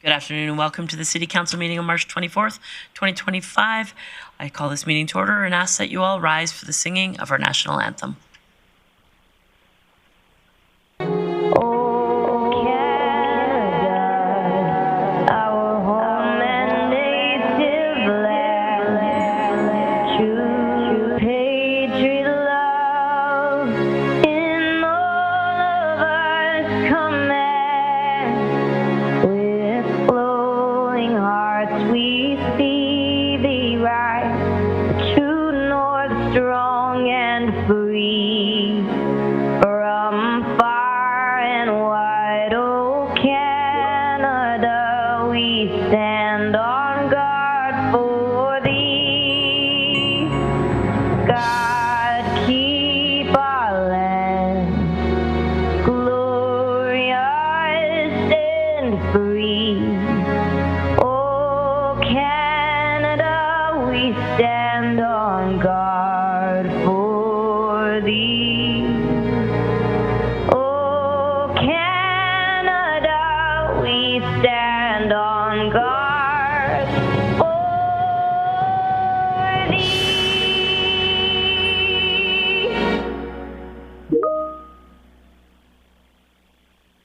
Good afternoon and welcome to the City Council meeting on March 24th, 2025. I call this meeting to order and ask that you all rise for the singing of our national anthem.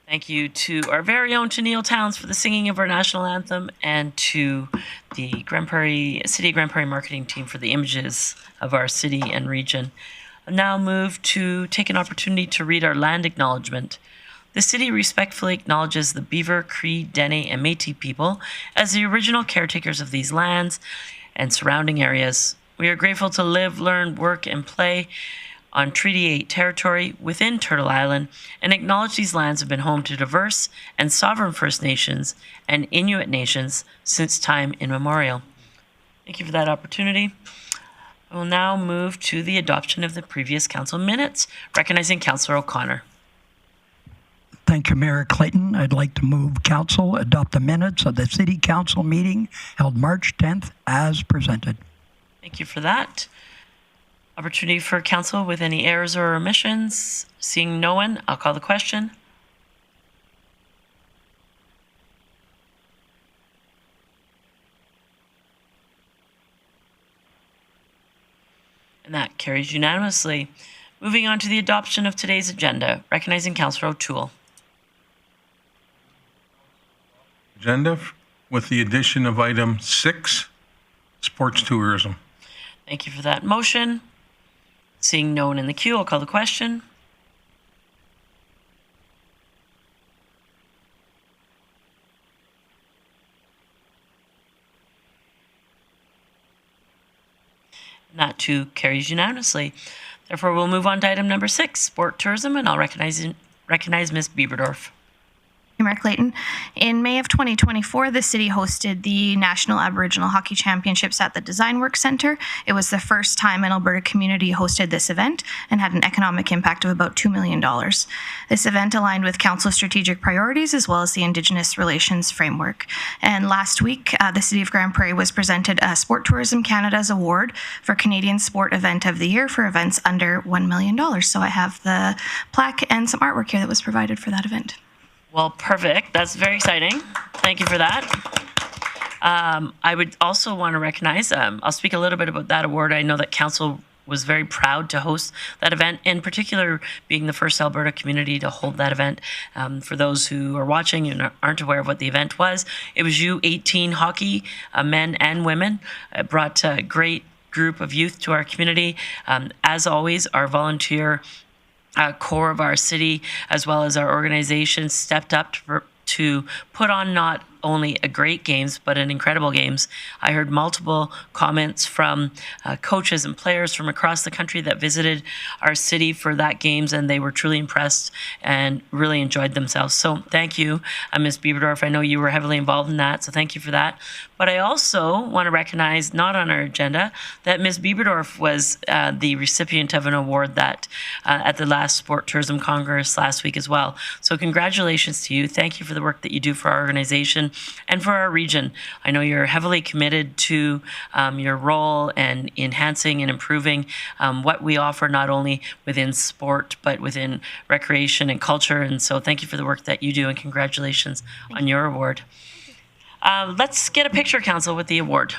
Thank you to our very own Tennille Towns for the singing of our national anthem, and to the City of Grande Prairie marketing team for the images of our city and region. I now move to take an opportunity to read our land acknowledgement. The city respectfully acknowledges the Beaver, Cree, Dene, and Métis people as the original caretakers of these lands and surrounding areas. We are grateful to live, learn, work, and play on Treaty 8 territory within Turtle Island, and acknowledge these lands have been home to diverse and sovereign First Nations and Inuit nations since time immemorial. Thank you for that opportunity. I will now move to the adoption of the previous council minutes, recognizing Councillor O'Connor. Thank you, Mayor Clayton. I'd like to move council adopt the minutes of the City Council meeting held March 10th as presented. Thank you for that. Opportunity for council with any errors or omissions. Seeing no one, I'll call the question. And that carries unanimously. Moving on to the adoption of today's agenda, recognizing Councillor O'Toole. Agenda with the addition of item 6, sports tourism. Thank you for that motion. Seeing no one in the queue, I'll call the question. And that too carries unanimously. Therefore, we'll move on to item number 6, sport tourism, and I'll recognize Ms. Bieberdorf. Mayor Clayton. In May of 2024, the city hosted the National Aboriginal Hockey Championships at the Design Works Centre. It was the first time an Alberta community hosted this event and had an economic impact of about $2 million. This event aligned with Council's strategic priorities as well as the Indigenous Relations Framework. And last week, the City of Grande Prairie was presented a Sport Tourism Canada's award for Canadian Sport Event of the Year for events under $1 million. So I have the plaque and some artwork here that was provided for that event. Well, perfect. That's very exciting. Thank you for that. I would also want to recognize, I'll speak a little bit about that award. I know that Council was very proud to host that event, in particular being the first Alberta community to hold that event. For those who are watching and aren't aware of what the event was, it was U18 hockey, men and women. It brought a great group of youth to our community. As always, our volunteer core of our city, as well as our organization, stepped up to put on not only a great games, but an incredible games. I heard multiple comments from coaches and players from across the country that visited our city for that games, and they were truly impressed and really enjoyed themselves. So thank you, Ms. Bieberdorf. I know you were heavily involved in that, so thank you for that. But I also want to recognize, not on our agenda, that Ms. Bieberdorf was the recipient of an award that at the last Sport Tourism Congress last week as well. So congratulations to you. Thank you for the work that you do for our organization and for our region. I know you're heavily committed to your role and enhancing and improving what we offer, not only within sport, but within recreation and culture. And so thank you for the work that you do, and congratulations on your award. Let's get a picture, Council, with the award.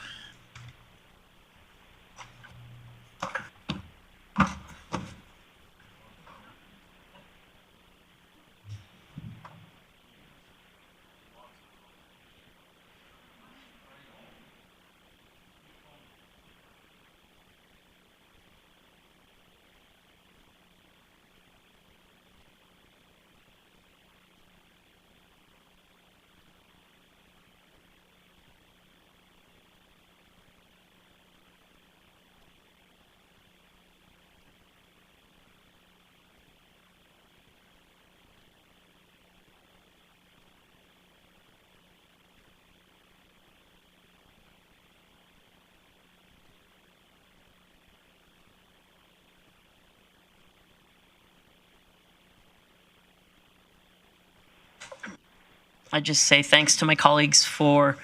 I just say thanks to my colleagues for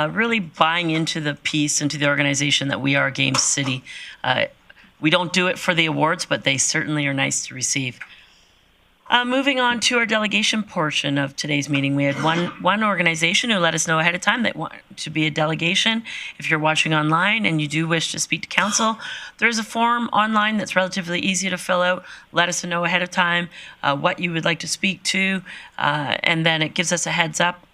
really buying into the piece, into the organization that we are Games City. We don't do it for the awards, but they certainly are nice to receive. Moving on to our delegation portion of today's meeting, we had one organization who let us know ahead of time that want to be a delegation. If you're watching online and you do wish to speak to council, there's a form online that's relatively easy to fill out. Let us know ahead of time what you would like to speak to, and then it gives us a heads up.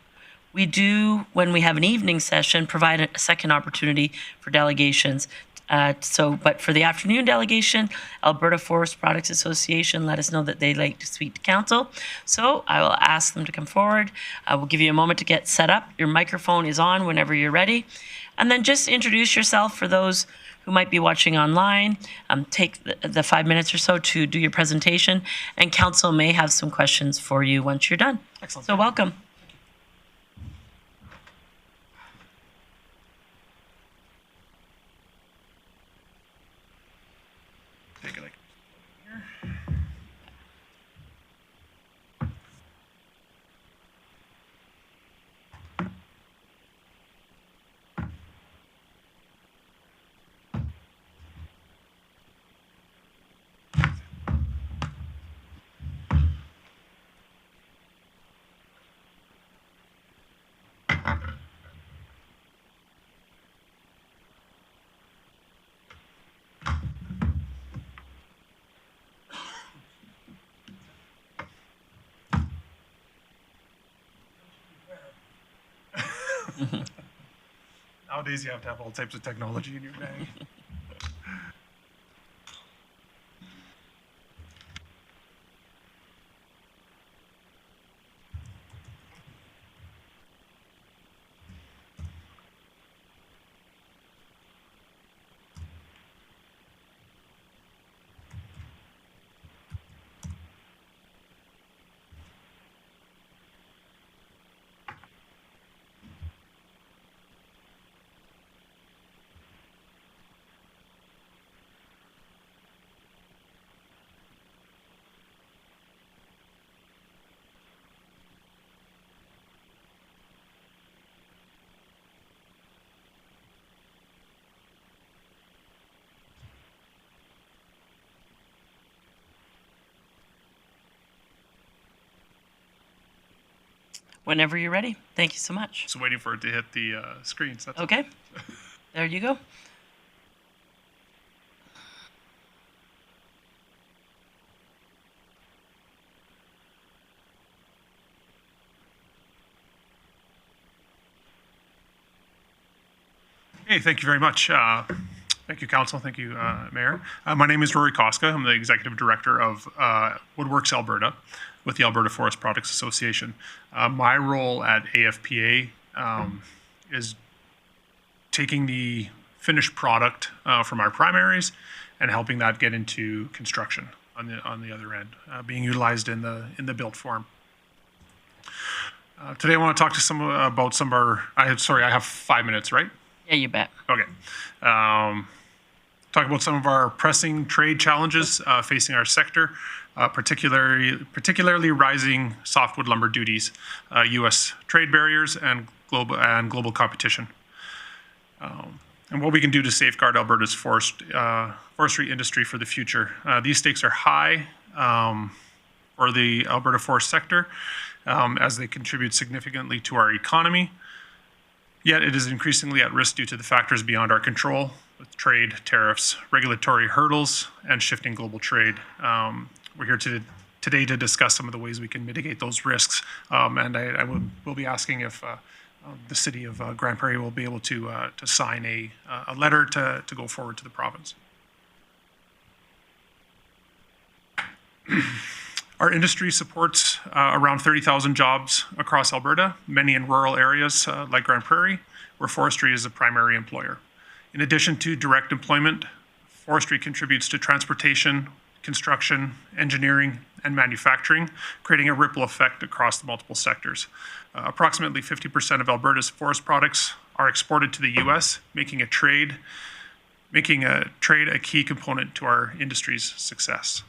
We do, when we have an evening session, provide a second opportunity for delegations. But for the afternoon delegation, Alberta Forest Products Association let us know that they'd like to speak to council. So I will ask them to come forward. I will give you a moment to get set up. Your microphone is on whenever you're ready. And then just introduce yourself for those who might be watching online. Take the 5 minutes or so to do your presentation, and council may have some questions for you once you're done. Excellent. So welcome. Take it like here. Nowadays, you have to have all types of technology in your bag. Whenever you're ready. Thank you so much. Just waiting for it to hit the screens. That's Okay. There you go. Hey, thank you very much. Thank you, Council. Thank you, Mayor. My name is Rory Koska. I'm the Executive Director of Woodworks Alberta with the Alberta Forest Products Association. My role at AFPA is taking the finished product from our primaries and helping that get into construction on the other end, being utilized in the built form. Today, I want to talk to about some of our. I have 5 minutes, right? Yeah, you bet. Okay. Talk about some of our pressing trade challenges facing our sector, particularly rising softwood lumber duties, U.S. trade barriers, and global competition, and what we can do to safeguard Alberta's forestry industry for the future. These stakes are high for the Alberta forest sector as they contribute significantly to our economy. Yet it is increasingly at risk due to the factors beyond our control, with trade, tariffs, regulatory hurdles, and shifting global trade. We're here today to discuss some of the ways we can mitigate those risks, and I will be asking if the city of Grande Prairie will be able to sign a letter to go forward to the province. Our industry supports around 30,000 jobs across Alberta, many in rural areas like Grande Prairie, where forestry is a primary employer. In addition to direct employment, forestry contributes to transportation, construction, engineering, and manufacturing, creating a ripple effect across the multiple sectors. Approximately 50% of Alberta's forest products are exported to the U.S., making trade a key component to our industry's success.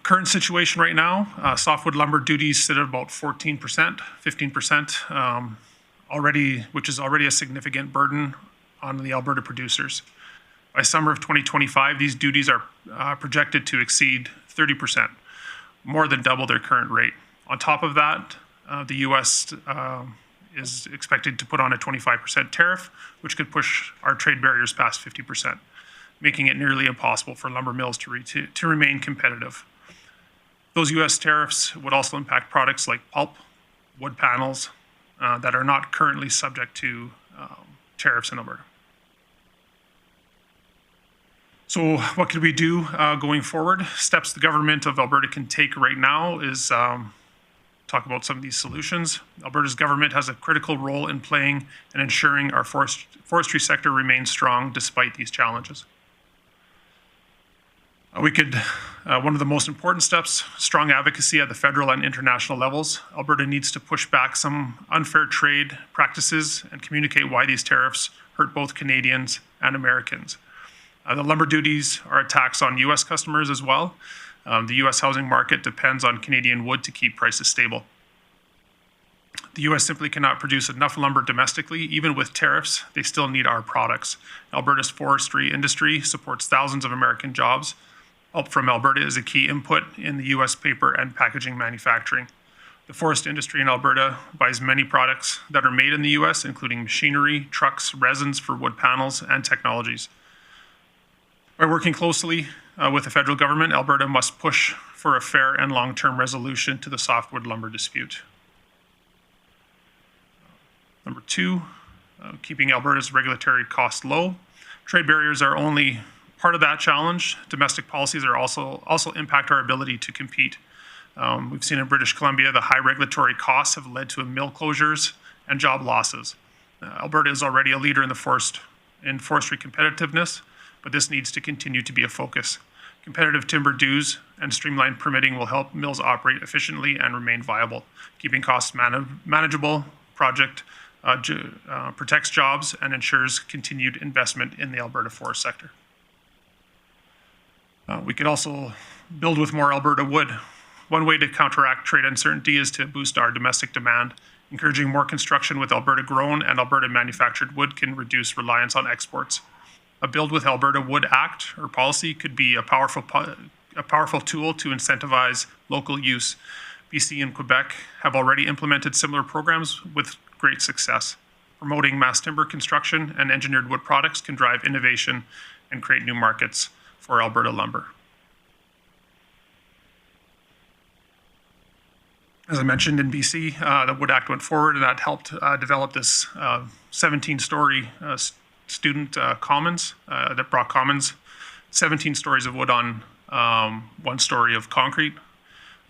Current situation right now, softwood lumber duties sit at about 14%, 15%, which is already a significant burden on the Alberta producers. By summer of 2025, these duties are projected to exceed 30%, more than double their current rate. On top of that, the U.S. Is expected to put on a 25% tariff, which could push our trade barriers past 50%. Making it nearly impossible for lumber mills to remain competitive. Those U.S. tariffs would also impact products like pulp, wood panels, that are not currently subject to tariffs in Alberta. So what could we do going forward? Steps the government of Alberta can take right now is talk about some of these solutions. Alberta's government has a critical role in playing and ensuring our forestry sector remains strong despite these challenges. One of the most important steps, strong advocacy at the federal and international levels. Alberta needs to push back some unfair trade practices and communicate why these tariffs hurt both Canadians and Americans. The lumber duties are a tax on U.S. customers as well. The U.S. housing market depends on Canadian wood to keep prices stable. The U.S. simply cannot produce enough lumber domestically. Even with tariffs, they still need our products. Alberta's forestry industry supports thousands of American jobs. Pulp from Alberta is a key input in the U.S. paper and packaging manufacturing. The forest industry in Alberta buys many products that are made in the U.S., including machinery, trucks, resins for wood panels, and technologies. By working closely with the federal government, Alberta must push for a fair and long-term resolution to the softwood lumber dispute. Number two, keeping Alberta's regulatory costs low. Trade barriers are only part of that challenge. Domestic policies are also impact our ability to compete. We've seen in British Columbia, the high regulatory costs have led to mill closures and job losses. Alberta is already a leader in forestry competitiveness, but this needs to continue to be a focus. Competitive timber dues and streamlined permitting will help mills operate efficiently and remain viable. Keeping costs manageable protects jobs and ensures continued investment in the Alberta forest sector. We could also build with more Alberta wood. One way to counteract trade uncertainty is to boost our domestic demand. Encouraging more construction with Alberta-grown and Alberta-manufactured wood can reduce reliance on exports. A Build with Alberta Wood Act or policy could be a powerful tool to incentivize local use. BC and Quebec have already implemented similar programs with great success. Promoting mass timber construction and engineered wood products can drive innovation and create new markets for Alberta lumber. As I mentioned, in BC, the Wood Act went forward, and that helped develop this 17-story student commons that brought 17 stories of wood on 1 story of concrete.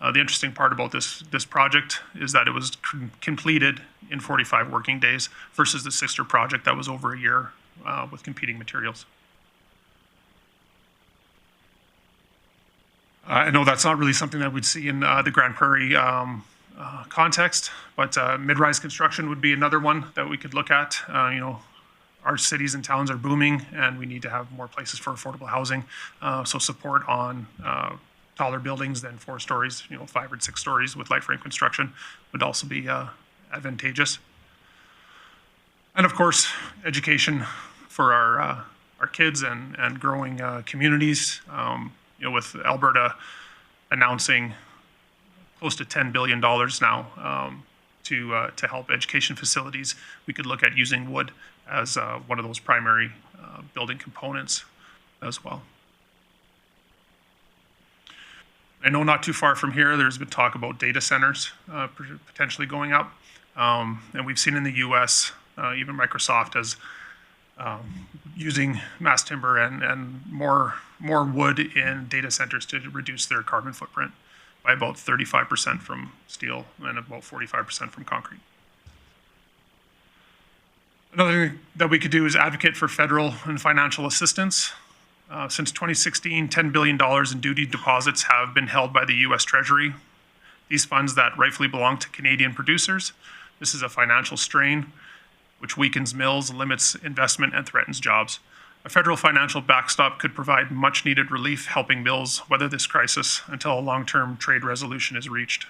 The interesting part about this project is that it was completed in 45 working days versus the sister project that was over a year with competing materials. I know that's not really something that we'd see in the Grande Prairie context, but mid-rise construction would be another one that we could look at. Our cities and towns are booming, and we need to have more places for affordable housing. So support on taller buildings than 4 stories, 5 or 6 stories with light frame construction would also be advantageous. And of course, education for our kids and growing communities. With Alberta announcing close to $10 billion now to help education facilities. We could look at using wood as one of those primary building components as well. I know not too far from here, there's been talk about data centers potentially going up. And we've seen in the US, even Microsoft as using mass timber and more wood in data centers to reduce their carbon footprint by about 35% from steel and about 45% from concrete. Another thing that we could do is advocate for federal and financial assistance. Since 2016, $10 billion in duty deposits have been held by the US Treasury. These funds that rightfully belong to Canadian producers. This is a financial strain which weakens mills, limits investment, and threatens jobs. A federal financial backstop could provide much needed relief, helping mills weather this crisis until a long-term trade resolution is reached.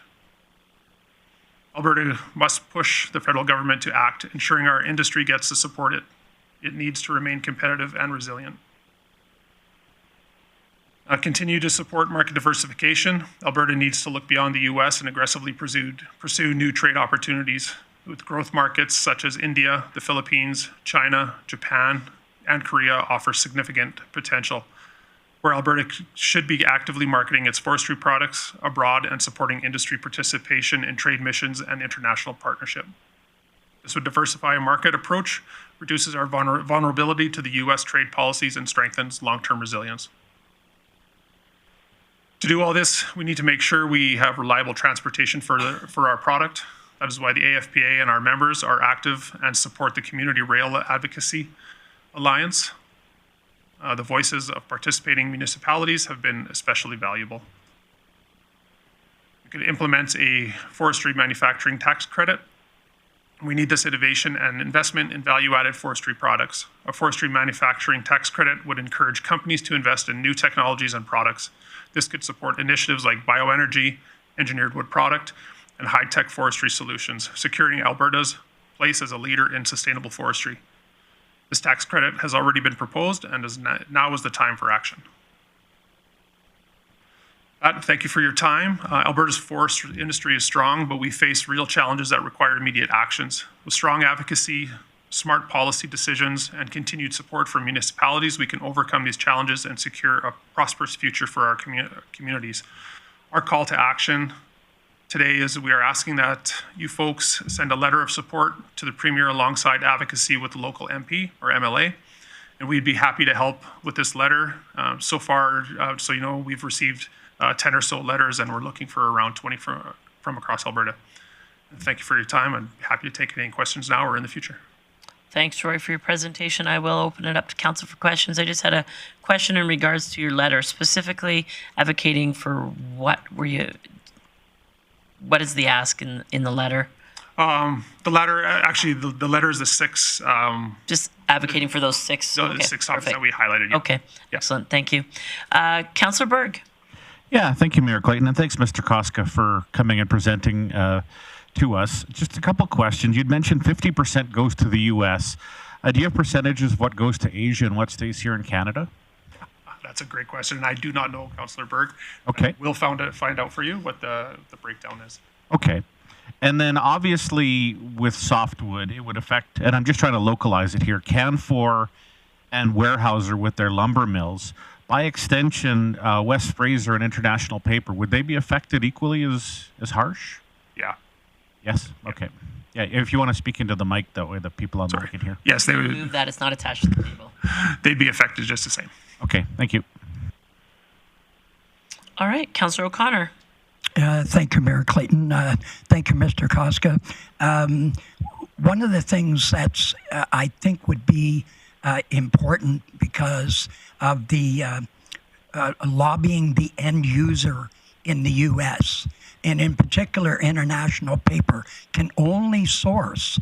Alberta must push the federal government to act, ensuring our industry gets the support it needs to remain competitive and resilient. Continue to support market diversification. Alberta needs to look beyond the US and aggressively pursue new trade opportunities with growth markets such as India, the Philippines, China, Japan, and Korea offer significant potential, where Alberta should be actively marketing its forestry products abroad and supporting industry participation in trade missions and international partnership. This would diversify a market approach, reduces our vulnerability to the US trade policies, and strengthens long-term resilience. To do all this, we need to make sure we have reliable transportation for our product. That is why the AFPA and our members are active and support the Community Rail Advocacy Alliance. The voices of participating municipalities have been especially valuable. We could implement a forestry manufacturing tax credit. We need this innovation and investment in value-added forestry products. A forestry manufacturing tax credit would encourage companies to invest in new technologies and products. This could support initiatives like bioenergy, engineered wood product, and high-tech forestry solutions, securing Alberta's place as a leader in sustainable forestry. This tax credit has already been proposed, and now is the time for action. Thank you for your time. Alberta's forest industry is strong, but we face real challenges that require immediate actions. With strong advocacy, smart policy decisions, and continued support from municipalities, we can overcome these challenges and secure a prosperous future for our communities. Our call to action today is we are asking that you folks send a letter of support to the Premier alongside advocacy with the local MP or MLA, and we'd be happy to help with this letter. So far, so you know, we've received 10 or so letters, and we're looking for around 20 from across Alberta. And thank you for your time. I'm happy to take any questions now or in the future. Thanks, Troy, for your presentation. I will open it up to council for questions. I just had a question in regards to your letter, specifically advocating for what is the ask in the letter? The letter, actually, the letter is the six. Just advocating for those six. Those six topics that we highlighted. Yeah. Okay, yeah. Excellent. Thank you. Councillor Berg. Yeah, thank you, Mayor Clayton, and thanks, Mr. Koska, for coming and presenting to us. Just a couple questions. You'd mentioned 50% goes to the U.S. Do you have percentages of what goes to Asia and what stays here in Canada? That's a great question, and I do not know, Councillor Berg. Okay. We'll find out for you what the breakdown is. Okay. And then obviously with softwood, it would affect, and I'm just trying to localize it here, Canfor and Weyerhaeuser with their lumber mills. By extension, West Fraser and International Paper, would they be affected equally as harsh? Yeah. Yes? Okay. Yeah, if you want to speak into the mic that way, the people on the mic can hear. Yes, they would. Move that it's not attached to the table. They'd be affected just the same. Okay, thank you. All right, Councillor O'Connor. Thank you, Mayor Clayton. Thank you, Mr. Koska. One of the things that's I think would be important because of the lobbying the end user in the U.S., and in particular, International Paper can only source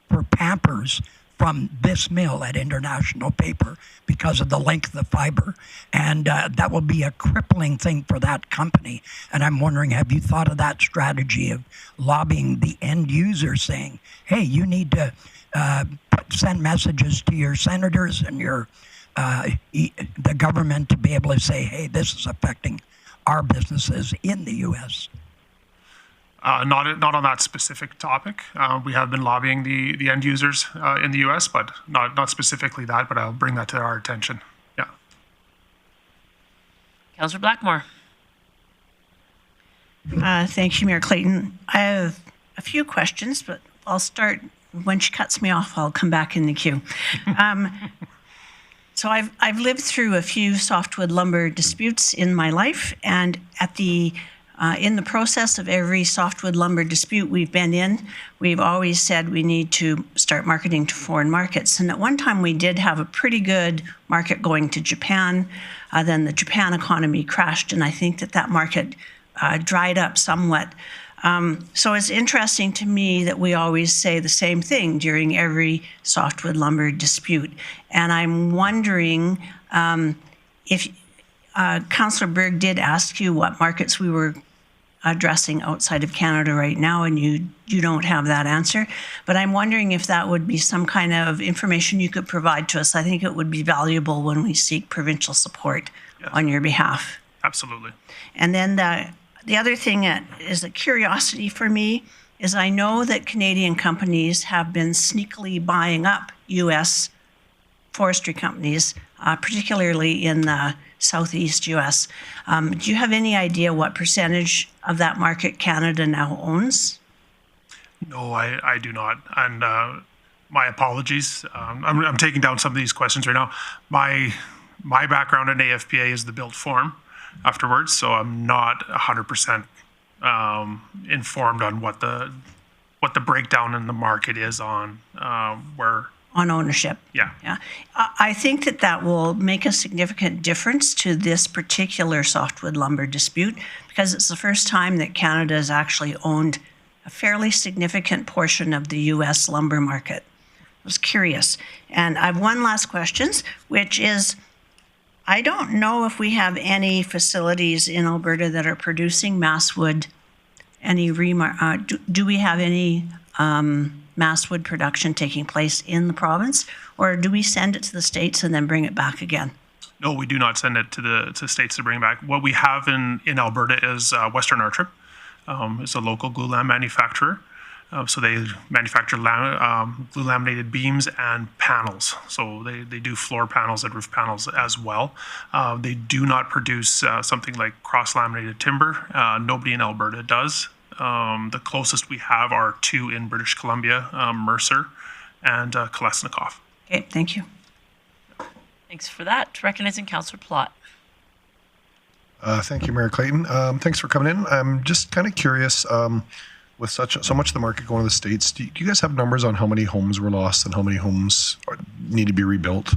for Pampers from this mill at International Paper because of the length of the fiber. And that will be a crippling thing for that company. And I'm wondering, have you thought of that strategy of lobbying the end user saying, hey, you need to send messages to your senators and your the government to be able to say, hey, this is affecting our businesses in the U.S.? Not on that specific topic. We have been lobbying the end users in the U.S., but not specifically that. But I'll bring that to our attention. Yeah. Councillor Blackmore. Thank you, Mayor Clayton. I have a few questions, but I'll start. When she cuts me off, I'll come back in the queue. So I've lived through a few softwood lumber disputes in my life, and in the process of every softwood lumber dispute we've been in, we've always said we need to start marketing to foreign markets. And at one time we did have a pretty good market going to Japan. Then the Japan economy crashed, and I think that market dried up somewhat. So it's interesting to me that we always say the same thing during every softwood lumber dispute. And I'm wondering if Councillor Berg did ask you what markets we were addressing outside of Canada right now, and you don't have that answer. But I'm wondering if that would be some kind of information you could provide to us. I think it would be valuable when we seek provincial support on your behalf. Absolutely. And then the other thing that is a curiosity for me is I know that Canadian companies have been sneakily buying up U.S. forestry companies, particularly in the Southeast U.S. Do you have any idea what percentage of that market Canada now owns? No, I do not. And my apologies. I'm taking down some of these questions right now. My background in AFPA is the built form afterwards, so I'm not 100% informed on what the breakdown in the market is on where. On ownership. Yeah. I think that will make a significant difference to this particular softwood lumber dispute, because it's the first time that Canada has actually owned a fairly significant portion of the U.S. lumber market. I was curious. And I have one last question, which is, I don't know if we have any facilities in Alberta that are producing masswood. Do we have any masswood production taking place in the province, or do we send it to the States and then bring it back again? No, we do not send it to the States to bring it back. What we have in Alberta is Western Artrip. It's a local glulam manufacturer. So they manufacture glue laminated beams and panels. So they do floor panels and roof panels as well. They do not produce something like cross-laminated timber. Nobody in Alberta does. The closest we have are two in British Columbia, Mercer and Kolesnikov. Okay, thank you. Thanks for that. Recognizing Councillor Plott. Thank you, Mayor Clayton. Thanks for coming in. I'm just kind of curious, with so much of the market going to the States, do you guys have numbers on how many homes were lost and how many homes need to be rebuilt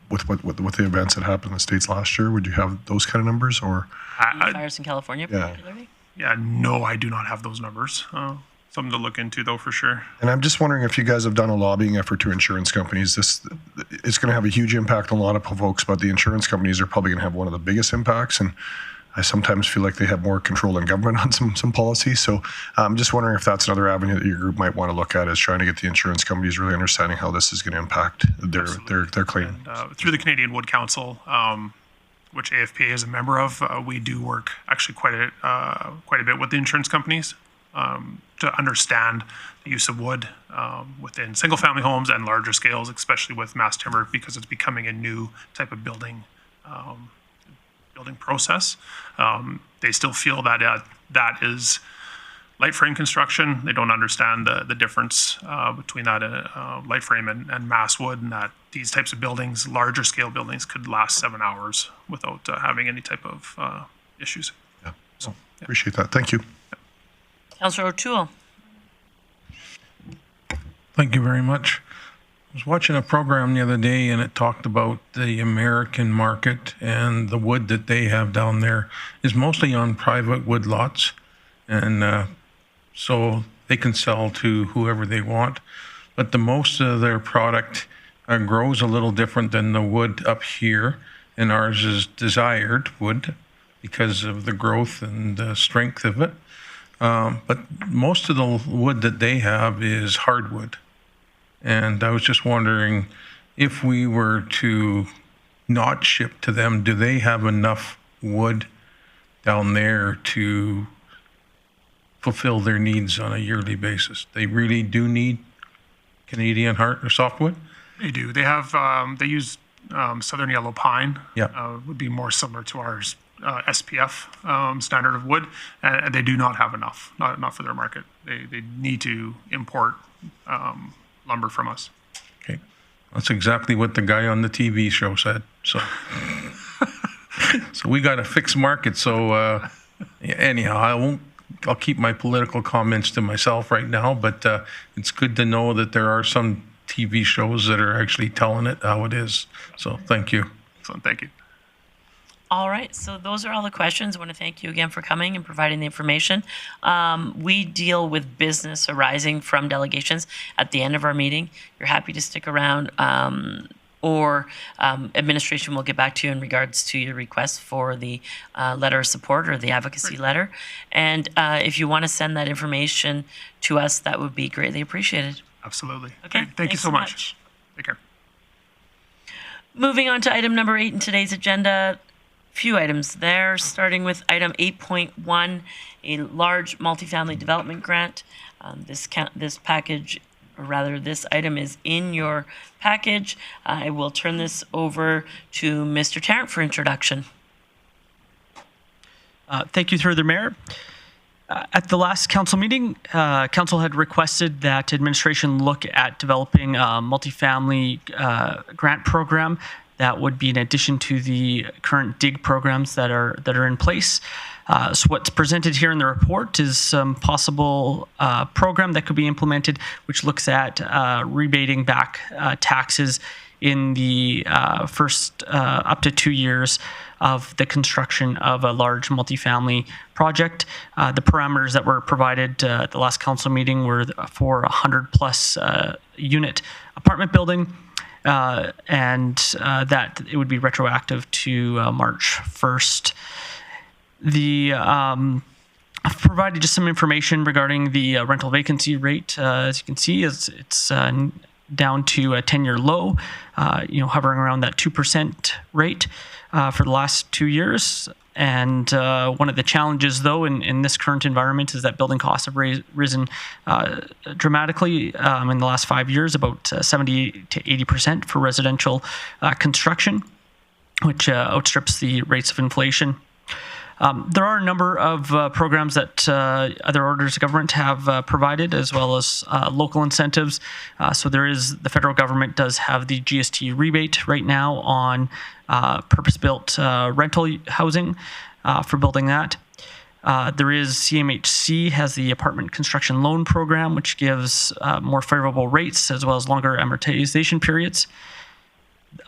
with the events that happened in the States last year? Would you have those kind of numbers? Or Fires in California, particularly? Yeah, no, I do not have those numbers. Something to look into, though, for sure. And I'm just wondering if you guys have done a lobbying effort to insurance companies. It's going to have a huge impact on a lot of folks, but the insurance companies are probably going to have one of the biggest impacts. And I sometimes feel like they have more control than government on some policies. So I'm just wondering if that's another avenue that your group might want to look at, is trying to get the insurance companies really understanding how this is going to impact their claim. And, through the Canadian Wood Council, which AFPA is a member of, we do work actually quite a bit with the insurance companies to understand the use of wood within single-family homes and larger scales, especially with mass timber, because it's becoming a new type of building process. They still feel that that is light frame construction. They don't understand the difference between that light frame and mass wood, and that these types of buildings, larger scale buildings, could last 7 hours without having any type of issues. Yeah, so appreciate that. Thank you. Councillor O'Toole. Thank you very much. I was watching a program the other day, and it talked about the American market, and the wood that they have down there is mostly on private wood lots, and so they can sell to whoever they want. But the most of their product grows a little different than the wood up here, and ours is desired wood because of the growth and the strength of it. But most of the wood that they have is hardwood. And I was just wondering, if we were to not ship to them, do they have enough wood down there to fulfill their needs on a yearly basis. They really do need Canadian heart or softwood. They do. They have, they use southern yellow pine. Yeah. Would be more similar to ours SPF standard of wood, and they do not have enough, not for their market. They need to import lumber from us. Okay. That's exactly what the guy on the TV show said. So, so we got a fixed market. So anyhow, I'll keep my political comments to myself right now, but it's good to know that there are some TV shows that are actually telling it how it is. So thank you. So thank you. All right, so those are all the questions. I want to thank you again for coming and providing the information. We deal with business arising from delegations at the end of our meeting. You're happy to stick around, or administration will get back to you in regards to your request for the letter of support or the advocacy letter. And if you want to send that information to us, that would be greatly appreciated. Absolutely. Okay, Thank you thanks so much. Take care. Moving on to item number 8 in today's agenda. Few items there, starting with item 8.1, a large multifamily development grant. This package, or rather this item is in your package. I will turn this over to Mr. Tarrant for introduction. Thank you, through the Mayor. At the last council meeting, council had requested that administration look at developing a multifamily grant program that would be in addition to the current DIG programs that are in place. So what's presented here in the report is some possible program that could be implemented, which looks at rebating back taxes in the first up to 2 years of the construction of a large multifamily project. The parameters that were provided at the last council meeting were for 100+ unit apartment building, and that it would be retroactive to March 1st. I've provided just some information regarding the rental vacancy rate. As you can see, it's down to a 10-year low, hovering around that 2% rate for the last 2 years. And one of the challenges, though, in this current environment is that building costs have risen dramatically in the last 5 years, about 70 to 80% for residential construction, which outstrips the rates of inflation. There are a number of programs that other orders of government have provided, as well as local incentives. So the federal government does have the GST rebate right now on purpose-built rental housing for building that. There is CMHC has the apartment construction loan program, which gives more favorable rates as well as longer amortization periods.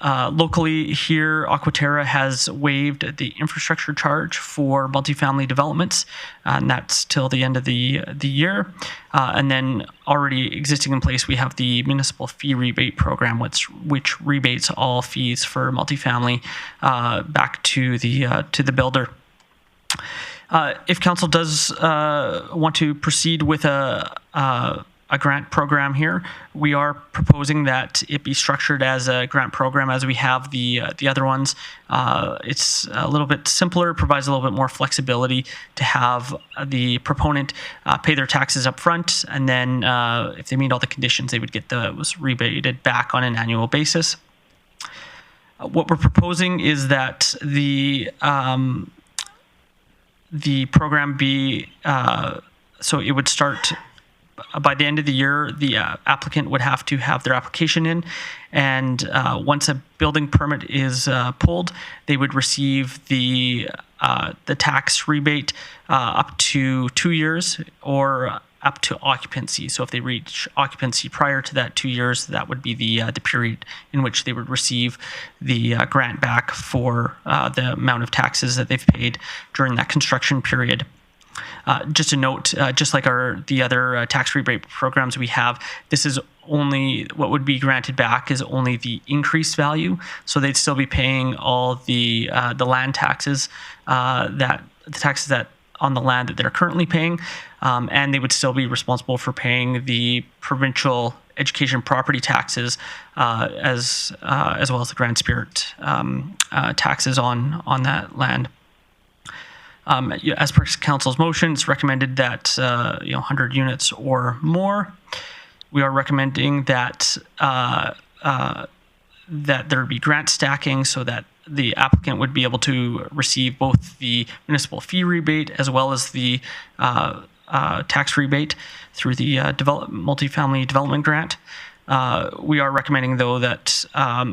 Locally here, Aquaterra has waived the infrastructure charge for multifamily developments, and that's till the end of the year. And then already existing in place, we have the municipal fee rebate program, which rebates all fees for multifamily back to the builder. If council does want to proceed with a grant program here, we are proposing that it be structured as a grant program as we have the other ones. It's a little bit simpler, provides a little bit more flexibility to have the proponent pay their taxes up front, and then if they meet all the conditions, they would get those rebated back on an annual basis. What we're proposing is that the program be, so it would start by the end of the year. The applicant would have to have their application in, and once a building permit is pulled, they would receive the tax rebate up to 2 years or up to occupancy. So if they reach occupancy prior to that 2 years, that would be the period in which they would receive the grant back for the amount of taxes that they've paid during that construction period. Just a note, just like the other tax rebate programs we have, this is only what would be granted back is only the increased value. So they'd still be paying all the land taxes, the taxes that on the land that they're currently paying, and they would still be responsible for paying the provincial education property taxes, as well as the Grand Spirit taxes on that land. As per council's motion, it's recommended that 100 units or more. We are recommending that that there be grant stacking so that the applicant would be able to receive both the municipal fee rebate as well as the tax rebate through the multifamily development grant. We are recommending, though, that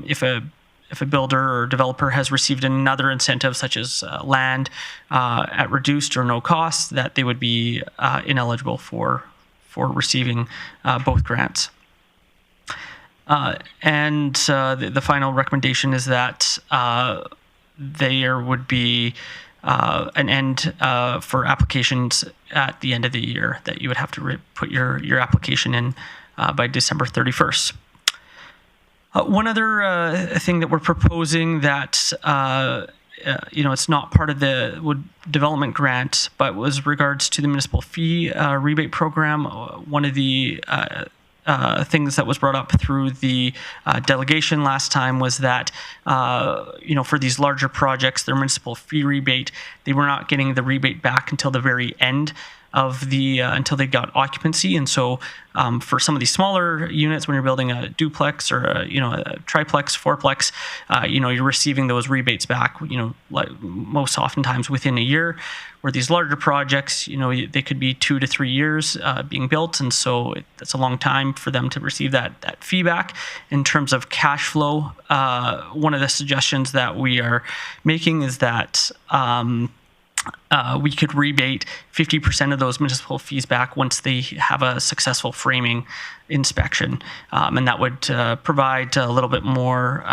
if a builder or developer has received another incentive, such as land at reduced or no cost, that they would be ineligible for receiving both grants. And the final recommendation is that there would be an end for applications at the end of the year, that you would have to put your application in by December 31st. One other thing that we're proposing that it's not part of the wood development grant, but was regards to the municipal fee rebate program. One of the things that was brought up through the delegation last time was that, for these larger projects, their municipal fee rebate, they were not getting the rebate back until the very end of the until they got occupancy. And so for some of these smaller units, when you're building a duplex or a triplex, fourplex, you're receiving those rebates back, like most oftentimes within a year. Where these larger projects, they could be 2 to 3 years being built, and so that's a long time for them to receive that feedback. In terms of cash flow, one of the suggestions that we are making is that we could rebate 50% of those municipal fees back once they have a successful framing inspection, and that would provide a little bit more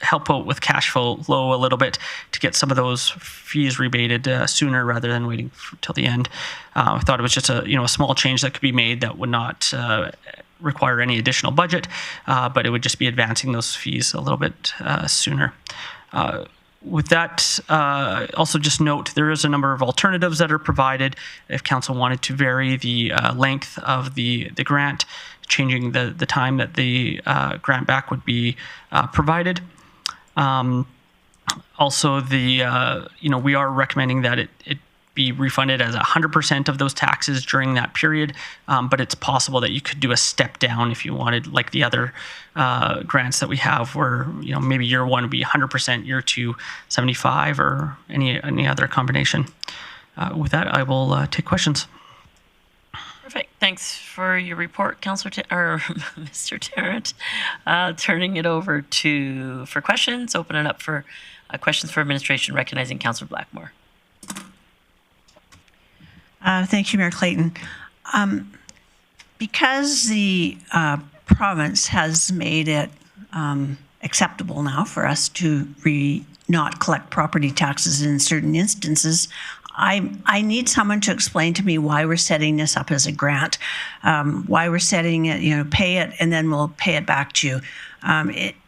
help out with cash flow a little bit to get some of those fees rebated sooner rather than waiting till the end. I thought it was just a small change that could be made that would not require any additional budget, but it would just be advancing those fees a little bit sooner. With that, also just note there is a number of alternatives that are provided if council wanted to vary the length of the grant, changing the time that the grant back would be provided. Also, we are recommending that it be refunded as 100% of those taxes during that period, but it's possible that you could do a step down if you wanted, like the other grants that we have, where maybe year one would be 100%, year two 75, or any other combination. With that, I will take questions. Perfect. Thanks for your report, Mr. Tarrant. Turning it over for questions. Open it up for questions for administration, recognizing Councillor Blackmore. Thank you, Mayor Clayton. Because the province has made it acceptable now for us to not collect property taxes in certain instances, I need someone to explain to me why we're setting this up as a grant, why we're setting it, pay it, and then we'll pay it back to you.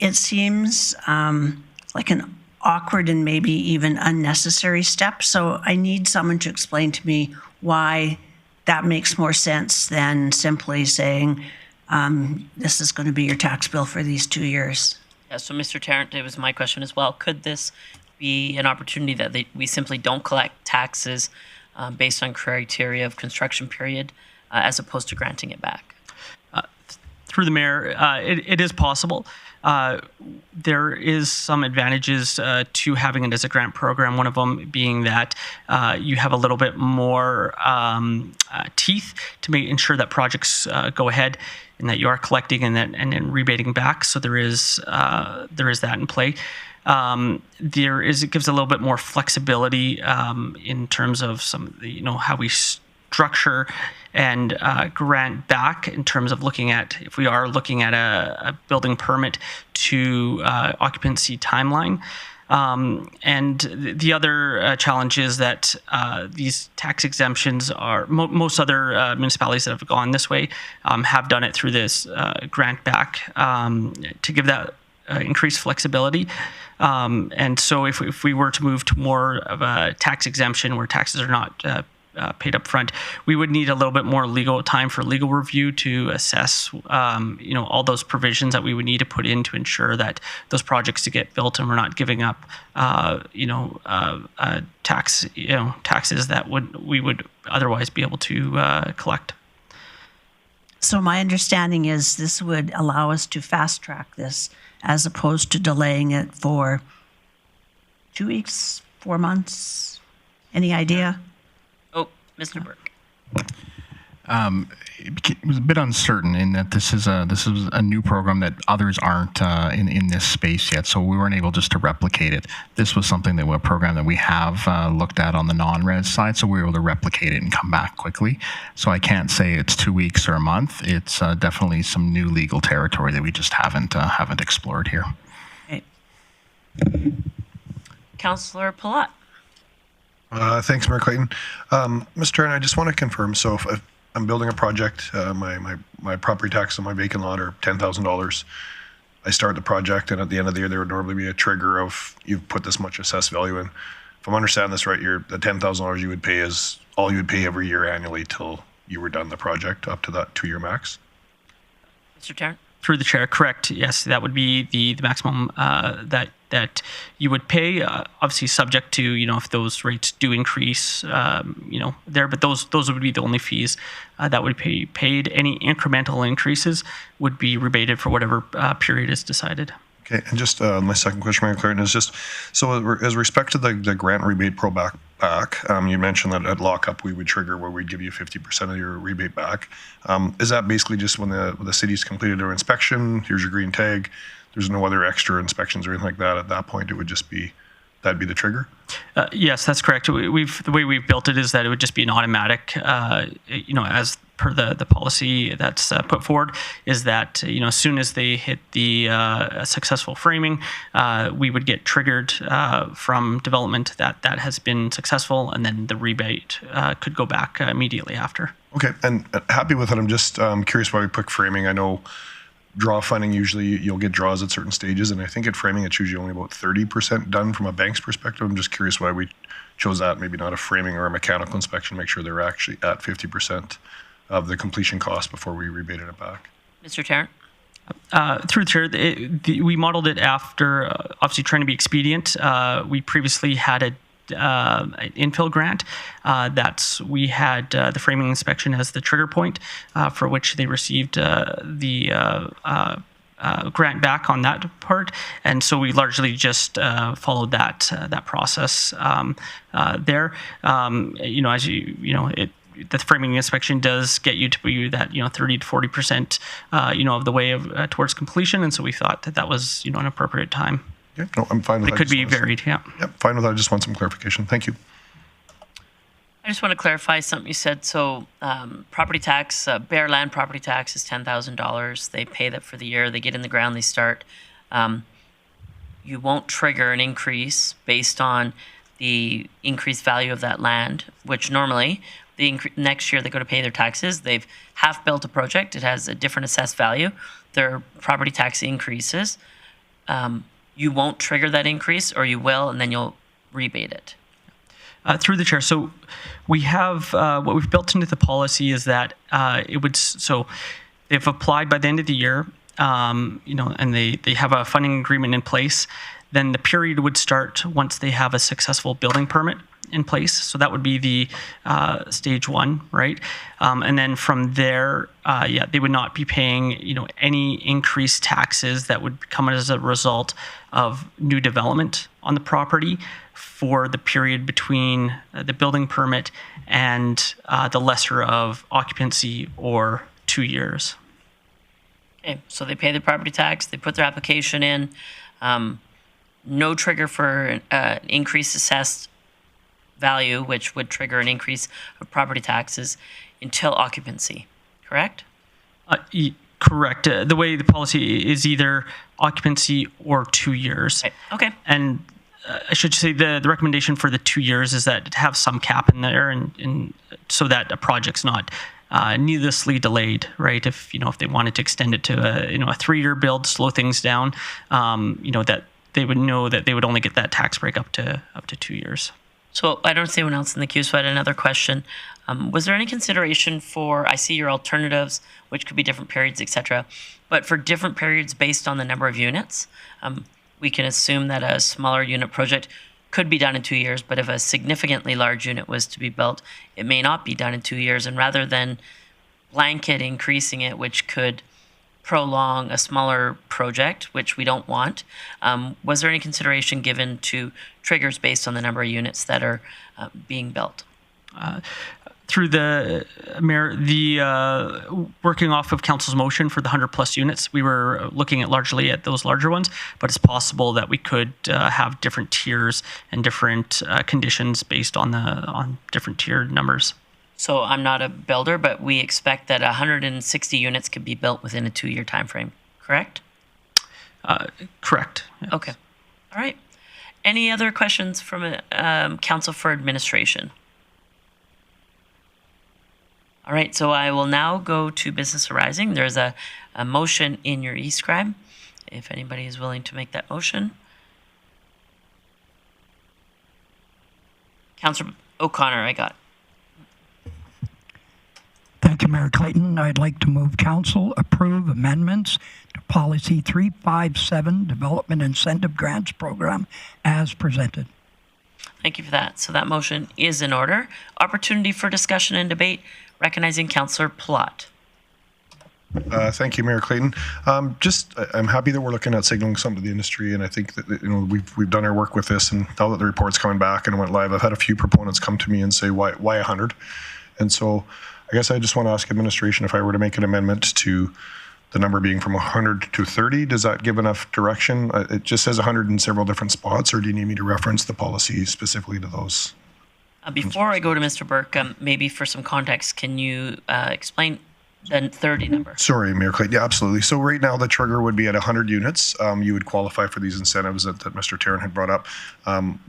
It seems like an awkward and maybe even unnecessary step. So I need someone to explain to me why that makes more sense than simply saying, this is going to be your tax bill for these 2 years. Yeah, so Mr. Tarrant, it was my question as well. Could this be an opportunity that we simply don't collect taxes based on criteria of construction period as opposed to granting it back? Through the mayor, it is possible. There is some advantages to having it as a grant program, one of them being that you have a little bit more teeth to ensure that projects go ahead and that you are collecting and then rebating back. So there is that in play. It gives a little bit more flexibility in terms of how we structure and grant back in terms of if we are looking at a building permit to occupancy timeline. And the other challenge is that these tax exemptions are most other municipalities that have gone this way have done it through this grant back to give that increased flexibility. And so if we were to move to more of a tax exemption where taxes are not paid up front. We would need a little bit more legal time for legal review to assess, all those provisions that we would need to put in to ensure that those projects to get built and we're not giving up, taxes that we would otherwise be able to collect. So my understanding is this would allow us to fast track this as opposed to delaying it for 2 weeks, 4 months. Any idea? Oh, Mr. Burke. It was a bit uncertain in that this is a new program that others aren't in this space yet, so we weren't able just to replicate it. This was something a program that we have looked at on the non-res side, so we were able to replicate it and come back quickly. So I can't say it's 2 weeks or a month. It's definitely some new legal territory that we just haven't explored here. Okay. Councillor Palat. Thanks, Mayor Clayton. Mr. Turner, I just want to confirm. So if I'm building a project, my property tax on my vacant lot are $10,000. I start the project, and at the end of the year, there would normally be a trigger of you've put this much assessed value in. If I'm understanding this right, the $10,000 you would pay is all you would pay every year annually till you were done the project up to that 2-year max. Mr. Tarrant. Through the chair, correct. Yes, that would be the maximum that you would pay. Obviously, subject to if those rates do increase, there. But those would be the only fees that would be paid. Any incremental increases would be rebated for whatever period is decided. Okay, and just my second question, Mayor Clayton, is just so as respect to the grant rebate pro back. You mentioned that at lockup we would trigger where we'd give you 50% of your rebate back. Is that basically just when the city's completed their inspection? Here's your green tag. There's no other extra inspections or anything like that. At that point, it would just be that'd be the trigger. Yes, that's correct. The way we've built it is that it would just be an automatic. As per the policy that's put forward, is that as soon as they hit the successful framing, we would get triggered from development that has been successful, and then the rebate could go back immediately after. Okay, and happy with it. I'm just curious why we pick framing. I know draw funding, usually you'll get draws at certain stages, and I think at framing it's usually only about 30% done from a bank's perspective. I'm just curious why we chose that, maybe not a framing or a mechanical inspection, make sure they're actually at 50% of the completion cost before we rebated it back. Mr. Tarrant. Through the chair, we modeled it after obviously trying to be expedient. We previously had an infill grant we had the framing inspection as the trigger point for which they received the grant back on that part, and so we largely just followed that process there. The framing inspection does get you to be that 30 to 40% of the way towards completion, and so we thought that was an appropriate time. Okay, no, I'm fine with that. It could be varied, yeah. Yep, fine with that. I just want some clarification. Thank you. I just want to clarify something you said. So property tax, bare land property tax is $10,000. They pay that for the year. They get in the ground, they start. You won't trigger an increase based on the increased value of that land, which normally next year they go to pay their taxes. They've half built a project. It has a different assessed value. Their property tax increases. You won't trigger that increase, or you will, and then you'll rebate it. Through the chair, so we have what we've built into the policy is that they've applied by the end of the year, and they have a funding agreement in place. Then the period would start once they have a successful building permit in place. So that would be the stage one, right? And then from there, they would not be paying, any increased taxes that would come as a result of new development on the property for the period between the building permit and the lesser of occupancy or 2 years. Okay, so they pay the property tax, they put their application in, no trigger for increased assessed value, which would trigger an increase of property taxes until occupancy, correct? Correct. The way the policy is either occupancy or 2 years. Right. Okay. And I should say the recommendation for the 2 years is that to have some cap in there, and so that a project's not needlessly delayed, right? If they wanted to extend it to a 3-year build, slow things down, that they would know that they would only get that tax break up to 2 years. So I don't see anyone else in the queue, so I had another question. Was there any consideration for, I see your alternatives, which could be different periods, etc., but for different periods based on the number of units? We can assume that a smaller unit project could be done in 2 years, but if a significantly large unit was to be built, it may not be done in 2 years. And rather than blanket increasing it, which could prolong a smaller project, which we don't want, was there any consideration given to triggers based on the number of units that are being built? Through the mayor, working off of council's motion for the 100+ units, we were looking at largely at those larger ones, but it's possible that we could have different tiers and different conditions based on different tiered numbers. So I'm not a builder, but we expect that 160 units could be built within a 2-year time frame, correct? Correct. Yes. Okay. All right. Any other questions from council for administration? All right, so I will now go to business arising. There's a motion in your e-scribe, if anybody is willing to make that motion. Councillor O'Connor, I got. Thank you, Mayor Clayton. I'd like to move council approve amendments to Policy 357 Development Incentive Grants Program as presented. Thank you for that. So that motion is in order. Opportunity for discussion and debate, recognizing Councillor Plott. Thank you, Mayor Clayton. I'm happy that we're looking at signaling something to the industry, and I think that we've done our work with this, and now that the report's coming back and went live, I've had a few proponents come to me and say, why 100? And so I guess I just want to ask administration if I were to make an amendment to the number being from 100 to 30, does that give enough direction? It just says 100 in several different spots, or do you need me to reference the policy specifically to those? Before I go to Mr. Burke, maybe for some context, can you explain the 30 number? Sorry, Mayor Clayton. Yeah, absolutely. So right now the trigger would be at 100 units. You would qualify for these incentives that Mr. Tarrant had brought up.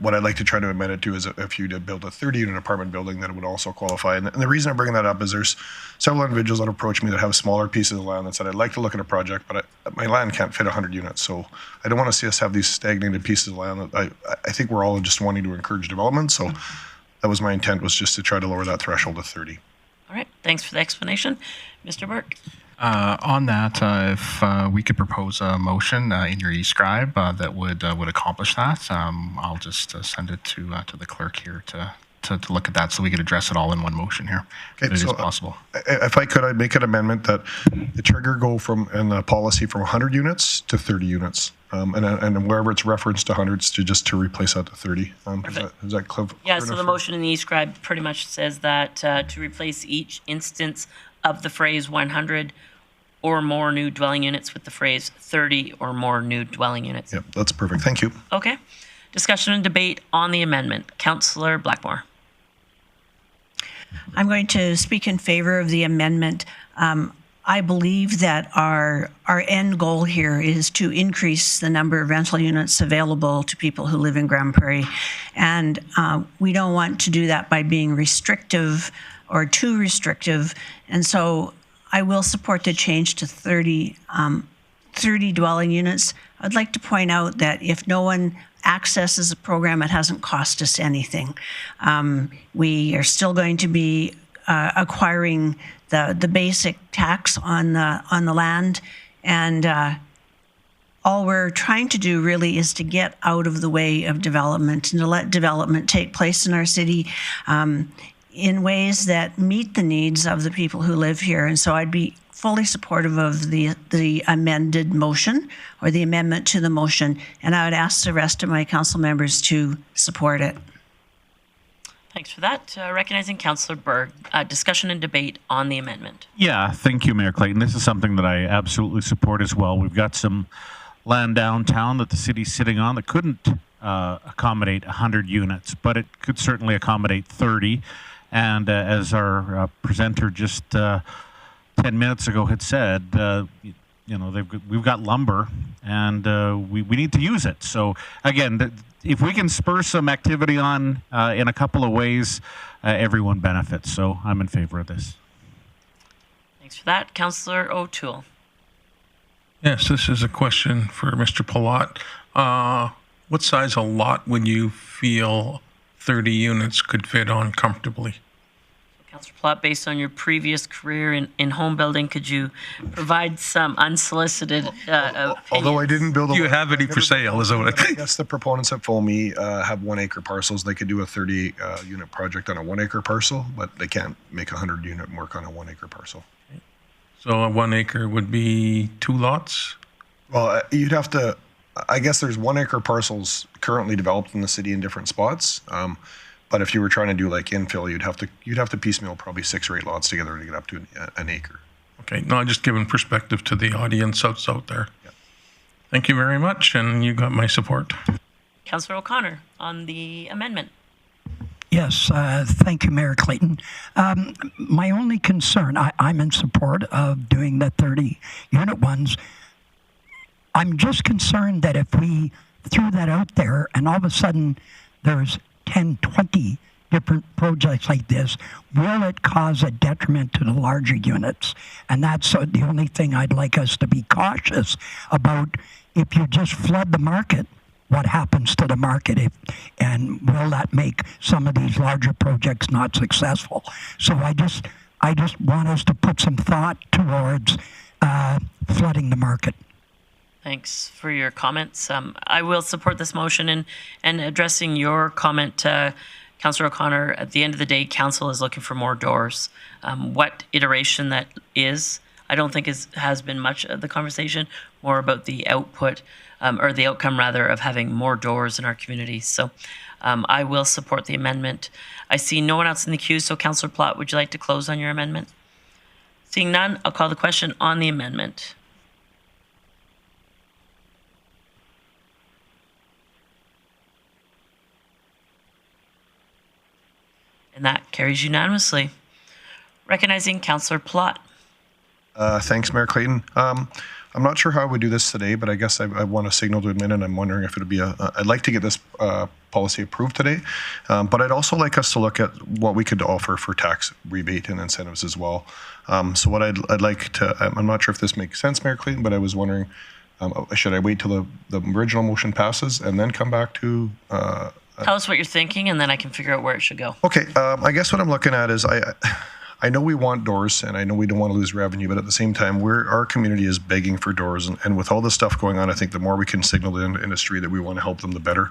What I'd like to try to amend it to is if you did build a 30-unit apartment building, that it would also qualify. And the reason I'm bringing that up is there's several individuals that approach me that have smaller pieces of land that said, I'd like to look at a project, but my land can't fit 100 units. So I don't want to see us have these stagnated pieces of land. I think we're all just wanting to encourage development. So that was my intent, was just to try to lower that threshold to 30. All right, thanks for the explanation. Mr. Burke. On that, if we could propose a motion in your e-scribe that would accomplish that, I'll just send it to the clerk here to look at that, so we could address it all in one motion here. Okay, so possible. If I could, I'd make an amendment that the trigger go in the policy from 100 units to 30 units, and wherever it's referenced to hundreds, to replace that to 30. Is that clear? Yeah. So the motion in the e-scribe pretty much says that to replace each instance of the phrase 100 or more new dwelling units with the phrase 30 or more new dwelling units. Yep, that's perfect. Thank you. Okay. Discussion and debate on the amendment. Councillor Blackmore. I'm going to speak in favor of the amendment. I believe that our end goal here is to increase the number of rental units available to people who live in Grande Prairie. And we don't want to do that by being restrictive or too restrictive. And so I will support the change to 30 dwelling units. I'd like to point out that if no one accesses a program, it hasn't cost us anything. We are still going to be acquiring the basic tax on the land, and all we're trying to do really is to get out of the way of development and to let development take place in our city in ways that meet the needs of the people who live here. And so I'd be fully supportive of the amended motion, or the amendment to the motion, and I would ask the rest of my council members to support it. Thanks for that. Recognizing Councillor Berg. Discussion and debate on the amendment. Yeah, thank you, Mayor Clayton. This is something that I absolutely support as well. We've got some land downtown that the city's sitting on that couldn't accommodate 100 units, but it could certainly accommodate 30. And as our presenter just 10 minutes ago had said, we've got lumber, and we need to use it. So again, if we can spur some activity on in a couple of ways, everyone benefits. So I'm in favor of this. Thanks for that. Councillor O'Toole. Yes, this is a question for Mr. Plott. What size of lot would you feel 30 units could fit on comfortably. Councillor Plott, based on your previous career in home building, could you provide some unsolicited Although I didn't build Do you have any for sale, is what I guess the proponents at FOMI have 1 acre parcels. They could do a 30 unit project on a 1 acre parcel, but they can't make a 100 unit work on a 1 acre parcel. So a 1 acre would be 2 lots? Well, you'd have to, I guess there's 1 acre parcels currently developed in the city in different spots. But if you were trying to do like infill, you'd have to piecemeal probably 6 or 8 lots together to get up to an acre. Okay, no, just giving perspective to the audience out there. Yeah. Thank you very much, and you got my support. Councillor O'Connor on the amendment. Yes, thank you, Mayor Clayton. My only concern, I'm in support of doing the 30 unit ones. I'm just concerned that if we threw that out there and all of a sudden there's 10, 20 different projects like this, will it cause a detriment to the larger units? And that's the only thing I'd like us to be cautious about. If you just flood the market, what happens to the market? And will that make some of these larger projects not successful? So I just want us to put some thought towards flooding the market. Thanks for your comments. I will support this motion, and addressing your comment, Councillor O'Connor, at the end of the day, council is looking for more doors. What iteration that is, I don't think has been much of the conversation, more about the output, or the outcome rather, of having more doors in our communities. So I will support the amendment. I see no one else in the queue, so Councillor Plott, would you like to close on your amendment? Seeing none, I'll call the question on the amendment. And that carries unanimously. Recognizing Councillor Plott. Thanks, Mayor Clayton. I'm not sure how I would do this today, but I guess I want a signal to admit, and I'm wondering if it would be I'd like to get this policy approved today, but I'd also like us to look at what we could offer for tax rebate and incentives as well. So what I'd like to, I'm not sure if this makes sense, Mayor Clayton, but I was wondering, should I wait till the original motion passes and then come back to Tell us what you're thinking, and then I can figure out where it should go. Okay, I guess what I'm looking at is I know we want doors, and I know we don't want to lose revenue, but at the same time, our community is begging for doors, and with all this stuff going on, I think the more we can signal to the industry that we want to help them, the better.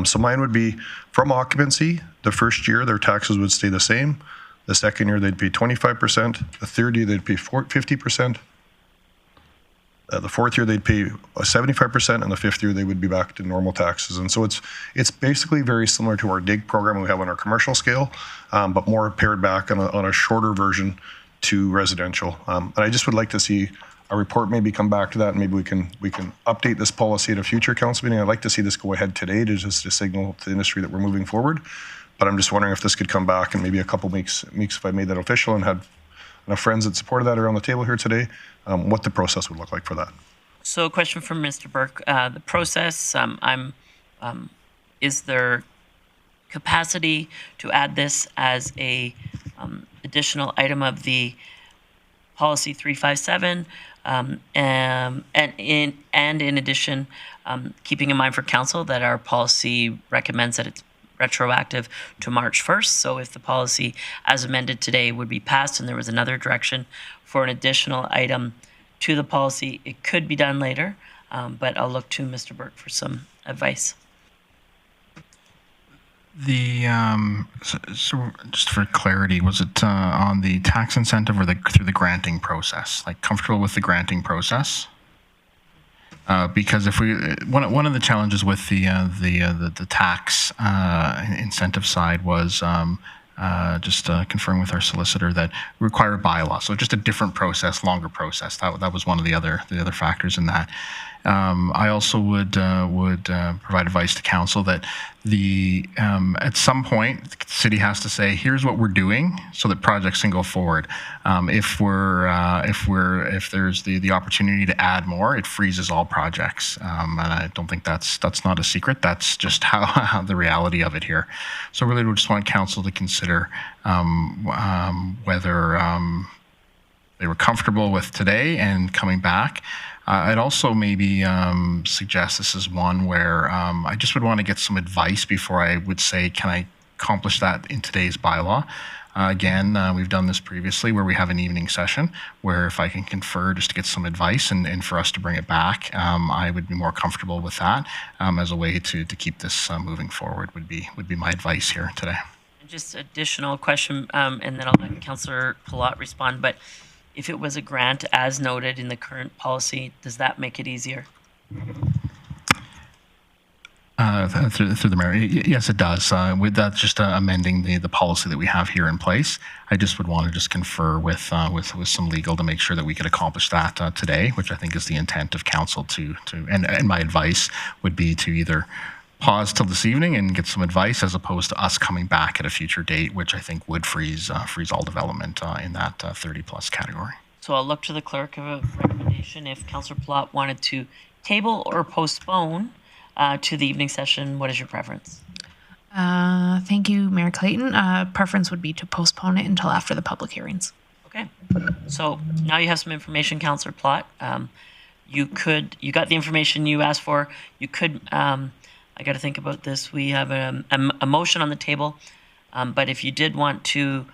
So mine would be from occupancy. The first year, their taxes would stay the same. The second year, they'd pay 25%. The third year, they'd pay 50%. The fourth year, they'd pay 75%, and the fifth year, they would be back to normal taxes. And so it's basically very similar to our DIG program we have on our commercial scale, but more pared back on a shorter version to residential. And I just would like to see a report maybe come back to that, and maybe we can update this policy at a future council meeting. I'd like to see this go ahead today to just to signal to the industry that we're moving forward. But I'm just wondering if this could come back in maybe a couple weeks if I made that official and had enough friends that supported that around the table here today, what the process would look like for that. So a question from Mr. Burke. The process, is there capacity to add this as a additional item of the policy 357? And in addition, keeping in mind for council that our policy recommends that it's retroactive to March 1st. So if the policy as amended today would be passed and there was another direction for an additional item to the policy, it could be done later. But I'll look to Mr. Burke for some advice. So just for clarity, was it on the tax incentive or through the granting process? Like comfortable with the granting process? Because if we one of the challenges with the tax incentive side was just confirming with our solicitor that we require a bylaw, so just a different process, longer process. That was one of the other factors in that. I also would provide advice to council that at some point the city has to say, here's what we're doing so that projects can go forward. If there's the opportunity to add more, it freezes all projects, and I don't think that's not a secret. That's just how the reality of it here. So really, we just want council to consider whether they were comfortable with today and coming back. I'd also maybe suggest this is one where I just would want to get some advice before I would say, can I accomplish that in today's bylaw. Again, we've done this previously where we have an evening session where if I can confer just to get some advice and for us to bring it back, I would be more comfortable with that as a way to keep this moving forward would be my advice here today. Just additional question, and then I'll let Councillor Palat respond, but if it was a grant as noted in the current policy, does that make it easier? Through the mayor, yes, it does. With that, just amending the policy that we have here in place, I just would want to just confer with some legal to make sure that we could accomplish that today, which I think is the intent of council and my advice would be to either pause till this evening and get some advice as opposed to us coming back at a future date, which I think would freeze all development in that 30+ category. So I'll look to the clerk of a recommendation if Councillor Palat wanted to table or postpone to the evening session. What is your preference? Thank you, Mayor Clayton. Preference would be to postpone it until after the public hearings. Okay. So now you have some information, Councillor Palat. You got the information you asked for. You could, I got to think about this. We have a motion on the table, but if you did want to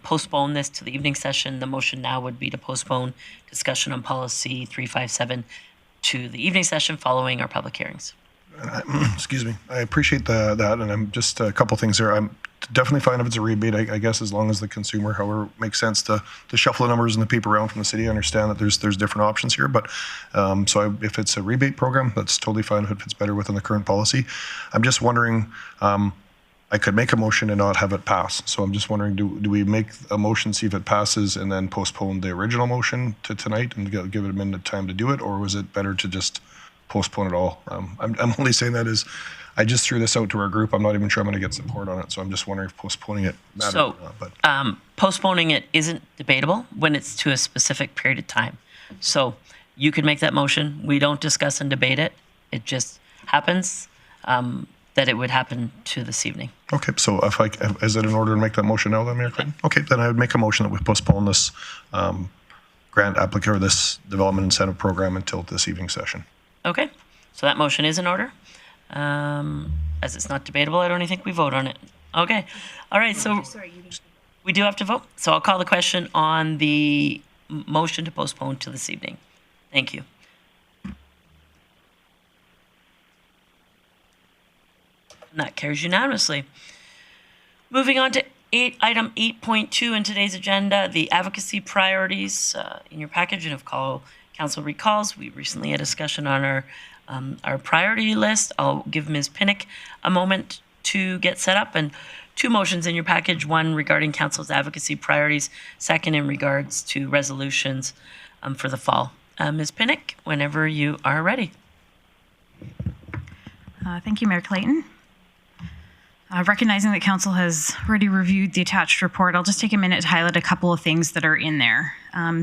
postpone this to the evening session, the motion now would be to postpone discussion on policy 357 to the evening session following our public hearings. Excuse me. I appreciate that, and I'm just a couple things there. I'm definitely fine if it's a rebate. I guess as long as the consumer, however, makes sense to shuffle the numbers and the people around from the city. I understand that there's different options here, but if it's a rebate program, that's totally fine if it fits better within the current policy. I'm just wondering. I could make a motion and not have it pass. So I'm just wondering, do we make a motion, see if it passes, and then postpone the original motion to tonight and give it a minute time to do it, or was it better to just postpone it all? I'm only saying that is, I just threw this out to our group. I'm not even sure I'm going to get support on it, so I'm just wondering if postponing it matters or not. But Postponing it isn't debatable when it's to a specific period of time. So you could make that motion. We don't discuss and debate it. It just happens. That it would happen to this evening. Okay, so is it in order to make that motion now then, Mayor Clayton? Okay, then I would make a motion that we postpone this grant applicant or this development incentive program until this evening session. Okay, so that motion is in order. As it's not debatable, I don't even think we vote on it. Okay, all right, so we do have to vote. So I'll call the question on the motion to postpone to this evening. Thank you. And that carries unanimously. Moving on to item 8.2 in today's agenda, the advocacy priorities in your package. And if council recalls, we recently had a discussion on our priority list. I'll give Ms. Pinnock a moment to get set up. And two motions in your package, one regarding council's advocacy priorities, second in regards to resolutions for the fall. Ms. Pinnock, whenever you are ready. Thank you, Mayor Clayton. Recognizing that council has already reviewed the attached report, I'll just take a minute to highlight a couple of things that are in there.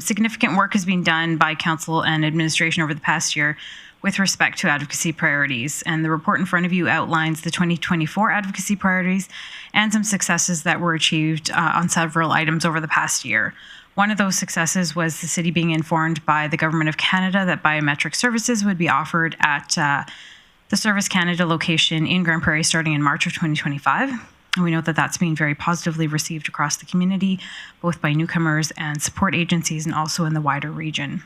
Significant work has been done by council and administration over the past year with respect to advocacy priorities, and the report in front of you outlines the 2024 advocacy priorities and some successes that were achieved on several items over the past year. One of those successes was the city being informed by the Government of Canada that biometric services would be offered at the Service Canada location in Grande Prairie starting in March of 2025. And we know that that's been very positively received across the community, both by newcomers and support agencies and also in the wider region.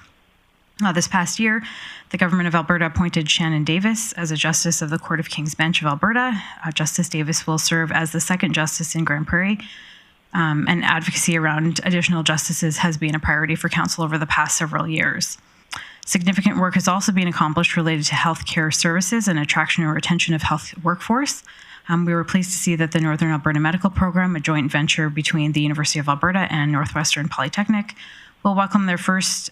This past year, the Government of Alberta appointed Shannon Davis as a Justice of the Court of King's Bench of Alberta. Justice Davis will serve as the second Justice in Grande Prairie. And advocacy around additional justices has been a priority for council over the past several years. Significant work has also been accomplished related to healthcare services and attraction and retention of health workforce. We were pleased to see that the Northern Alberta Medical Program, a joint venture between the University of Alberta and Northwestern Polytechnic, will welcome their first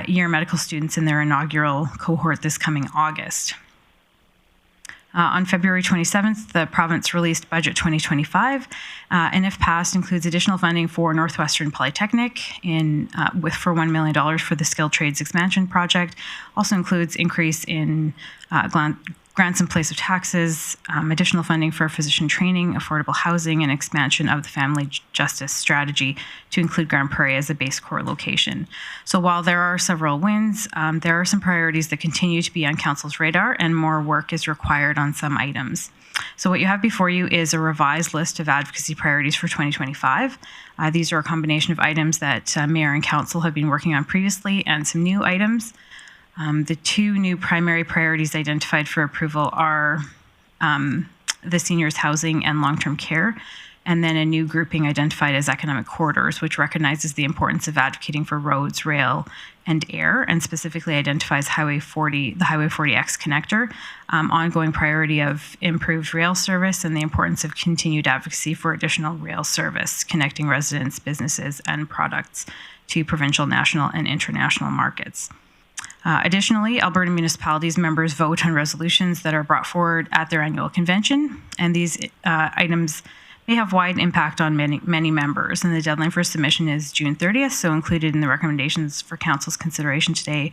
year medical students in their inaugural cohort this coming August. On February 27th, the province released Budget 2025, and if passed, includes additional funding for Northwestern Polytechnic for $1 million for the Skilled Trades Expansion Project. Also includes increase in grants in place of taxes, additional funding for physician training, affordable housing, and expansion of the family justice strategy to include Grande Prairie as a base core location. So while there are several wins, there are some priorities that continue to be on Council's radar, and more work is required on some items. So what you have before you is a revised list of advocacy priorities for 2025. These are a combination of items that Mayor and Council have been working on previously and some new items. The two new primary priorities identified for approval are the seniors' housing and long-term care, and then a new grouping identified as economic corridors, which recognizes the importance of advocating for roads, rail, and air, and specifically identifies the Highway 40X connector, ongoing priority of improved rail service, and the importance of continued advocacy for additional rail service, connecting residents, businesses, and products to provincial, national, and international markets. Additionally, Alberta municipalities members vote on resolutions that are brought forward at their annual convention, and these items may have wide impact on many members, and the deadline for submission is June 30th, so included in the recommendations for Council's consideration today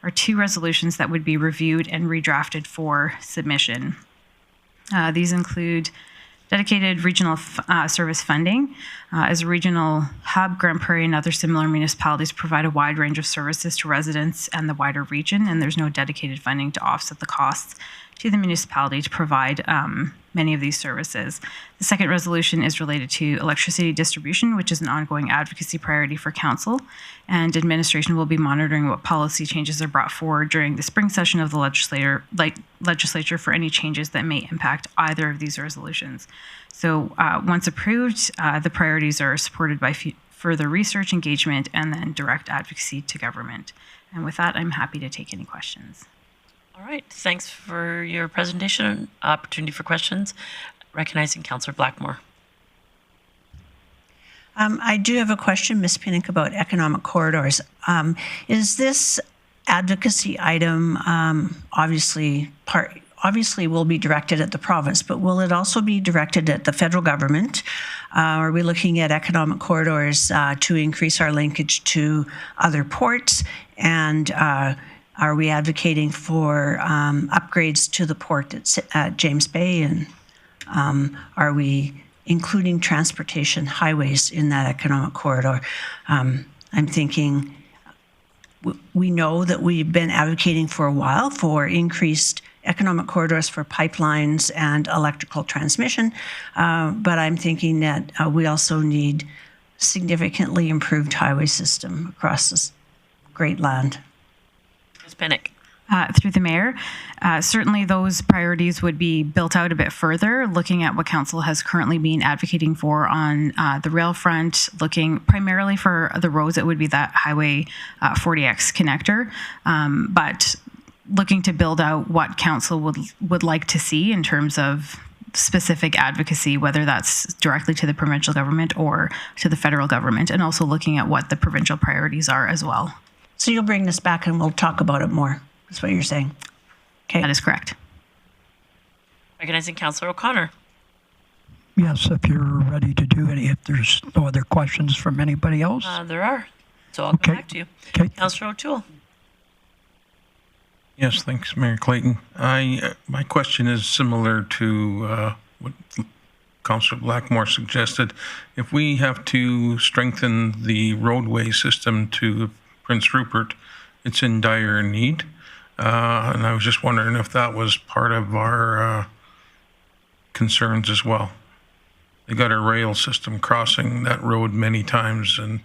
are two resolutions that would be reviewed and redrafted for submission. These include dedicated regional service funding. As a regional hub, Grande Prairie and other similar municipalities provide a wide range of services to residents and the wider region, and there's no dedicated funding to offset the costs to the municipality to provide many of these services. The second resolution is related to electricity distribution, which is an ongoing advocacy priority for Council, and administration will be monitoring what policy changes are brought forward during the spring session of the legislature for any changes that may impact either of these resolutions. So once approved, the priorities are supported by further research, engagement, and then direct advocacy to government. And with that, I'm happy to take any questions. All right, thanks for your presentation. Opportunity for questions. Recognizing Councillor Blackmore. I do have a question, Ms. Pinnock, about economic corridors. Is this advocacy item obviously will be directed at the province, but will it also be directed at the federal government? Are we looking at economic corridors to increase our linkage to other ports? And are we advocating for upgrades to the port at James Bay? And are we including transportation highways in that economic corridor? I'm thinking we know that we've been advocating for a while for increased economic corridors for pipelines and electrical transmission, but I'm thinking that we also need significantly improved highway system across this great land. Ms. Pinnock. Through the mayor, certainly those priorities would be built out a bit further, looking at what council has currently been advocating for on the rail front, looking primarily for the roads. It would be that Highway 40X connector, but looking to build out what council would like to see in terms of specific advocacy, whether that's directly to the provincial government or to the federal government, and also looking at what the provincial priorities are as well. So you'll bring this back and we'll talk about it more. That's what you're saying. Okay. That is correct. Recognizing Councillor O'Connor. Yes, if you're ready to do any, if there's no other questions from anybody else. There are. So I'll come back to you. Okay. Councillor O'Toole. Yes, thanks, Mayor Clayton. My question is similar to what Councillor Blackmore suggested. If we have to strengthen the roadway system to Prince Rupert, it's in dire need. And I was just wondering if that was part of our concerns as well. They got a rail system crossing that road many times, and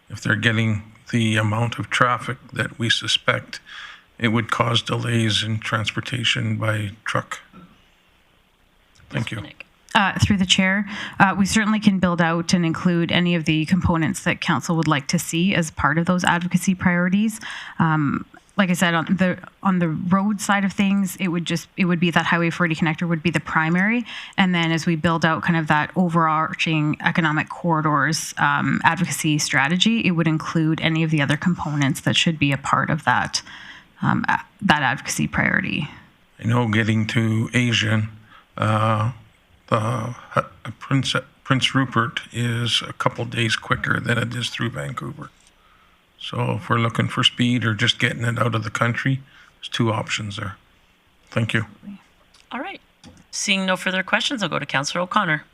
if they're getting the amount of traffic that we suspect, it would cause delays in transportation by truck. Thank you. Through the chair, we certainly can build out and include any of the components that council would like to see as part of those advocacy priorities. Like I said, on the road side of things, it would be that Highway 40 connector would be the primary, and then as we build out kind of that overarching economic corridors advocacy strategy, it would include any of the other components that should be a part of that that advocacy priority. I know getting to Asian, Prince Rupert is a couple days quicker than it is through Vancouver. So if we're looking for speed or just getting it out of the country, there's two options there. Thank you. All right. Seeing no further questions, I'll go to Councillor O'Connor.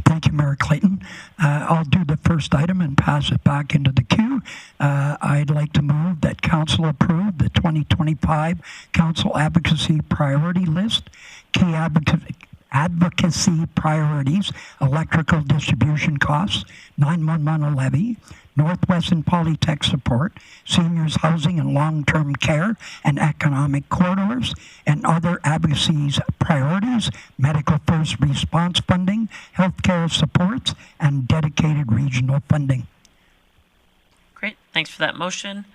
Thank you, Mayor Clayton. I'll do the first item and pass it back into the queue. I'd like to move that Council approve the 2025 Council Advocacy Priority List, key advocacy priorities, electrical distribution costs, 911 levy, Northwestern Polytech support, seniors housing and long-term care and economic corridors, and other advocacies priorities, medical first response funding, healthcare supports, and dedicated regional funding. Great. Thanks for that motion.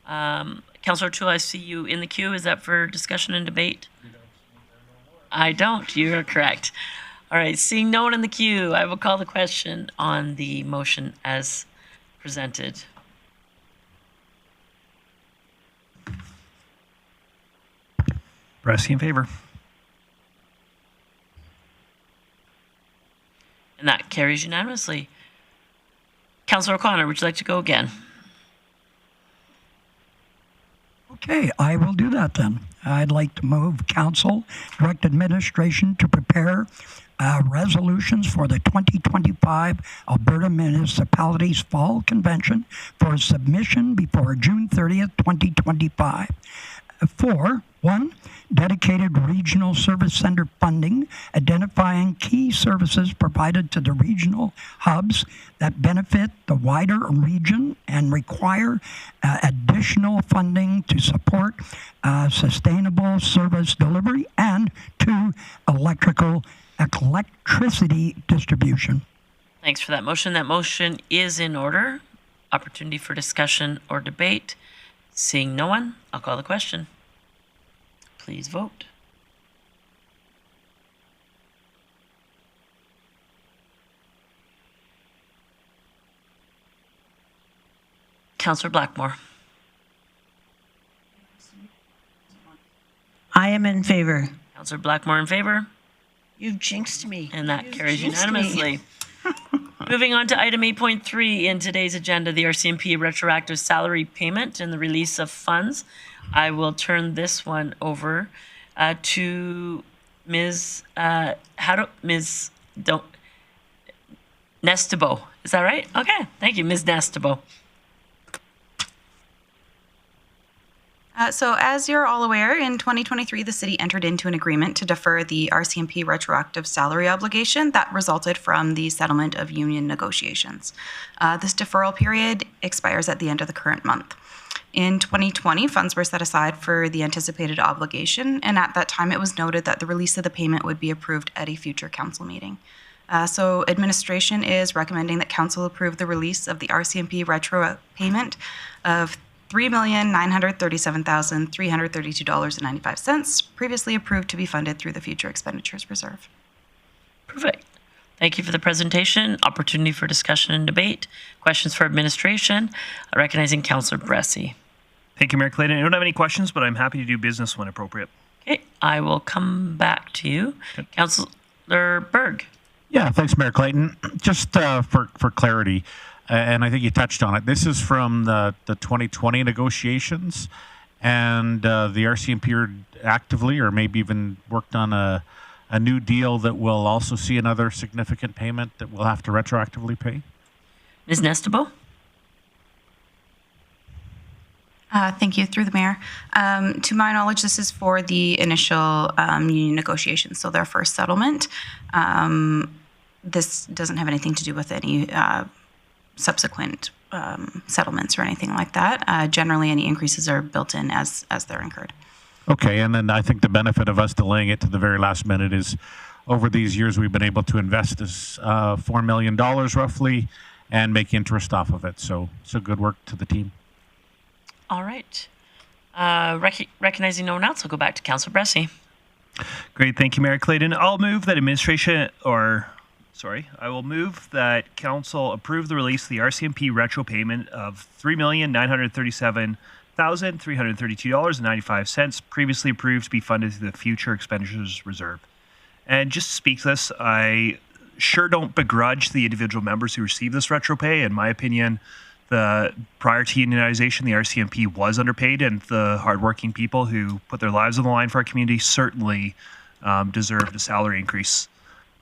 Councillor Toole, I see you in the queue. Is that for discussion and debate? I don't. You are correct. All right. Seeing no one in the queue, I will call the question on the motion as presented. Bressie in favor. And that carries unanimously. Councillor O'Connor, would you like to go again? Okay, I will do that then. I'd like to move Council direct administration to prepare resolutions for the 2025 Alberta Municipalities Fall Convention for submission before June 30th, 2025. For one, dedicated regional service center funding, identifying key services provided to the regional hubs that benefit the wider region and require additional funding to support sustainable service delivery, and two, electricity distribution. Thanks for that motion. That motion is in order. Opportunity for discussion or debate. Seeing no one, I'll call the question. Please vote. Councillor Blackmore. I am in favor. Councillor Blackmore in favor. You've jinxed me. And that You've carries jinxed unanimously. Moving on to item 8.3 in today's agenda, the RCMP retroactive salary payment and the release of funds. I will turn this one over to Ms. Nestabo. Is that right? Okay, thank you, Ms. Nestabo. So as you're all aware, in 2023, the city entered into an agreement to defer the RCMP retroactive salary obligation that resulted from the settlement of union negotiations. This deferral period expires at the end of the current month. In 2020, funds were set aside for the anticipated obligation, and at that time it was noted that the release of the payment would be approved at a future council meeting. So administration is recommending that council approve the release of the RCMP retro payment of $3,937,332.95, previously approved to be funded through the Future Expenditures Reserve. Perfect. Thank you for the presentation. Opportunity for discussion and debate. Questions for administration. Recognizing Councillor Bressie. Thank you, Mayor Clayton. I don't have any questions, but I'm happy to do business when appropriate. Okay, I will come back to you. Okay. Councillor Berg. Yeah, thanks, Mayor Clayton. Just for clarity, and I think you touched on it, this is from the 2020 negotiations, and the RCMP actively, or maybe even worked on a new deal that will also see another significant payment that we'll have to retroactively pay. Ms. Nestabo? Thank you, through the mayor. To my knowledge, this is for the initial union negotiations, so their first settlement. This doesn't have anything to do with any subsequent settlements or anything like that. Generally, any increases are built in as they're incurred. Okay, and then I think the benefit of us delaying it to the very last minute is over these years we've been able to invest this $4 million roughly and make interest off of it. So good work to the team. All right. Recognizing no one else, I'll go back to Councillor Bressie. Great, thank you, Mayor Clayton. I will move that council approve the release of the RCMP retro payment of $3,937,332.95, previously approved to be funded through the Future Expenditures Reserve. And just to speak to this, I sure don't begrudge the individual members who receive this retro pay. In my opinion, Prior to unionization, the RCMP was underpaid, and the hardworking people who put their lives on the line for our community certainly deserved a salary increase.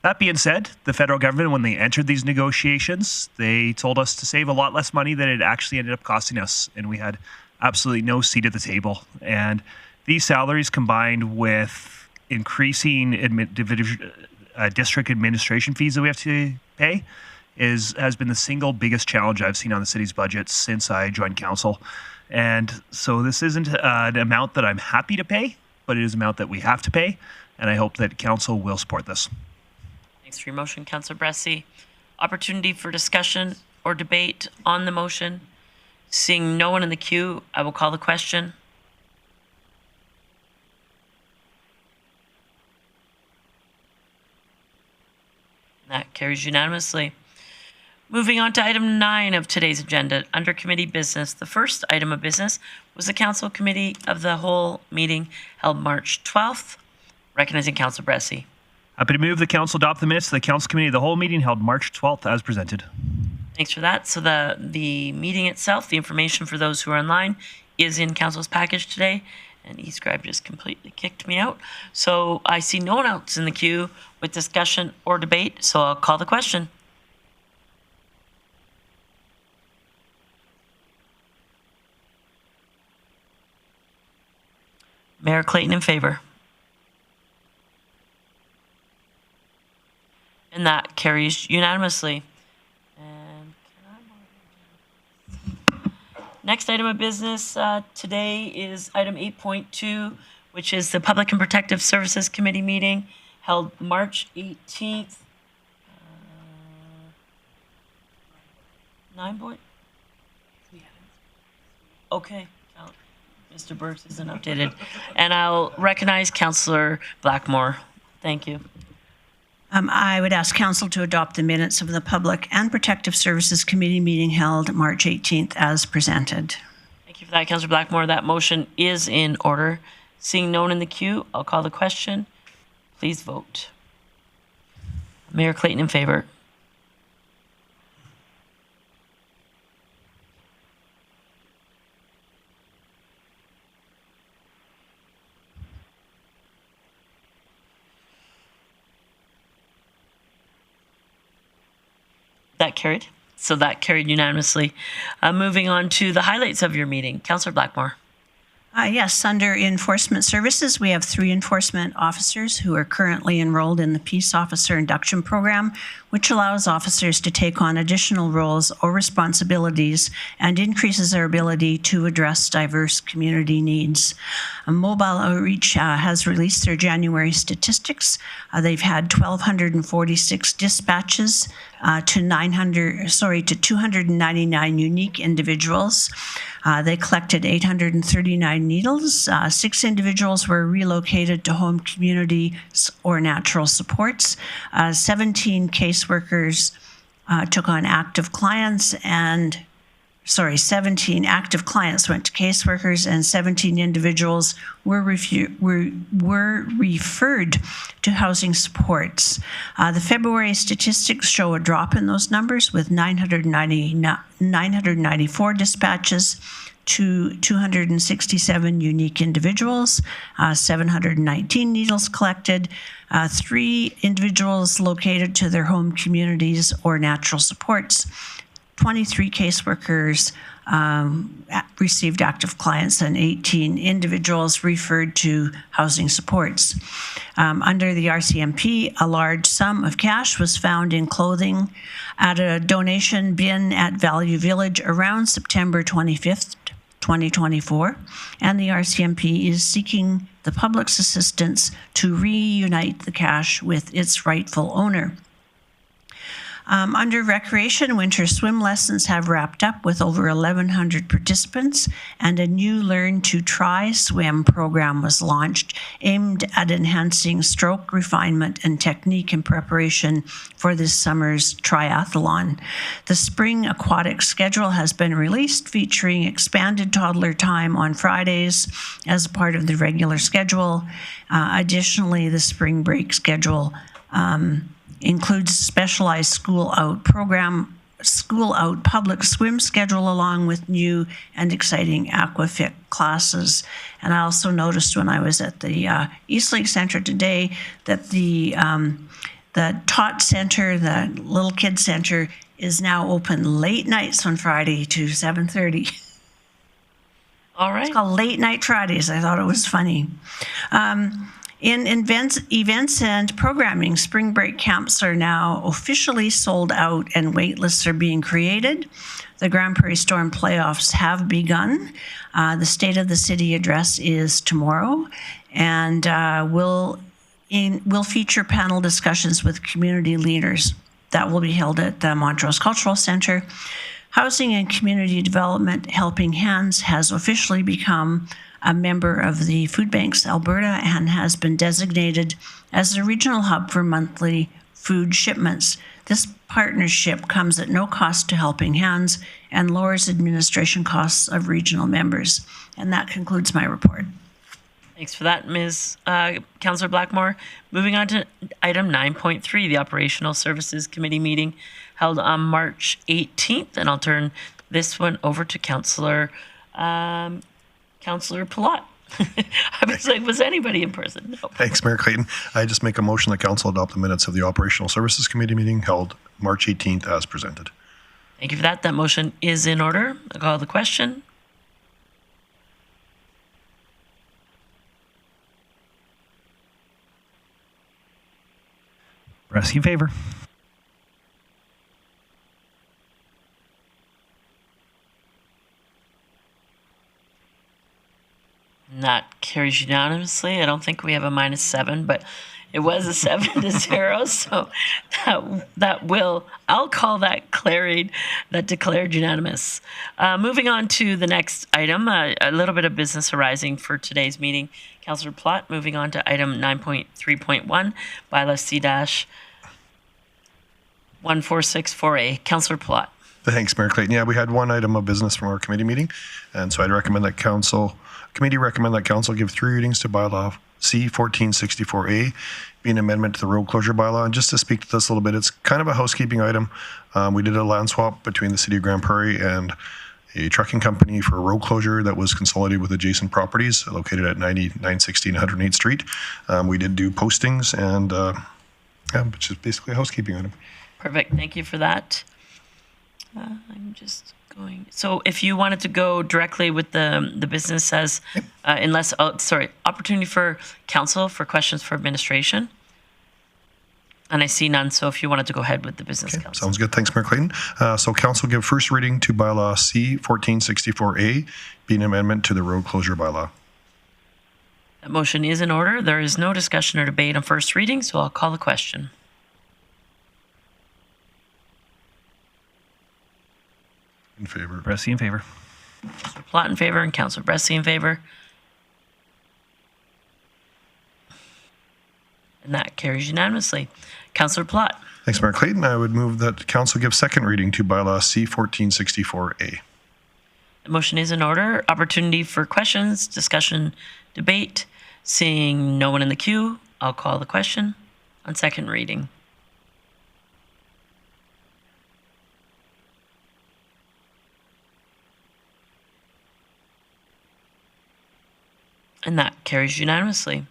That being said, the federal government, when they entered these negotiations, they told us to save a lot less money than it actually ended up costing us, and we had absolutely no seat at the table. And these salaries, combined with increasing district administration fees that we have to pay, has been the single biggest challenge I've seen on the city's budget since I joined council. And so this isn't an amount that I'm happy to pay, but it is an amount that we have to pay, and I hope that council will support this. Thanks for your motion, Councillor Bressie. Opportunity for discussion or debate on the motion. Seeing no one in the queue, I will call the question. That carries unanimously. Moving on to item 9 of today's agenda, under committee business. The first item of business was the Council Committee of the Whole meeting held March 12th. Recognizing Councillor Bressie. Happy to move the council adopt the minutes of the Council Committee of the Whole meeting held March 12th as presented. Thanks for that. So the meeting itself, the information for those who are online, is in council's package today. And eScribe just completely kicked me out. So I see no one else in the queue with discussion or debate, so I'll call the question. Mayor Clayton in favor. And that carries unanimously. And next item of business today is item 8.2, which is the Public and Protective Services Committee meeting held March 18th. 9 point? Okay. Mr. Burks isn't updated. And I'll recognize Councillor Blackmore. Thank you. I would ask council to adopt the minutes of the Public and Protective Services Committee meeting held March 18th as presented. Thank you for that, Councillor Blackmore. That motion is in order. Seeing no one in the queue, I'll call the question. Please vote. Mayor Clayton in favor. That carried. So that carried unanimously. Moving on to the highlights of your meeting. Councillor Blackmore. Yes, under enforcement services, we have 3 enforcement officers who are currently enrolled in the Peace Officer Induction Program, which allows officers to take on additional roles or responsibilities and increases their ability to address diverse community needs. Mobile Outreach has released their January statistics. They've had 1,246 dispatches to 299 unique individuals. They collected 839 needles. 6 individuals were relocated to home communities or natural supports. 17 caseworkers took on active clients and 17 active clients went to caseworkers, and 17 individuals were referred to housing supports. The February statistics show a drop in those numbers with 994 dispatches to 267 unique individuals, 719 needles collected, 3 individuals located to their home communities or natural supports, 23 caseworkers received active clients, and 18 individuals referred to housing supports. Under the RCMP, a large sum of cash was found in clothing at a donation bin at Value Village around September 25th, 2024, and the RCMP is seeking the public's assistance to reunite the cash with its rightful owner. Under recreation, winter swim lessons have wrapped up with over 1,100 participants, and a new Learn to Try Swim program was launched aimed at enhancing stroke refinement and technique in preparation for this summer's triathlon. The spring aquatic schedule has been released, featuring expanded toddler time on Fridays as a part of the regular schedule. Additionally, the spring break schedule includes specialized school out program school out public swim schedule along with new and exciting aquafit classes. And I also noticed when I was at the Eastlake Center today that the Tot Center, the Little Kid Center, is now open late nights on Friday to 7:30. All right. It's called Late Night Fridays. I thought it was funny. In events and programming, spring break camps are now officially sold out and wait lists are being created. The Grande Prairie Storm playoffs have begun. The State of the City address is tomorrow, and will feature panel discussions with community leaders. That will be held at the Montrose Cultural Centre. Housing and Community Development Helping Hands has officially become a member of the Food Banks Alberta and has been designated as the regional hub for monthly food shipments. This partnership comes at no cost to Helping Hands and lowers administration costs of regional members. And that concludes my report. Thanks for that, Ms. Councillor Blackmore. Moving on to item 9.3, the Operational Services Committee meeting held on March 18th, and I'll turn this one over to Councillor Palat. I was like, was anybody in person? No. Thanks, Mayor Clayton. I just make a motion that council adopt the minutes of the Operational Services Committee meeting held March 18th as presented. Thank you for that. That motion is in order. I'll call the question. Brassey in favor. And that carries unanimously. I don't think we have a -7, but it was a 7-0. So I'll call that carried, that declared unanimous. Moving on to the next item, a little bit of business arising for today's meeting. Councillor Plott, moving on to item 9.3.1, bylaw C-1464A. Councillor Plott. Thanks, Mayor Clayton. Yeah, we had one item of business from our committee meeting, and so I'd recommend that council give 3 readings to bylaw C-1464A, being an amendment to the road closure bylaw. And just to speak to this a little bit, it's kind of a housekeeping item. We did a land swap between the City of Grande Prairie and a trucking company for a road closure that was consolidated with adjacent properties located at 916 108th Street. We did do postings, and which is basically a housekeeping item. Perfect. Thank you for that. I'm just going. So if you wanted to go directly with the business as, opportunity for council for questions for administration. And I see none, so if you wanted to go ahead with the business, Okay, council. sounds good. Thanks, Mayor Clayton. So council give first reading to bylaw C-1464A, being an amendment to the road closure bylaw. That motion is in order. There is no discussion or debate on first reading, so I'll call the question. In favor. Brassey in favor. Councillor Plott in favor and Councillor Brassey in favor. And that carries unanimously. Councillor Plott. Thanks, Mayor Clayton. I would move that council give second reading to bylaw C-1464A. The motion is in order. Opportunity for questions, discussion, debate. Seeing no one in the queue, I'll call the question on second reading. And that carries unanimously.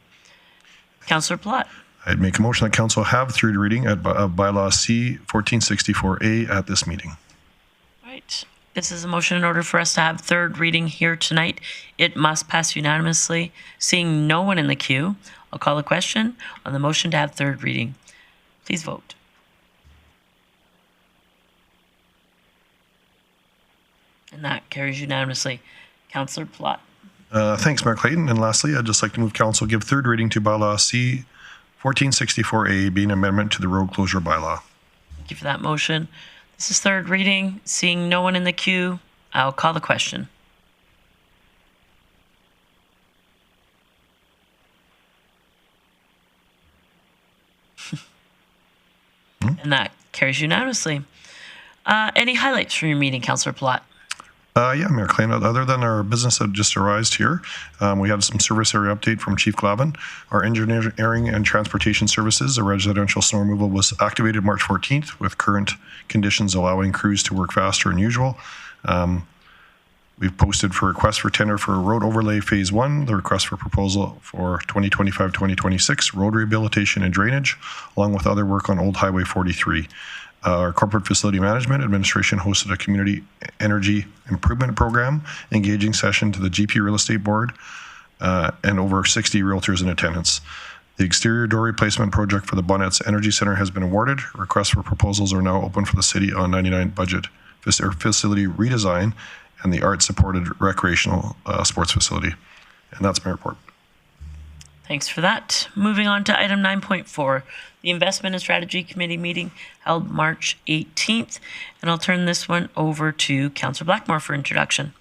Councillor Plott. I'd make a motion that council have third reading of bylaw C-1464A at this meeting. All right. This is a motion in order for us to have third reading here tonight. It must pass unanimously. Seeing no one in the queue, I'll call the question on the motion to have third reading. Please vote. And that carries unanimously. Councillor Plott. Thanks, Mayor Clayton. And lastly, I'd just like to move council give third reading to bylaw C-1464A, being an amendment to the road closure bylaw. Thank you for that motion. This is third reading. Seeing no one in the queue, I'll call the question. And that carries unanimously. Any highlights from your meeting, Councillor Plott? Yeah, Mayor Clayton, other than our business that just arose here, we had some service area update from Chief Glavin. Our engineering and transportation services, a residential snow removal, was activated March 14th with current conditions allowing crews to work faster than usual. We've posted for request for tender for road overlay phase 1, the request for proposal for 2025-2026, road rehabilitation and drainage, along with other work on Old Highway 43. Our corporate facility management administration hosted a community energy improvement program, engaging session to the GP Real Estate Board, and over 60 realtors in attendance. The exterior door replacement project for the Bonnets Energy Center has been awarded. Requests for proposals are now open for the city on 99 budget facility redesign and the art-supported recreational sports facility. And that's my report. Thanks for that. Moving on to item 9.4, the Investment and Strategy Committee meeting held March 18th. And I'll turn this one over to Councillor Blackmore for introduction.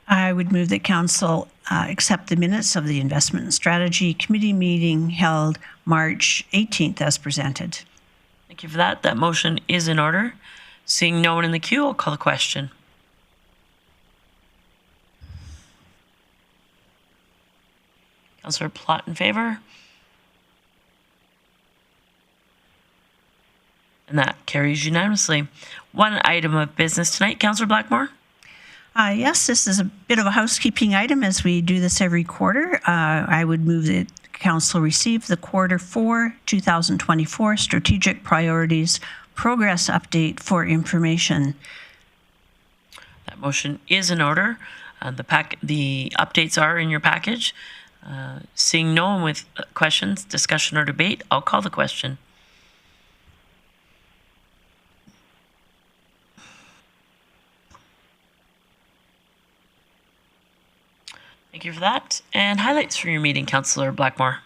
I would move that Council accept the minutes of the Investment and Strategy Committee meeting held March 18th as presented. Thank you for that. That motion is in order. Seeing no one in the queue, I'll call the question. Councillor Plott in favor. And that carries unanimously. One item of business tonight, Councillor Blackmore. Yes, this is a bit of a housekeeping item as we do this every quarter. I would move that Council receive the Quarter 4 2024 Strategic Priorities Progress Update for information. That motion is in order. The updates are in your package. Seeing no one with questions, discussion, or debate, I'll call the question. Thank you for that. And highlights for your meeting, Councillor Blackmore.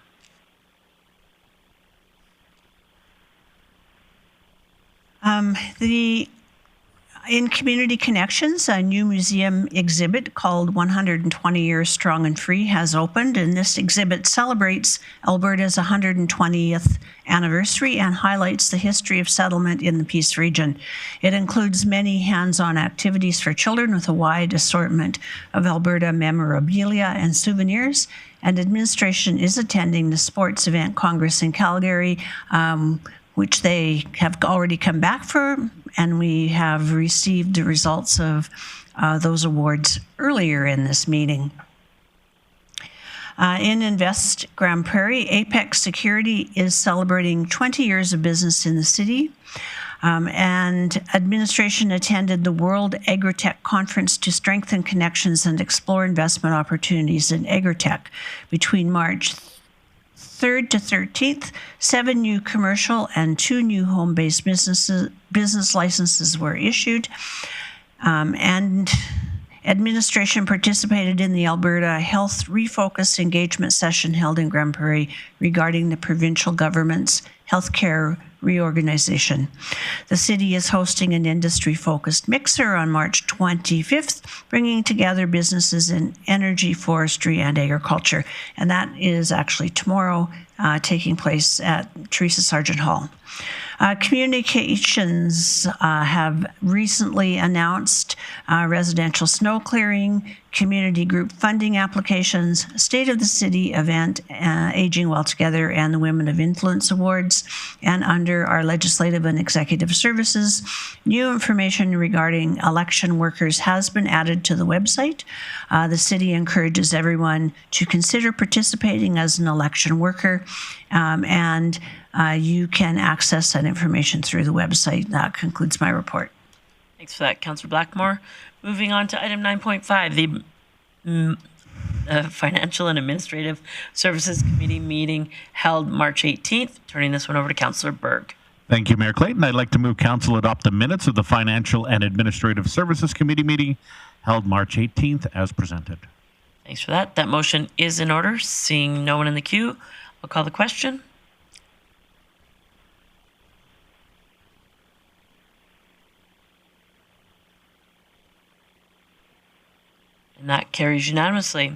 In Community Connections, a new museum exhibit called 120 Years Strong and Free has opened, and this exhibit celebrates Alberta's 120th anniversary and highlights the history of settlement in the Peace region. It includes many hands-on activities for children with a wide assortment of Alberta memorabilia and souvenirs, and administration is attending the sports event Congress in Calgary, which they have already come back for, and we have received the results of those awards earlier in this meeting. In Invest Grande Prairie, Apex Security is celebrating 20 years of business in the city, and administration attended the World Agritech Conference to strengthen connections and explore investment opportunities in agritech between March 3rd to 13th, 7 new commercial and 2 new home-based business licenses were issued, and administration participated in the Alberta Health Refocus engagement session held in Grande Prairie regarding the provincial government's healthcare reorganization. The city is hosting an industry-focused mixer on March 25th, bringing together businesses in energy, forestry, and agriculture. And that is actually tomorrow, taking place at Teresa Sargent Hall. Communications have recently announced residential snow clearing, community group funding applications, State of the City event, Aging Well Together, and the Women of Influence Awards. And under our legislative and executive services, new information regarding election workers has been added to the website. The city encourages everyone to consider participating as an election worker, and you can access that information through the website. That concludes my report. Thanks for that, Councillor Blackmore. Moving on to item 9.5, the Financial and Administrative Services Committee meeting held March 18th. Turning this one over to Councillor Berg. Thank you, Mayor Clayton. I'd like to move Council adopt the minutes of the Financial and Administrative Services Committee meeting held March 18th as presented. Thanks for that. That motion is in order. Seeing no one in the queue, I'll call the question. And that carries unanimously.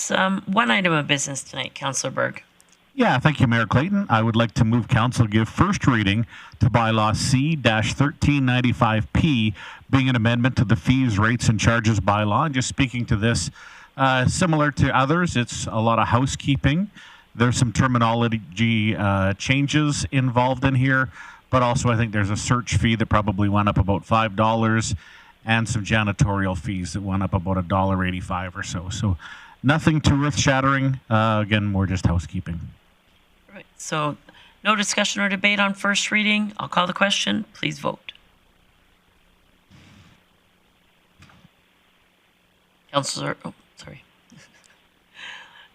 One item of business tonight, Councillor Berg. Yeah, thank you, Mayor Clayton. I would like to move council give first reading to bylaw C-1395P, being an amendment to the fees, rates, and charges bylaw. And just speaking to this, similar to others, it's a lot of housekeeping. There's some terminology changes involved in here, but also I think there's a search fee that probably went up about $5 and some janitorial fees that went up about $1.85 or so. So nothing too earth-shattering. Again, more just housekeeping. Right. So no discussion or debate on first reading. I'll call the question. Please vote. Councillor, oh, sorry.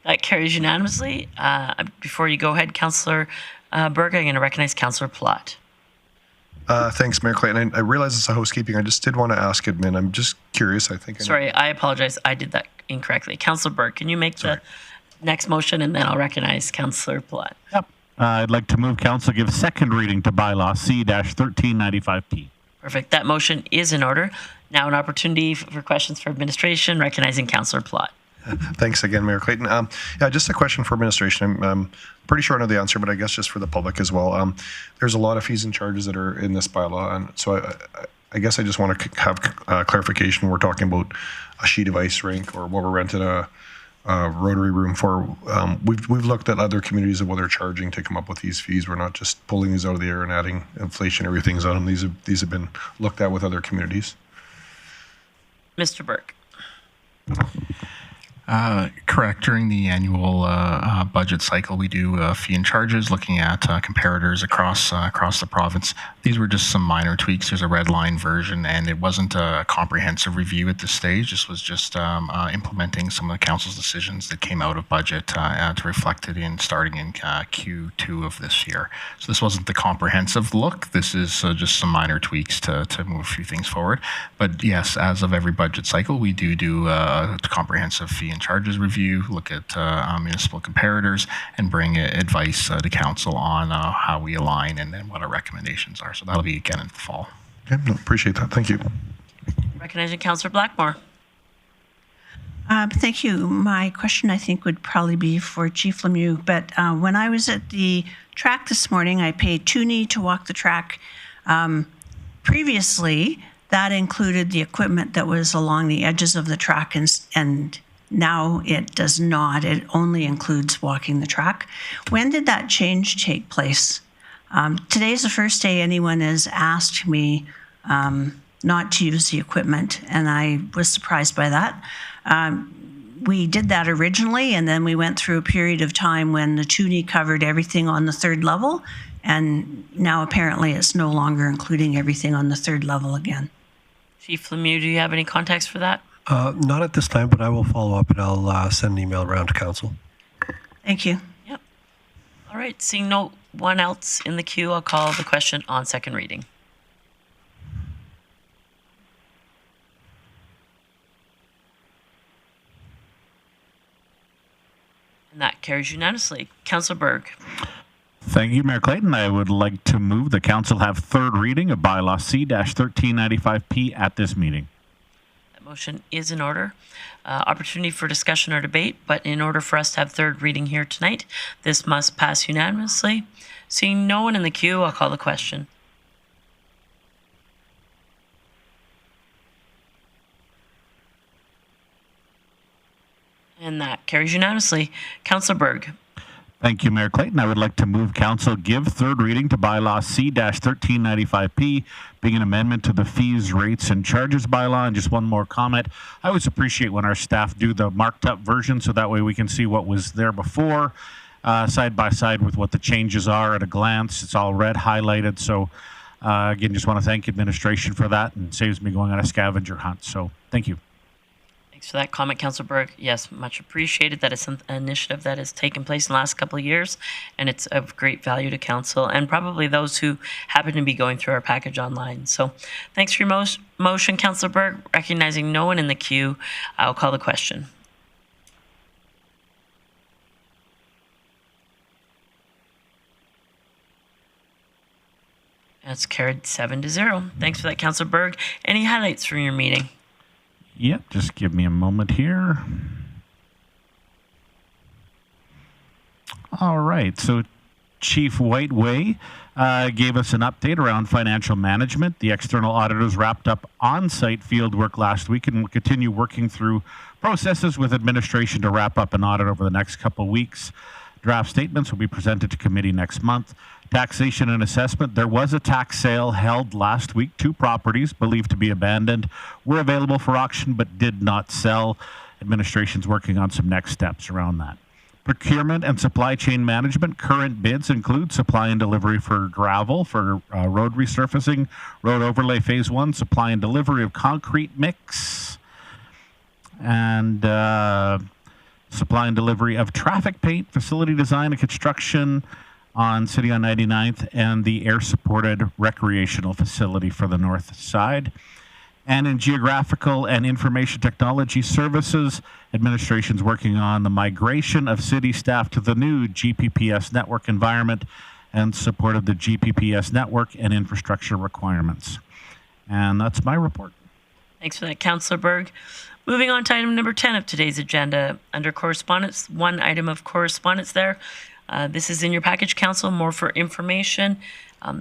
That carries unanimously. Before you go ahead, Councillor Berg, I'm going to recognize Councillor Plott. Thanks, Mayor Clayton. I realize it's a housekeeping. I just did want to ask admin. I'm just curious. Sorry, I apologize. I did that incorrectly. Councillor Berg, can you make the next motion, and then I'll recognize Councillor Plott. Yep. I'd like to move council give second reading to bylaw C-1395P. Perfect. That motion is in order. Now an opportunity for questions for administration, recognizing Councillor Plott. Thanks again, Mayor Clayton. Yeah, just a question for administration. I'm pretty sure I know the answer, but I guess just for the public as well. There's a lot of fees and charges that are in this bylaw, and so I guess I just want to have clarification. We're talking about a sheet of ice rink or what we're renting a rotary room for. We've looked at other communities of what they're charging to come up with these fees. We're not just pulling these out of the air and adding inflationary things on them. These have been looked at with other communities. Mr. Burke. Correct. During the annual budget cycle, we do fee and charges, looking at comparators across the province. These were just some minor tweaks. There's a red line version, and it wasn't a comprehensive review at this stage. This was just implementing some of the council's decisions that came out of budget to reflect it in starting in Q2 of this year. So this wasn't the comprehensive look. This is just some minor tweaks to move a few things forward. But yes, as of every budget cycle, we do a comprehensive fee and charges review, look at municipal comparators, and bring advice to council on how we align and then what our recommendations are. So that'll be again in the fall. Okay, no, appreciate that. Thank you. Recognizing Councillor Blackmore. Thank you. My question, I think, would probably be for Chief Lemieux. But when I was at the track this morning, I paid $2 to walk the track. Previously, that included the equipment that was along the edges of the track, and now it does not. It only includes walking the track. When did that change take place? Today's the first day anyone has asked me not to use the equipment, and I was surprised by that. We did that originally, and then we went through a period of time when the Toonie covered everything on the third level, and now apparently it's no longer including everything on the third level again. Chief Lemieux, do you have any context for that? Not at this time, but I will follow up and I'll send an email around to council. Thank you. Yep. All right. Seeing no one else in the queue, I'll call the question on second reading. And that carries unanimously. Councillor Berg. Thank you, Mayor Clayton. I would like to move the council have third reading of bylaw C-1395P at this meeting. Motion is in order. Opportunity for discussion or debate, but in order for us to have third reading here tonight, this must pass unanimously. Seeing no one in the queue, I'll call the question. And that carries unanimously. Councillor Berg. Thank you, Mayor Clayton. I would like to move council give third reading to bylaw C-1395P, being an amendment to the fees, rates, and charges bylaw. And just one more comment. I always appreciate when our staff do the marked up version, so that way we can see what was there before, side by side with what the changes are at a glance. It's all red highlighted. So again, just want to thank administration for that, and saves me going on a scavenger hunt. So thank you. Thanks for that comment, Councillor Berg. Yes, much appreciated. That is an initiative that has taken place in the last couple of years, and it's of great value to council and probably those who happen to be going through our package online. So thanks for your motion, Councillor Berg. Recognizing no one in the queue, I'll call the question. That's carried 7-0. Thanks for that, Councillor Berg. Any highlights from your meeting? Yep, just give me a moment here. All right. So Chief Whiteway gave us an update around financial management. The external auditors wrapped up on-site field work last week and will continue working through processes with administration to wrap up an audit over the next couple of weeks. Draft statements will be presented to committee next month. Taxation and assessment. There was a tax sale held last week. 2 properties believed to be abandoned were available for auction but did not sell. Administration's working on some next steps around that. Procurement and supply chain management. Current bids include supply and delivery for gravel for road resurfacing, road overlay phase 1, supply and delivery of concrete mix, and supply and delivery of traffic paint, facility design and construction on City on 99th, and the air-supported recreational facility for the north side. And in geographical and information technology services, administration's working on the migration of city staff to the new GPPS network environment and support of the GPPS network and infrastructure requirements. And that's my report. Thanks for that, Councillor Berg. Moving on to item number 10 of today's agenda. Under correspondence, one item of correspondence there. This is in your package, Council, more for information.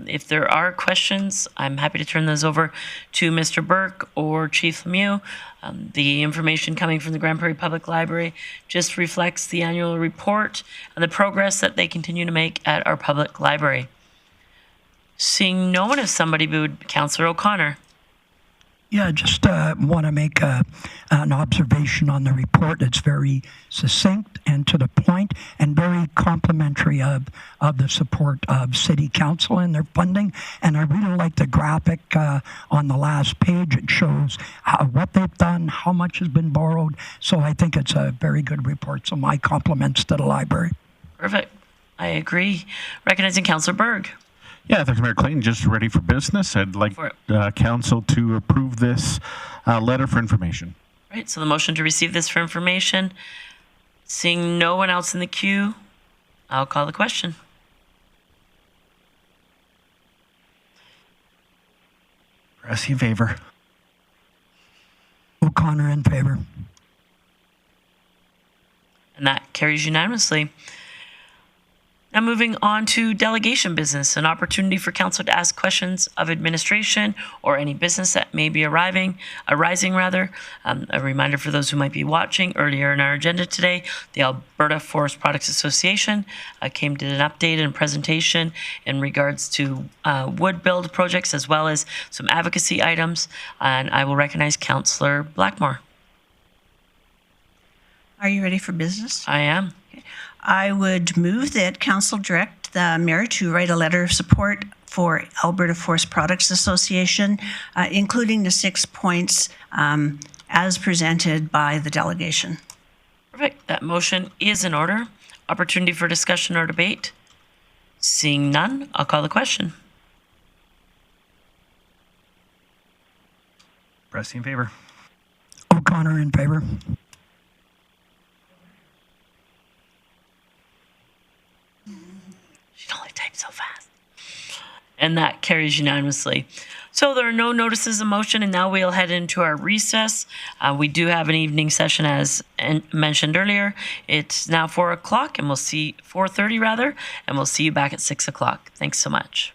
If there are questions, I'm happy to turn those over to Mr. Burke or Chief Lemieux. The information coming from the Grande Prairie Public Library just reflects the annual report and the progress that they continue to make at our public library. Seeing no one, if somebody would, Councillor O'Connor. Yeah, just want to make an observation on the report. It's very succinct and to the point and very complimentary of the support of City Council and their funding. And I really like the graphic on the last page. It shows what they've done, how much has been borrowed. So I think it's a very good report. So my compliments to the library. Perfect. I agree. Recognizing Councillor Berg. Yeah, thanks, Mayor Clayton. Just ready for business. I'd like council to approve this letter for information. Right, so the motion to receive this for information. Seeing no one else in the queue, I'll call the question. Pressy in favor. O'Connor in favor. And that carries unanimously. Now moving on to delegation business, an opportunity for council to ask questions of administration or any business that may be arising. A reminder for those who might be watching, earlier in our agenda today, the Alberta Forest Products Association came to an update and presentation in regards to wood build projects as well as some advocacy items. And I will recognize Councillor Blackmore. Are you ready for business? I am. I would move that council direct the mayor to write a letter of support for Alberta Forest Products Association, including the 6 points as presented by the delegation. Perfect. That motion is in order. Opportunity for discussion or debate. Seeing none, I'll call the question. Pressy in favor. O'Connor in favor. She only types so fast. And that carries unanimously. So there are no notices of motion, and now we'll head into our recess. We do have an evening session, as mentioned earlier. It's now 4 o'clock, and we'll see 4:30 rather, and we'll see you back at 6 o'clock. Thanks so much.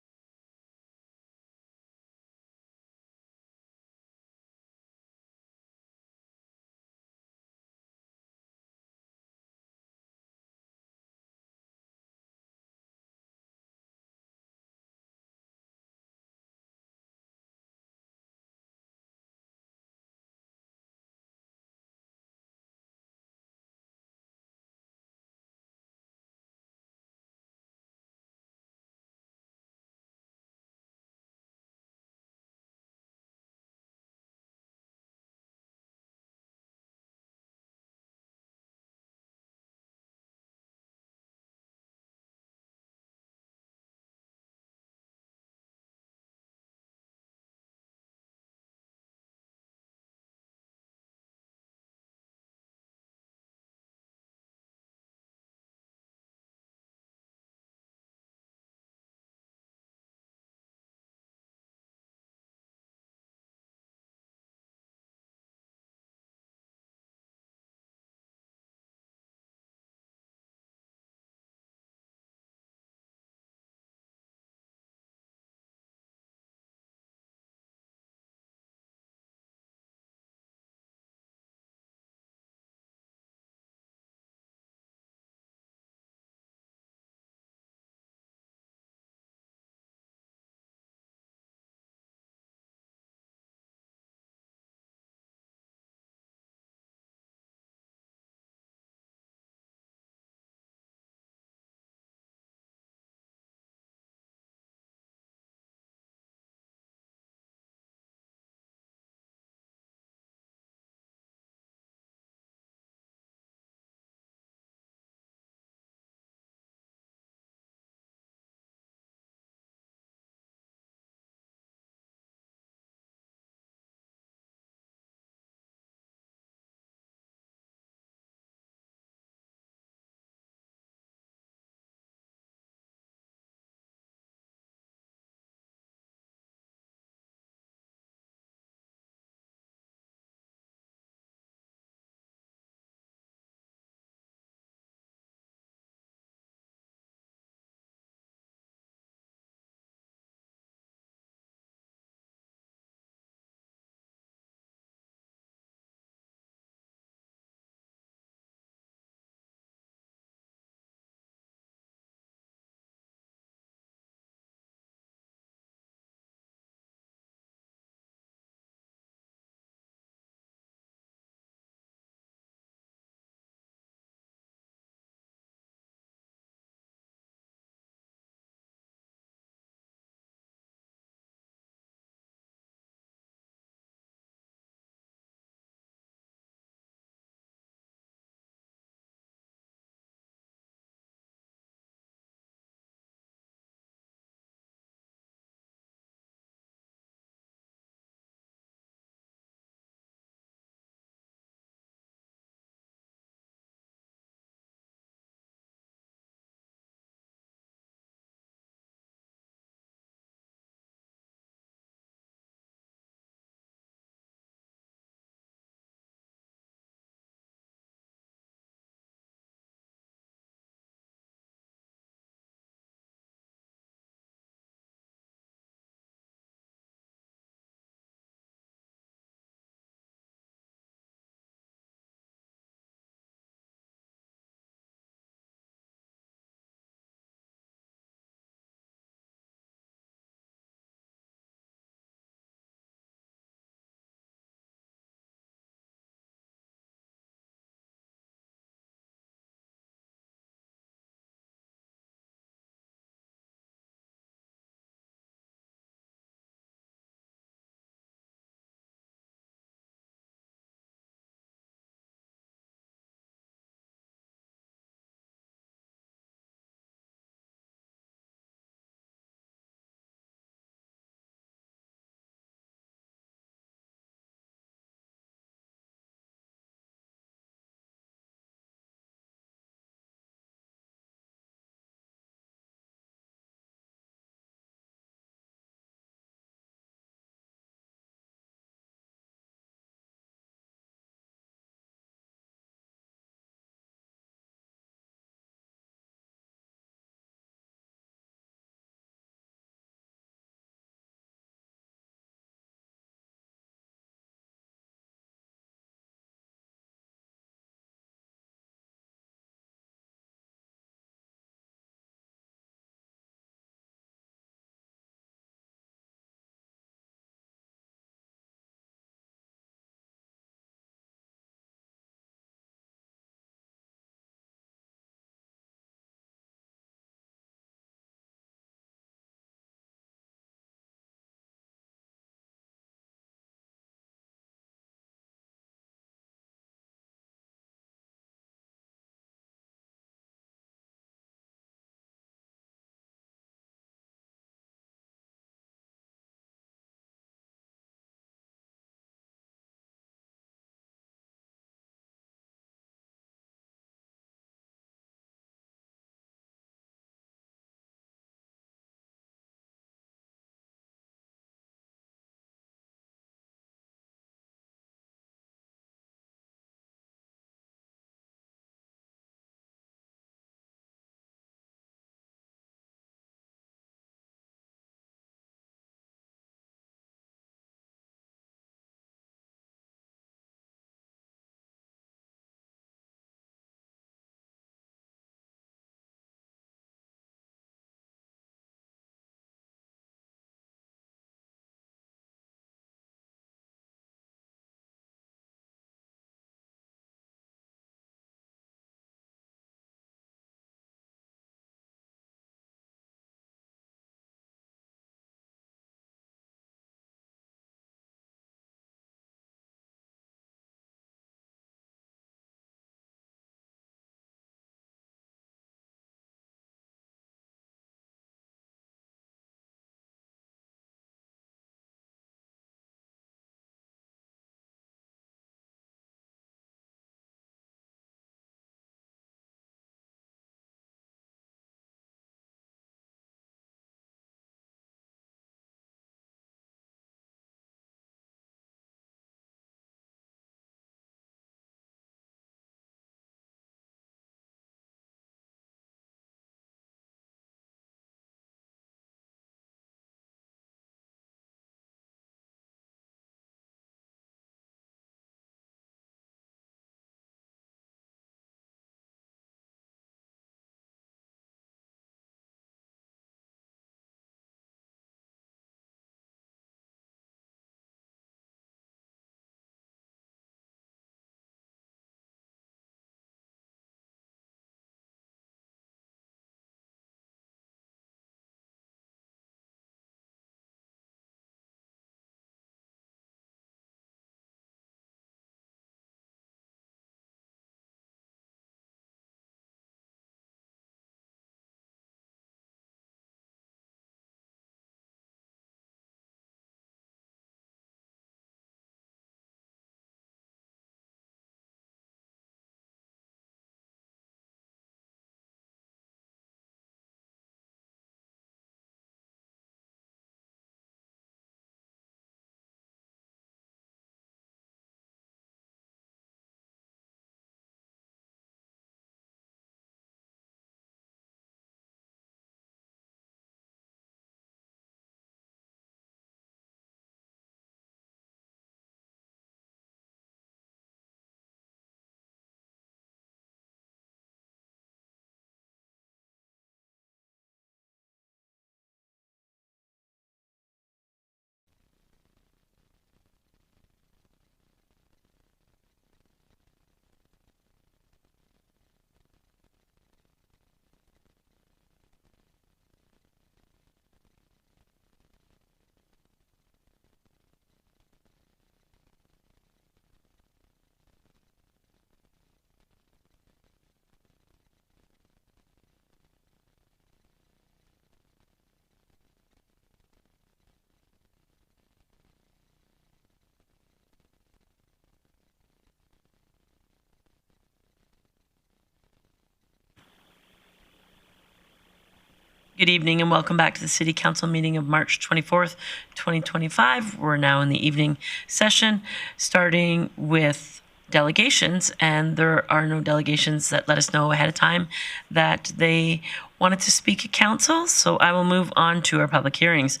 Good evening and welcome back to the City Council meeting of March 24th, 2025. We're now in the evening session, starting with delegations, and there are no delegations that let us know ahead of time that they wanted to speak at council, so I will move on to our public hearings.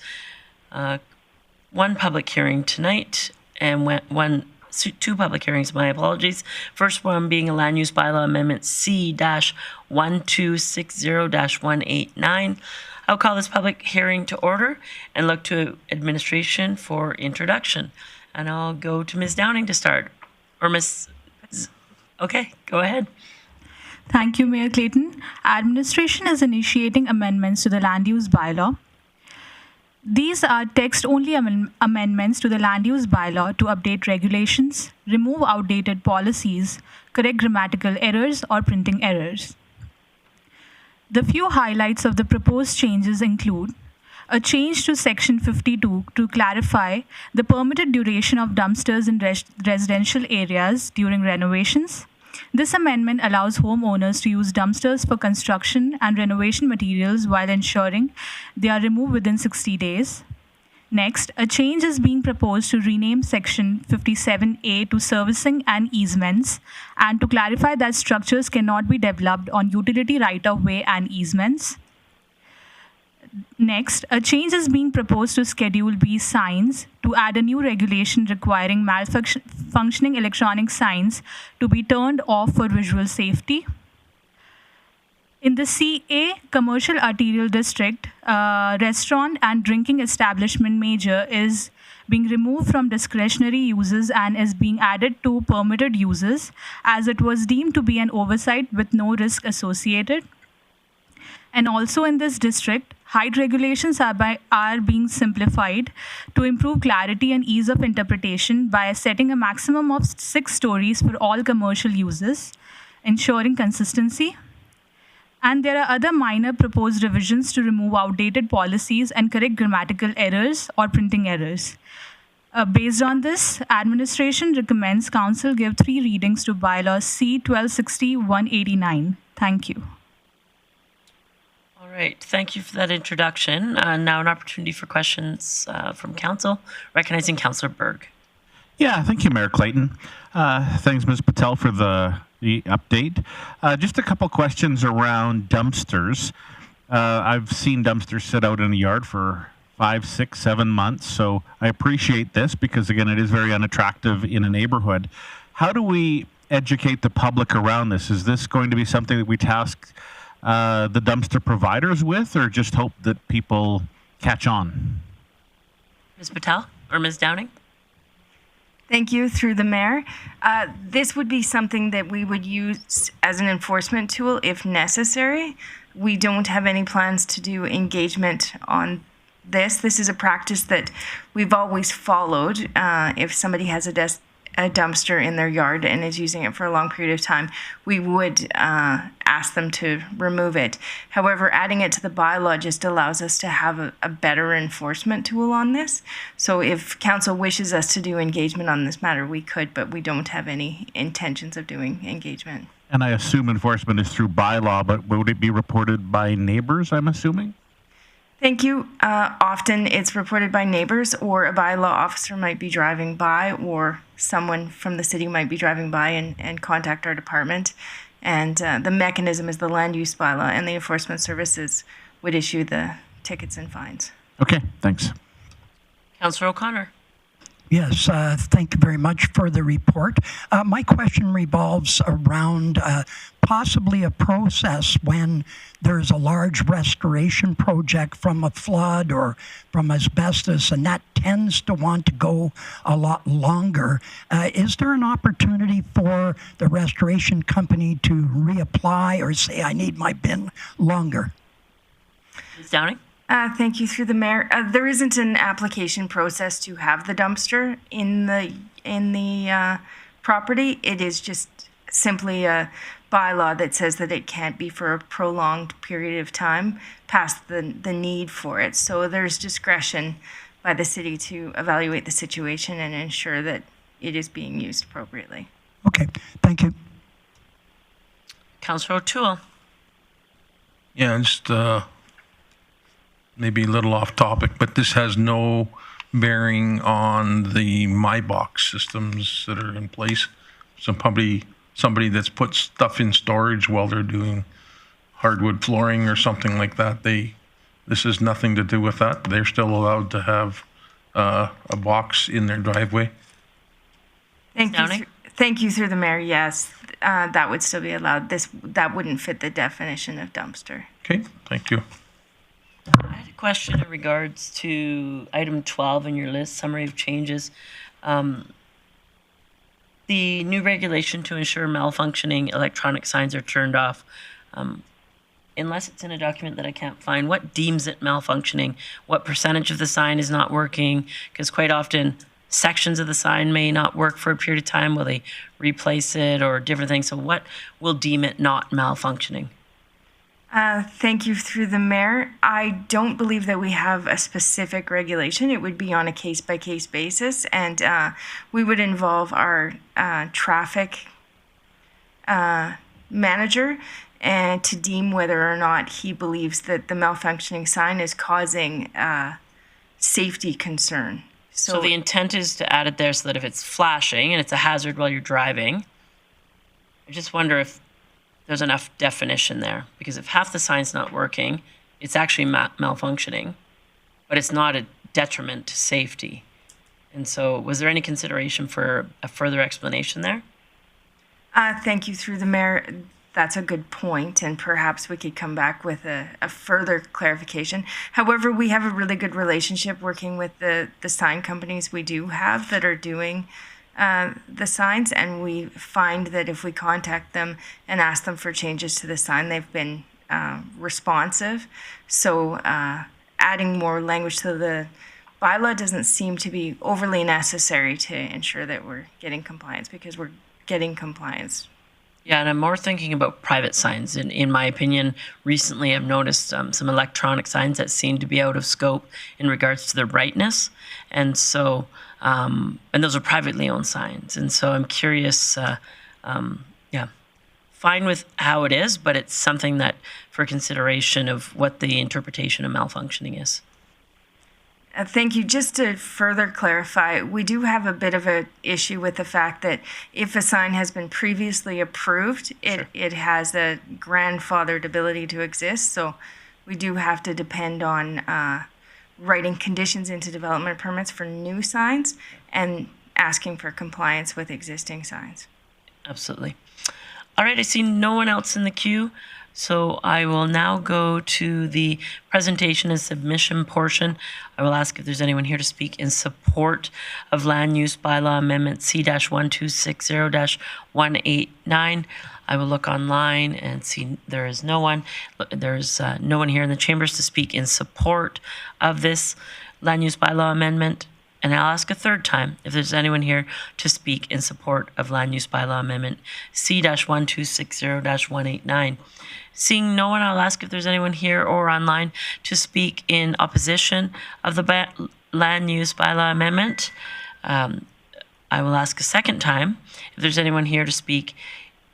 One public hearing tonight and two public hearings, my apologies. First one being a land use bylaw amendment C-1260-189. I'll call this public hearing to order and look to administration for introduction. And I'll go to Ms. Downing to start. Or okay, go ahead. Thank you, Mayor Clayton. Administration is initiating amendments to the land use bylaw. These are text-only amendments to the land use bylaw to update regulations, remove outdated policies, correct grammatical errors or printing errors. The few highlights of the proposed changes include a change to Section 52 to clarify the permitted duration of dumpsters in residential areas during renovations. This amendment allows homeowners to use dumpsters for construction and renovation materials while ensuring they are removed within 60 days. Next, a change is being proposed to rename Section 57A to Servicing and Easements and to clarify that structures cannot be developed on utility right-of-way and easements. Next, a change is being proposed to Schedule B signs to add a new regulation requiring malfunctioning electronic signs to be turned off for visual safety. In the CA Commercial Arterial District, restaurant and drinking establishment major is being removed from discretionary uses and is being added to permitted uses as it was deemed to be an oversight with no risk associated. And also in this district, height regulations are being simplified to improve clarity and ease of interpretation by setting a maximum of 6 stories for all commercial uses, ensuring consistency. And there are other minor proposed revisions to remove outdated policies and correct grammatical errors or printing errors. Based on this, administration recommends council give 3 readings to bylaw C-1260-189. Thank you. All right, thank you for that introduction. Now an opportunity for questions from council, recognizing Councillor Berg. Yeah, thank you, Mayor Clayton. Thanks, Ms. Patel, for the update. Just a couple questions around dumpsters. I've seen dumpsters sit out in the yard for 5, 6, 7 months, so I appreciate this because, again, it is very unattractive in a neighborhood. How do we educate the public around this? Is this going to be something that we task the dumpster providers with, or just hope that people catch on? Ms. Patel or Ms. Downing? Thank you, through the mayor. This would be something that we would use as an enforcement tool if necessary. We don't have any plans to do engagement on this. This is a practice that we've always followed. If somebody has a dumpster in their yard and is using it for a long period of time, we would ask them to remove it. However, adding it to the bylaw just allows us to have a better enforcement tool on this. So if council wishes us to do engagement on this matter, we could, but we don't have any intentions of doing engagement. And I assume enforcement is through bylaw, but would it be reported by neighbors, I'm assuming? Thank you. Often it's reported by neighbors, or a bylaw officer might be driving by, or someone from the city might be driving by and contact our department. And the mechanism is the land use bylaw, and the enforcement services would issue the tickets and fines. Okay, thanks. Councillor O'Connor. Yes, thank you very much for the report. My question revolves around possibly a process when there's a large restoration project from a flood or from asbestos, and that tends to want to go a lot longer. Is there an opportunity for the restoration company to reapply or say, I need my bin longer? Ms. Downing? Thank you, through the mayor. There isn't an application process to have the dumpster in the property. It is just simply a bylaw that says that it can't be for a prolonged period of time past the need for it. So there's discretion by the city to evaluate the situation and ensure that it is being used appropriately. Okay, thank you. Councillor O'Toole. Yeah, just maybe a little off topic, but this has no bearing on the MyBox systems that are in place. So probably somebody that's put stuff in storage while they're doing hardwood flooring or something like that, this has nothing to do with that. They're still allowed to have a box in their driveway. Thank you through the mayor. Yes, that would still be allowed. That wouldn't fit the definition of dumpster. Okay, thank you. I had a question in regards to item 12 in your list, summary of changes. The new regulation to ensure malfunctioning electronic signs are turned off. Unless it's in a document that I can't find, what deems it malfunctioning? What percentage of the sign is not working? Because quite often sections of the sign may not work for a period of time. Will they replace it or different things? So what will deem it not malfunctioning? Thank you through the mayor. I don't believe that we have a specific regulation. It would be on a case-by-case basis, and we would involve our traffic manager and to deem whether or not he believes that the malfunctioning sign is causing safety concern. So the intent is to add it there so that if it's flashing and it's a hazard while you're driving, I just wonder if there's enough definition there, because if half the sign's not working, it's actually malfunctioning, but it's not a detriment to safety. And so was there any consideration for a further explanation there? Thank you through the mayor. That's a good point, and perhaps we could come back with a further clarification. However, we have a really good relationship working with the sign companies we do have that are doing the signs, and we find that if we contact them and ask them for changes to the sign, they've been responsive. So adding more language to the bylaw doesn't seem to be overly necessary to ensure that we're getting compliance, because we're getting compliance. Yeah, and I'm more thinking about private signs. In my opinion, recently I've noticed some electronic signs that seem to be out of scope in regards to their brightness. And so, and those are privately owned signs. And so I'm curious, fine with how it is, but it's something that for consideration of what the interpretation of malfunctioning is. Thank you. Just to further clarify, we do have a bit of an issue with the fact that if a sign has been previously approved, it has a grandfathered ability to exist. So we do have to depend on writing conditions into development permits for new signs and asking for compliance with existing signs. Absolutely. All right, I see no one else in the queue. So I will now go to the presentation and submission portion. I will ask if there's anyone here to speak in support of Land Use Bylaw Amendment C-1260-189. I will look online and see there is no one. There's no one here in the chambers to speak in support of this Land Use Bylaw Amendment. And I'll ask a third time if there's anyone here to speak in support of Land Use Bylaw Amendment C-1260-189. Seeing no one, I'll ask if there's anyone here or online to speak in opposition of the Land Use Bylaw Amendment. I will ask a second time if there's anyone here to speak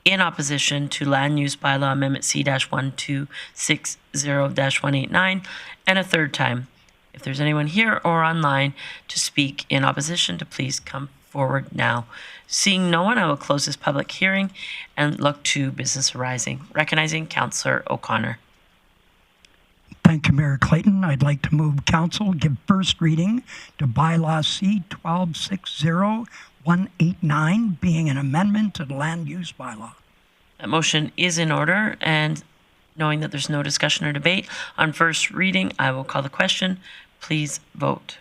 in opposition to Land Use Bylaw Amendment C-1260-189, and a third time if there's anyone here or online to speak in opposition, to please come forward now. Seeing no one, I will close this public hearing and look to business arising. Recognizing Councillor O'Connor. Thank you, Mayor Clayton. I'd like to move council give first reading to Bylaw C-1260-189, being an amendment to the Land Use Bylaw. That motion is in order, and knowing that there's no discussion or debate on first reading, I will call the question. Please vote.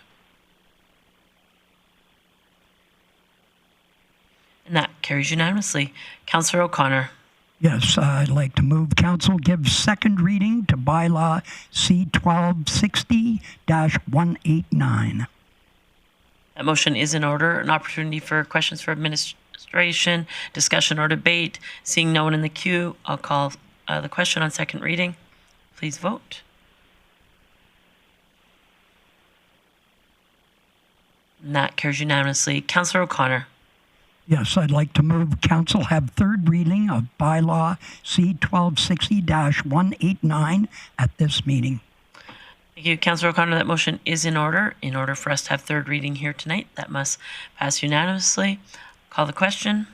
And that carries unanimously. Councillor O'Connor. Yes, I'd like to move council give second reading to Bylaw C-1260-189. That motion is in order. An opportunity for questions for administration, discussion or debate. Seeing no one in the queue, I'll call the question on second reading. Please vote. And that carries unanimously. Councillor O'Connor. Yes, I'd like to move council have third reading of Bylaw C-1260-189 at this meeting. Thank you, Councillor O'Connor. That motion is in order. In order for us to have third reading here tonight, that must pass unanimously. Call the question.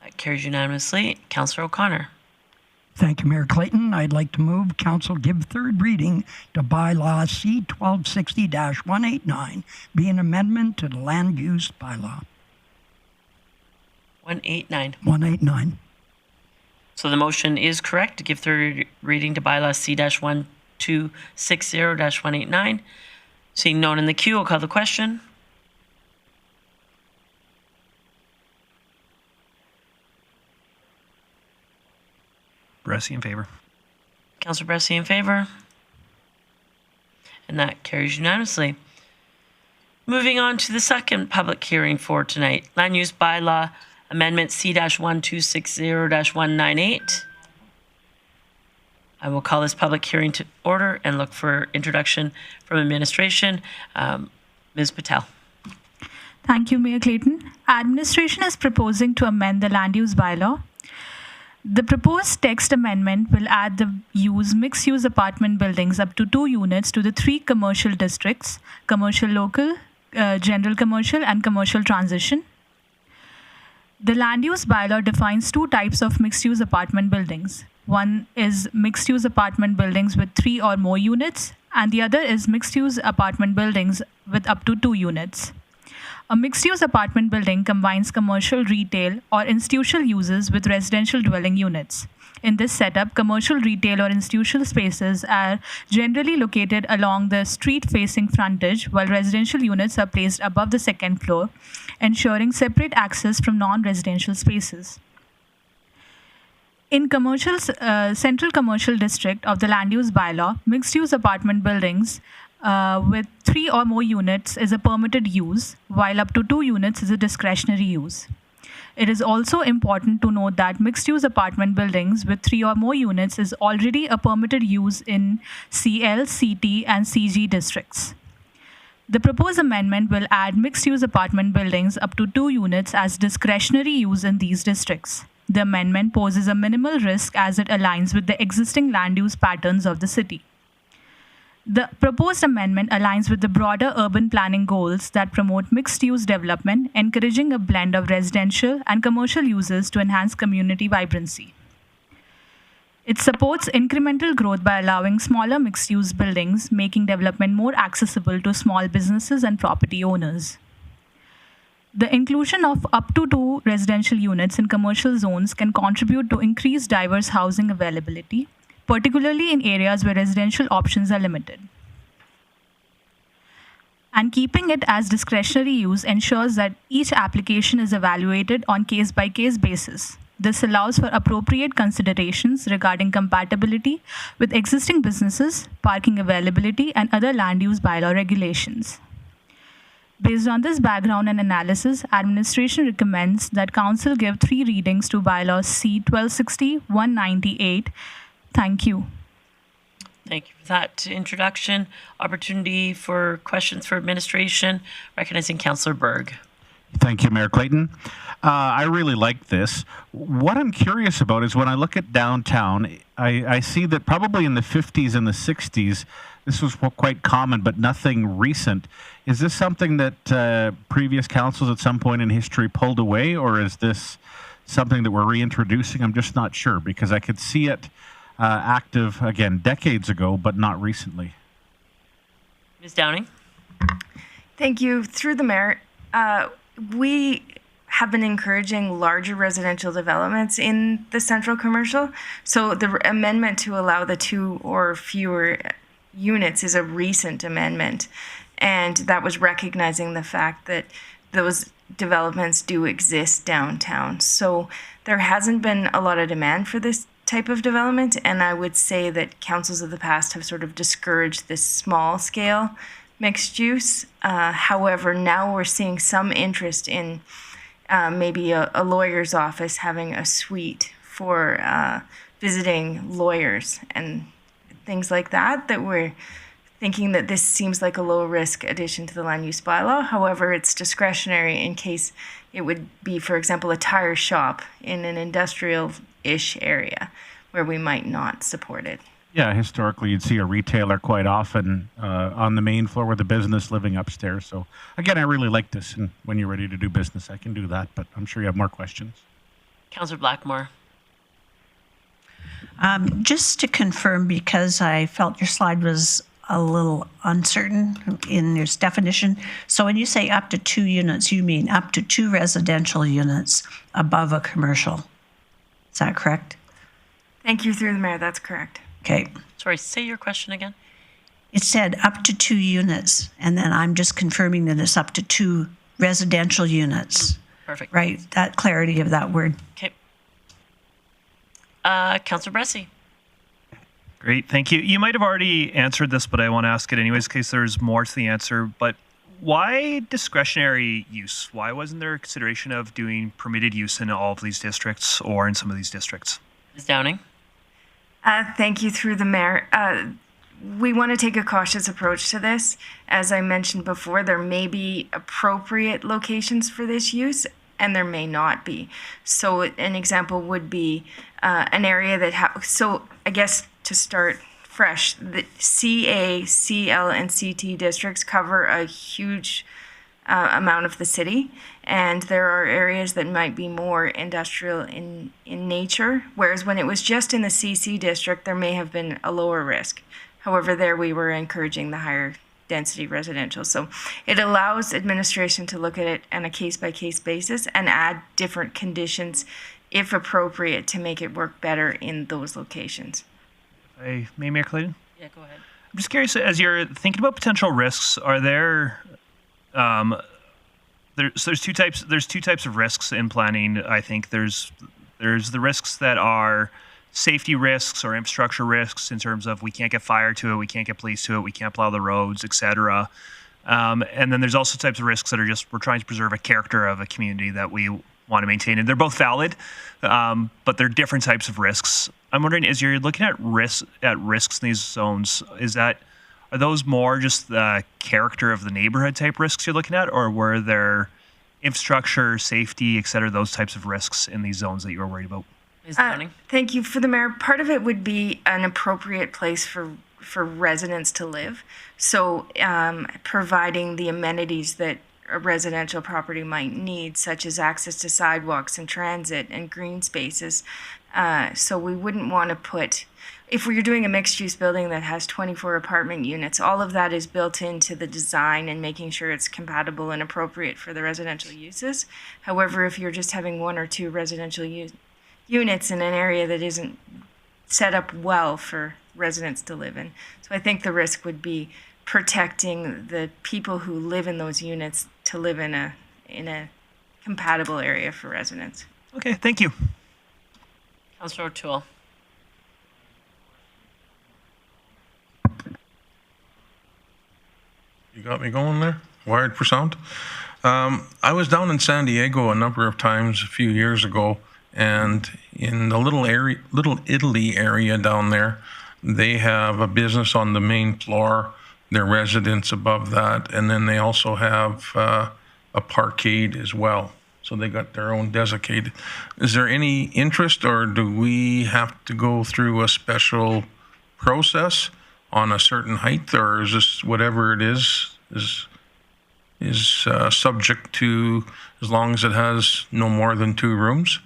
That carries unanimously. Councillor O'Connor. Thank you, Mayor Clayton. I'd like to move council give third reading to bylaw C-1260-189, be an amendment to the land use bylaw. 189. 189. So the motion is correct to give third reading to bylaw C-1260-189. Seeing no one in the queue, I'll call the question. Bressie in favor. Councillor Bressie in favor. And that carries unanimously. Moving on to the second public hearing for tonight. Land use bylaw amendment C-1260-198. I will call this public hearing to order and look for introduction from administration. Ms. Patel. Thank you, Mayor Clayton. Administration is proposing to amend the land use bylaw. The proposed text amendment will add the use mixed-use apartment buildings up to 2 units to the 3 commercial districts: commercial local, general commercial, and commercial transition. The land use bylaw defines 2 types of mixed-use apartment buildings. One is mixed-use apartment buildings with 3 or more units, and the other is mixed-use apartment buildings with up to 2 units. A mixed-use apartment building combines commercial, retail, or institutional uses with residential dwelling units. In this setup, commercial, retail, or institutional spaces are generally located along the street-facing frontage, while residential units are placed above the second floor, ensuring separate access from non-residential spaces. In central commercial district of the land use bylaw, mixed-use apartment buildings with 3 or more units is a permitted use, while up to 2 units is a discretionary use. It is also important to note that mixed-use apartment buildings with 3 or more units is already a permitted use in CL, CT, and CG districts. The proposed amendment will add mixed-use apartment buildings up to 2 units as discretionary use in these districts. The amendment poses a minimal risk as it aligns with the existing land use patterns of the city. The proposed amendment aligns with the broader urban planning goals that promote mixed-use development, encouraging a blend of residential and commercial uses to enhance community vibrancy. It supports incremental growth by allowing smaller mixed-use buildings, making development more accessible to small businesses and property owners. The inclusion of up to 2 residential units in commercial zones can contribute to increased diverse housing availability, particularly in areas where residential options are limited. And keeping it as discretionary use ensures that each application is evaluated on case-by-case basis. This allows for appropriate considerations regarding compatibility with existing businesses, parking availability, and other land use bylaw regulations. Based on this background and analysis, administration recommends that council give 3 readings to bylaw C-1260-198. Thank you. Thank you for that introduction. Opportunity for questions for administration. Recognizing Councillor Berg. Thank you, Mayor Clayton. I really like this. What I'm curious about is when I look at downtown, I see that probably in the 50s and the 60s, this was quite common, but nothing recent. Is this something that previous councils at some point in history pulled away, or is this something that we're reintroducing? I'm just not sure, because I could see it active, again, decades ago, but not recently. Ms. Downing. Thank you. Through the mayor, we have been encouraging larger residential developments in the central commercial. So the amendment to allow the 2 or fewer units is a recent amendment. And that was recognizing the fact that those developments do exist downtown. So there hasn't been a lot of demand for this type of development. And I would say that councils of the past have sort of discouraged this small scale mixed use. However, now we're seeing some interest in maybe a lawyer's office having a suite for visiting lawyers and things like that, that we're thinking that this seems like a low-risk addition to the land use bylaw. However, it's discretionary in case it would be, for example, a tire shop in an industrial-ish area where we might not support it. Yeah, historically, you'd see a retailer quite often on the main floor with a business living upstairs. So, again, I really like this. And when you're ready to do business, I can do that. But I'm sure you have more questions. Councillor Blackmore. Just to confirm, because I felt your slide was a little uncertain in its definition. So when you say up to 2 units, you mean up to 2 residential units above a commercial. Is that correct? Thank you, through the mayor. That's correct. Okay. Sorry, say your question again. It said up to 2 units, and then I'm just confirming that it's up to 2 residential units. Perfect. Right, that clarity of that word. Okay. Councillor Bressie. Great, thank you. You might have already answered this, but I want to ask it anyways in case there's more to the answer. But why discretionary use? Why wasn't there a consideration of doing permitted use in all of these districts or in some of these districts? Ms. Downing. Thank you, through the mayor. We want to take a cautious approach to this. As I mentioned before, there may be appropriate locations for this use, and there may not be. So an example would be an area that so I guess to start fresh, the CA, CL, and CT districts cover a huge amount of the city, and there are areas that might be more industrial in nature, whereas when it was just in the CC district, there may have been a lower risk. However, there we were encouraging the higher density residential. So it allows administration to look at it on a case-by-case basis and add different conditions, if appropriate, to make it work better in those locations. Hey, Mayor Clayton? Yeah, go ahead. I'm just curious, as you're thinking about potential risks, are there there's two types of risks in planning. I think there's the risks that are safety risks or infrastructure risks in terms of we can't get fire to it, we can't get police to it, we can't plow the roads, etc. And then there's also types of risks that are just we're trying to preserve a character of a community that we want to maintain, and they're both valid, but they're different types of risks. I'm wondering, as you're looking at risks in these zones, are those more just the character of the neighborhood type risks you're looking at, or were there infrastructure, safety, et cetera, those types of risks in these zones that you were worried about? Thank you, for the mayor. Part of it would be an appropriate place for residents to live. So providing the amenities that a residential property might need, such as access to sidewalks and transit and green spaces. So we wouldn't want to put, if we're doing a mixed-use building that has 24 apartment units, all of that is built into the design and making sure it's compatible and appropriate for the residential uses. However, if you're just having 1 or 2 residential units in an area that isn't set up well for residents to live in. So I think the risk would be protecting the people who live in those units to live in a compatible area for residents. Okay, thank you. Councillor O'Toole. You got me going there? Wired for sound? I was down in San Diego a number of times a few years ago, and in the Little Italy area down there, they have a business on the main floor, their residents above that, and then they also have a parkade as well. So they got their own designated. Is there any interest, or do we have to go through a special process on a certain height, or is this whatever it is subject to, as long as it has no more than 2 rooms?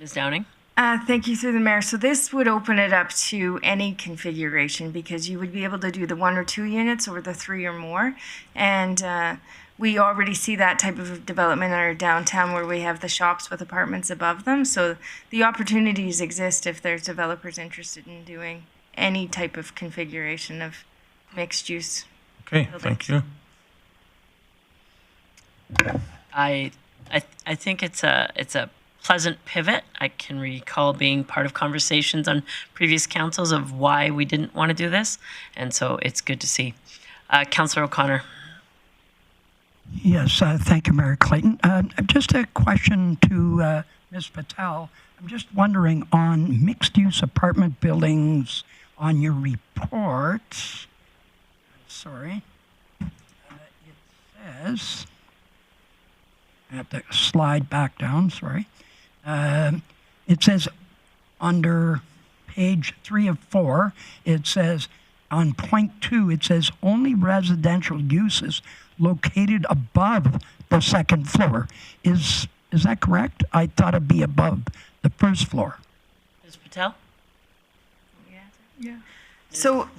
Ms. Downing. Thank you, through the mayor. So this would open it up to any configuration, because you would be able to do the 1 or 2 units or the 3 or more. And we already see that type of development in our downtown, where we have the shops with apartments above them. So the opportunities exist if there's developers interested in doing any type of configuration of mixed use. Okay, buildings. thank you. I think it's a pleasant pivot. I can recall being part of conversations on previous councils of why we didn't want to do this, and so it's good to see. Councillor O'Connor. Yes, thank you, Mayor Clayton. Just a question to Ms. Patel. I'm just wondering, on mixed-use apartment buildings on your report, sorry. It says, I have to slide back down, sorry. It says under page 3 of 4, it says on point 2, it says only residential uses located above the second floor. Is that correct? I thought it'd be above the first floor. Ms. Patel? Yeah. So,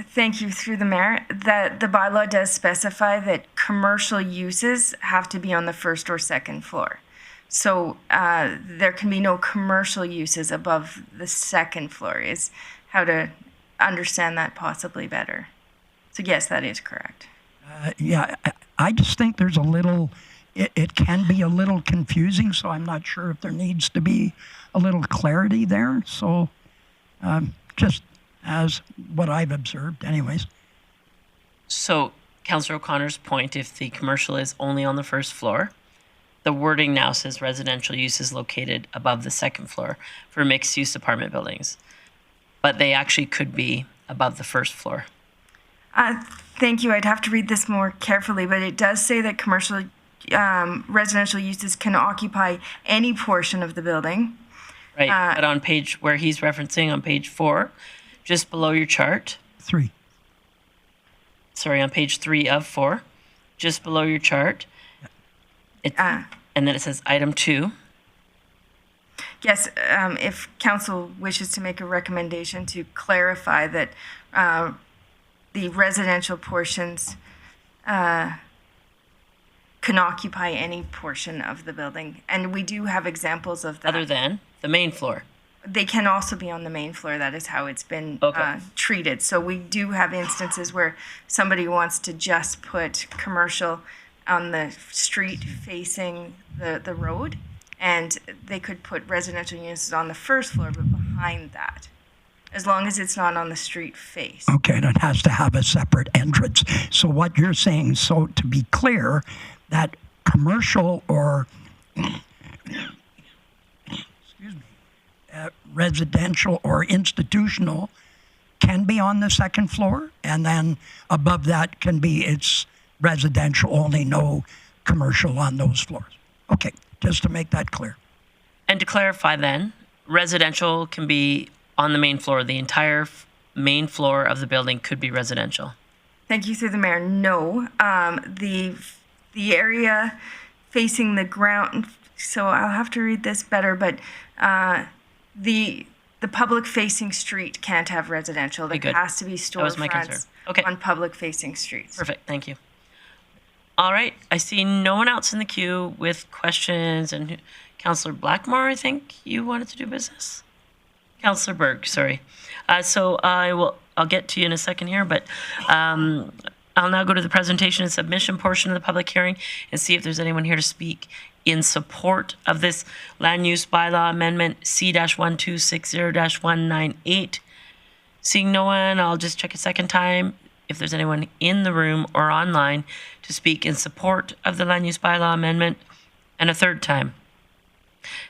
thank you, through the mayor, that the bylaw does specify that commercial uses have to be on the first or second floor. So there can be no commercial uses above the second floor, is how to understand that possibly better. So yes, that is correct. Yeah, I just think there's a little, it can be a little confusing, so I'm not sure if there needs to be a little clarity there. So just as what I've observed anyways. So Councillor O'Connor's point, if the commercial is only on the first floor, the wording now says residential use is located above the second floor for mixed-use apartment buildings, but they actually could be above the first floor. Thank you. I'd have to read this more carefully, but it does say that commercial residential uses can occupy any portion of the building. Right, but on page, where he's referencing on page 4, just below your chart. 3. Sorry, on page 3 of 4, just below your chart. And then it says item 2. Yes, if council wishes to make a recommendation to clarify that the residential portions can occupy any portion of the building. And we do have examples of that. Other than the main floor. They can also be on the main floor. That is how it's been treated. So we do have instances where somebody wants to just put commercial on the street facing the road, and they could put residential units on the first floor, but behind that, as long as it's not on the street face. Okay, and it has to have a separate entrance. So what you're saying, so to be clear, that commercial or residential or institutional can be on the second floor, and then above that can be it's residential only, no commercial on those floors. Okay, just to make that clear. And to clarify then, residential can be on the main floor. The entire main floor of the building could be residential. Thank you, through the mayor. No, the area facing the ground, so I'll have to read this better, but the public facing street can't have residential. There has to be storefronts on public facing streets. Perfect, thank you. All right, I see no one else in the queue with questions, and Councillor Blackmore, I think you wanted to do business? Councillor Berg, sorry. So I'll get to you in a second here, but I'll now go to the presentation and submission portion of the public hearing and see if there's anyone here to speak in support of this land use bylaw amendment C-1260-198. Seeing no one, I'll just check a second time if there's anyone in the room or online to speak in support of the land use bylaw amendment, and a third time.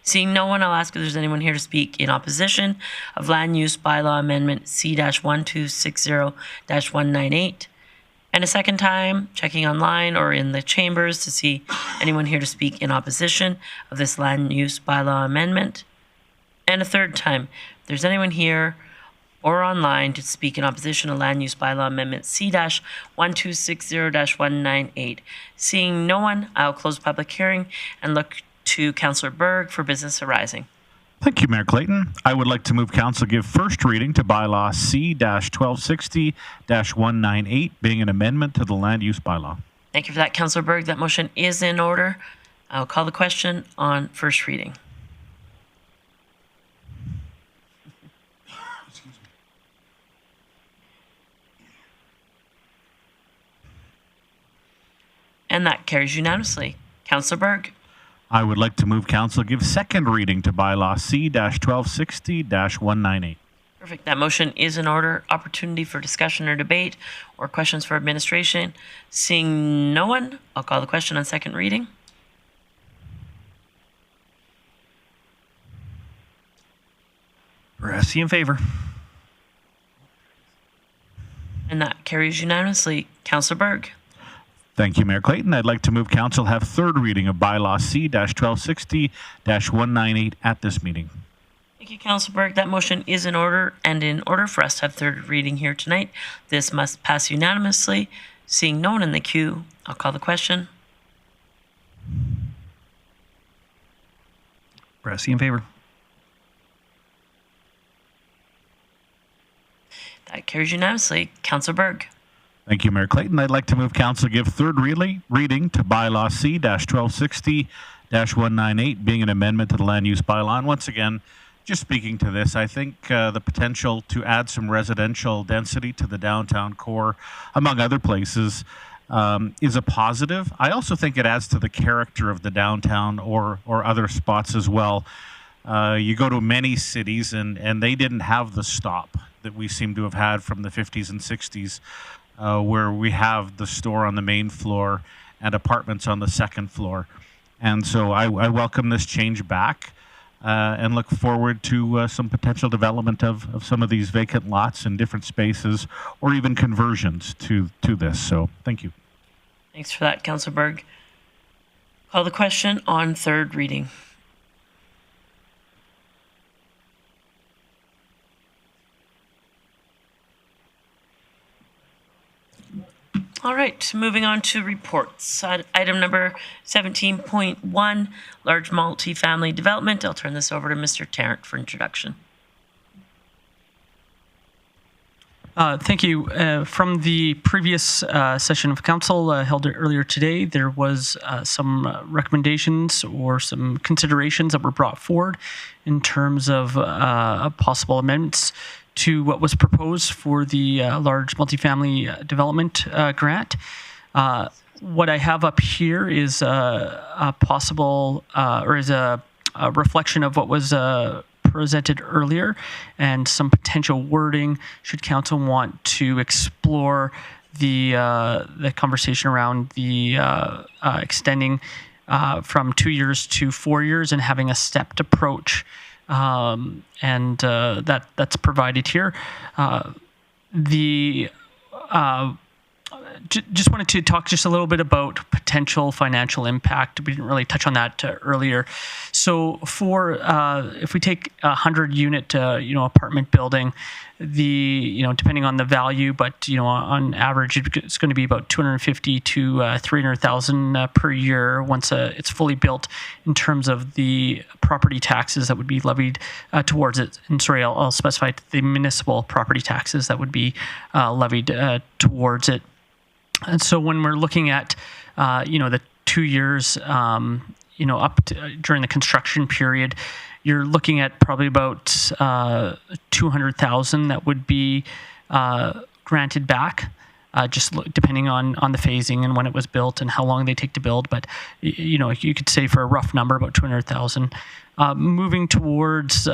Seeing no one, I'll ask if there's anyone here to speak in opposition of land use bylaw amendment C-1260-198. And a second time, checking online or in the chambers to see anyone here to speak in opposition of this land use bylaw amendment. And a third time, if there's anyone here or online to speak in opposition to land use bylaw amendment C-1260-198. Seeing no one, I'll close the public hearing and look to Councillor Berg for business arising. Thank you, Mayor Clayton. I would like to move council give first reading to bylaw C-1260-198, being an amendment to the land use bylaw. Thank you for that, Councillor Berg. That motion is in order. I'll call the question on first reading. And that carries unanimously. Councillor Berg. I would like to move council give second reading to bylaw C-1260-198. Perfect. That motion is in order. Opportunity for discussion or debate or questions for administration. Seeing no one, I'll call the question on second reading. Brassy in favor. And that carries unanimously. Councillor Berg. Thank you, Mayor Clayton. I'd like to move council have third reading of bylaw C-1260-198 at this meeting. Thank you, Councillor Berg. That motion is in order, and in order for us to have third reading here tonight, this must pass unanimously. Seeing no one in the queue, I'll call the question. Brassey in favor. That carries unanimously. Councillor Berg. Thank you, Mayor Clayton. I'd like to move council give third reading to bylaw C-1260-198, being an amendment to the land use bylaw. And once again, just speaking to this, I think the potential to add some residential density to the downtown core, among other places, is a positive. I also think it adds to the character of the downtown or other spots as well. You go to many cities and they didn't have the stop that we seem to have had from the 50s and 60s, where we have the store on the main floor and apartments on the second floor. And so I welcome this change back and look forward to some potential development of some of these vacant lots in different spaces or even conversions to this. So thank you. Thanks for that, Councillor Berg. Call the question on third reading. All right, moving on to reports. Item number 17.1, large multifamily development. I'll turn this over to Mr. Tarrant for introduction. Thank you. From the previous session of council held earlier today, there was some recommendations or some considerations that were brought forward in terms of possible amendments to what was proposed for the large multifamily development grant. What I have up here is a possible, or is a reflection of what was presented earlier and some potential wording should council want to explore the conversation around the extending from 2 years to 4 years and having a stepped approach. That's provided here. Just wanted to talk just a little bit about potential financial impact. We didn't really touch on that earlier. So for if we take a 100-unit apartment building, depending on the value, but on average it's going to be about $250,000 to $300,000 per year once it's fully built. In terms of the property taxes that would be levied towards it, and sorry, I'll specify the municipal property taxes that would be levied towards it. And so when we're looking at, the 2 years, up to, during the construction period, you're looking at probably about $200,000 that would be granted back, just depending on the phasing and when it was built and how long they take to build. But you could say for a rough number about $200,000. Moving towards this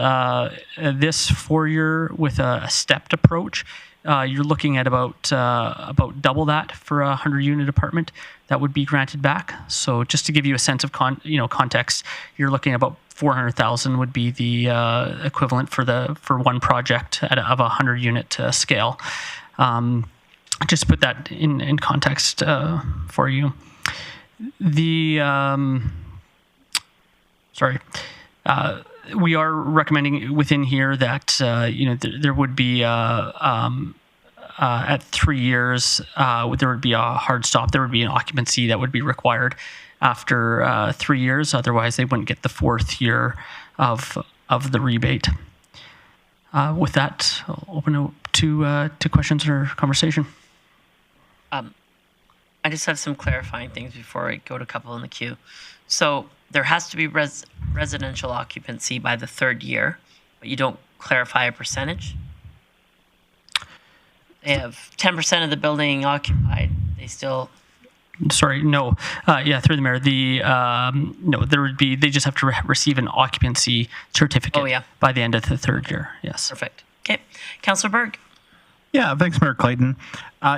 4-year with a stepped approach. You're looking at about double that for a 100-unit apartment that would be granted back. So just to give you a sense of context, you're looking at about $400,000 would be the equivalent for one project of a 100-unit scale. Just to put that in context for you. We are recommending within here that there would be at 3 years there would be a hard stop. There would be an occupancy that would be required after 3 years. Otherwise, they wouldn't get the 4th year of the rebate. With that, I'll open it to questions or conversation. I just have some clarifying things before I go to a couple in the queue. So there has to be residential occupancy by the 3rd year, but you don't clarify a percentage? They have 10% of the building occupied. They still... Sorry, no. Through the mayor, no, there would be, they just have to receive an occupancy certificate by the end of the 3rd year. Yes. Perfect. Okay. Councillor Berg. Yeah, thanks, Mayor Clayton.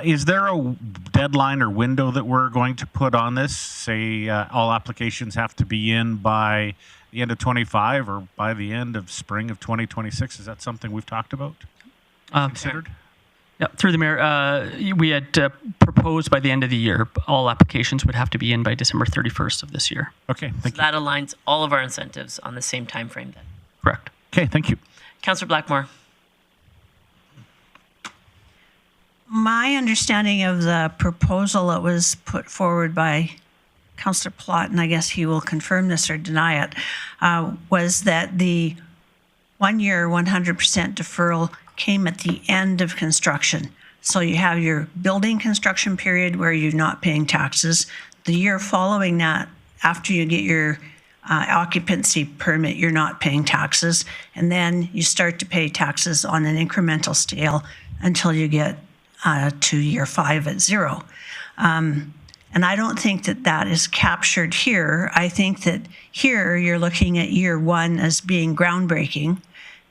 Is there a deadline or window that we're going to put on this? Say all applications have to be in by the end of 25 or by the end of spring of 2026? Is that something we've talked about? Considered? Yeah, through the mayor, we had proposed by the end of the year, all applications would have to be in by December 31st of this year. Okay, So thank you. that aligns all of our incentives on the same time frame then. Correct. Okay, thank you. Councillor Blackmore. My understanding of the proposal that was put forward by Councillor Plott, and I guess he will confirm this or deny it, was that the 1 year 100% deferral came at the end of construction. So you have your building construction period where you're not paying taxes. The year following that, after you get your occupancy permit, you're not paying taxes. And then you start to pay taxes on an incremental scale until you get to year 5 at 0. And I don't think that that is captured here. I think that here you're looking at year 1 as being groundbreaking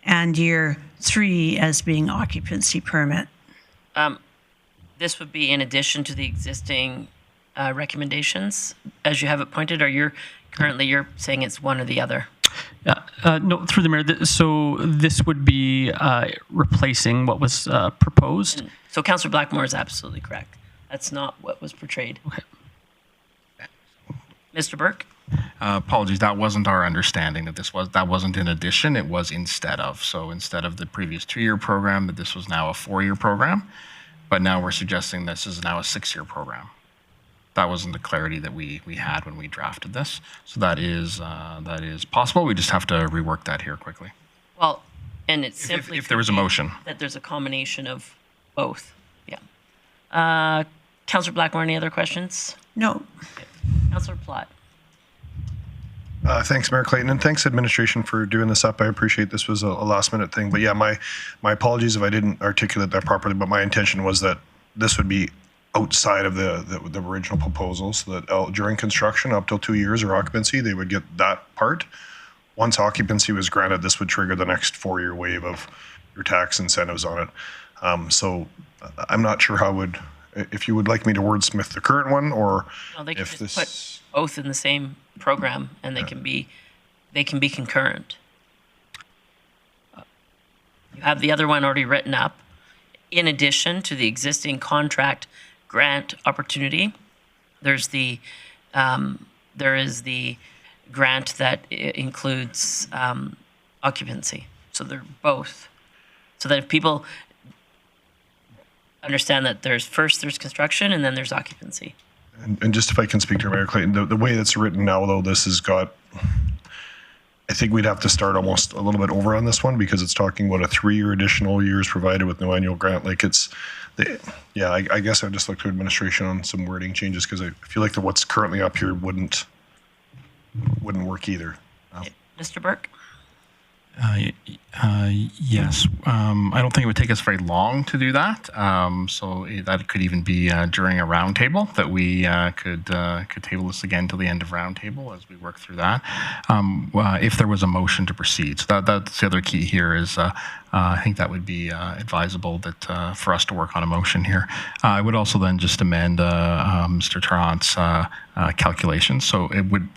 and year 3 as being occupancy permit. This would be in addition to the existing recommendations, as you have it pointed, or you're saying it's one or the other? No, through the mayor. So this would be replacing what was proposed. So Councillor Blackmore is absolutely correct. That's not what was portrayed. Okay. Mr. Burke? Apologies, that wasn't our understanding that wasn't in addition, it was instead of. So instead of the previous 2-year program, that this was now a 4-year program, but now we're suggesting this is now a 6-year program. That wasn't the clarity that we had when we drafted this. So that is possible. We just have to rework that here quickly. Well, and it's simply if there was a motion. That there's a combination of both. Yeah. Councillor Blackmore, any other questions? No. Okay. Councillor Plott. Thanks, Mayor Clayton, and thanks, administration, for doing this up. I appreciate this was a last-minute thing. But yeah, my apologies if I didn't articulate that properly, but my intention was that this would be outside of the original proposal, so that during construction, up till 2 years or occupancy, they would get that part. Once occupancy was granted, this would trigger the next 4-year wave of your tax incentives on it. So I'm not sure if you would like me to wordsmith the current one, or No, they can if just this. put both in the same program, and they can be concurrent. You have the other one already written up. In addition to the existing contract grant opportunity, there is the grant that includes occupancy. So they're both. So that if people understand that there's construction and then there's occupancy. And just if I can speak to Mayor Clayton, the way that's written now, though, this has got, I think we'd have to start almost a little bit over on this one, because it's talking about a 3-year additional years provided with no annual grant. Like I guess I'd just look to administration on some wording changes, because I feel like what's currently up here wouldn't work either. Mr. Burke? Yes. I don't think it would take us very long to do that. So that could even be during a roundtable, that we could table this again till the end of roundtable as we work through that. If there was a motion to proceed, so that's the other key here is I think that would be advisable that for us to work on a motion here. I would also then just amend Mr. Tarrant's calculations. So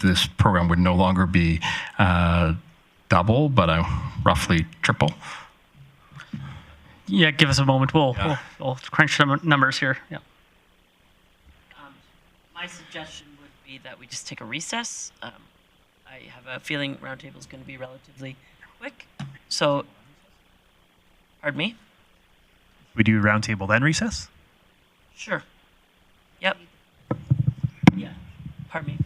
this program would no longer be double, but roughly triple. Yeah, give us a moment. We'll crunch some numbers here. Yeah. My suggestion would be that we just take a recess. I have a feeling roundtable is going to be relatively quick. So, pardon me? We do roundtable then recess? Sure. Yep. Yeah. Pardon me.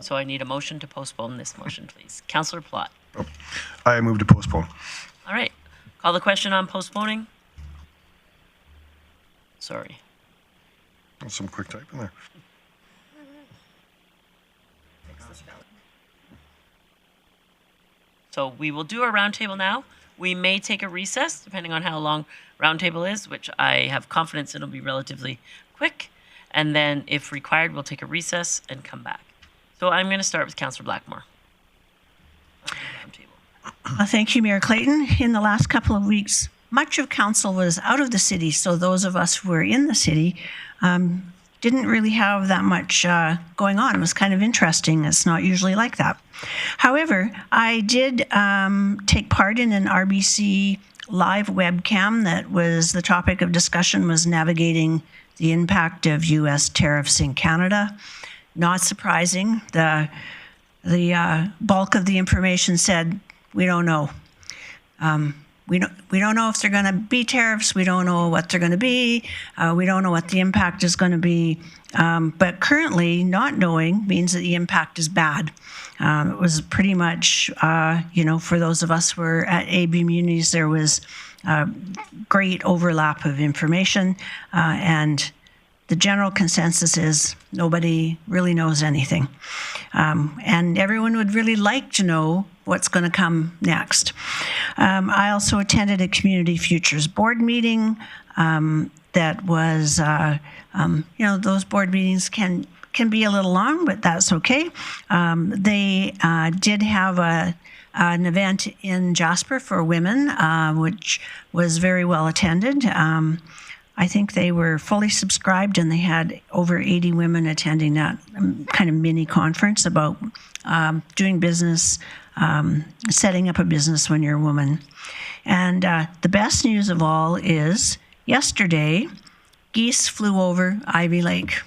So I need a motion to postpone this motion, please. Councillor Plott. Oh, I move to postpone. All right. Call the question on postponing. Sorry. That's some quick type in there. So we will do a roundtable now. We may take a recess, depending on how long roundtable is, which I have confidence it'll be relatively quick. And then, if required, we'll take a recess and come back. So I'm going to start with Councillor Blackmore. Thank you, Mayor Clayton. In the last couple of weeks, much of council was out of the city, so those of us who were in the city didn't really have that much going on. It was kind of interesting. It's not usually like that. However, I did take part in an RBC live webcam that was the topic of discussion was navigating the impact of U.S. tariffs in Canada. Not surprising, the bulk of the information said, we don't know. We don't know if they're going to be tariffs. We don't know what they're going to be. We don't know what the impact is going to be. But currently, not knowing means that the impact is bad. It was pretty much, for those of us who were at AB Munis, there was great overlap of information. And the general consensus is nobody really knows anything. And everyone would really like to know what's going to come next. I also attended a Community Futures Board meeting that was, those board meetings can be a little long, but that's okay. They did have an event in Jasper for women, which was very well attended. I think they were fully subscribed, and they had over 80 women attending that kind of mini conference about doing business, setting up a business when you're a woman. And the best news of all is yesterday, geese flew over Ivy Lake.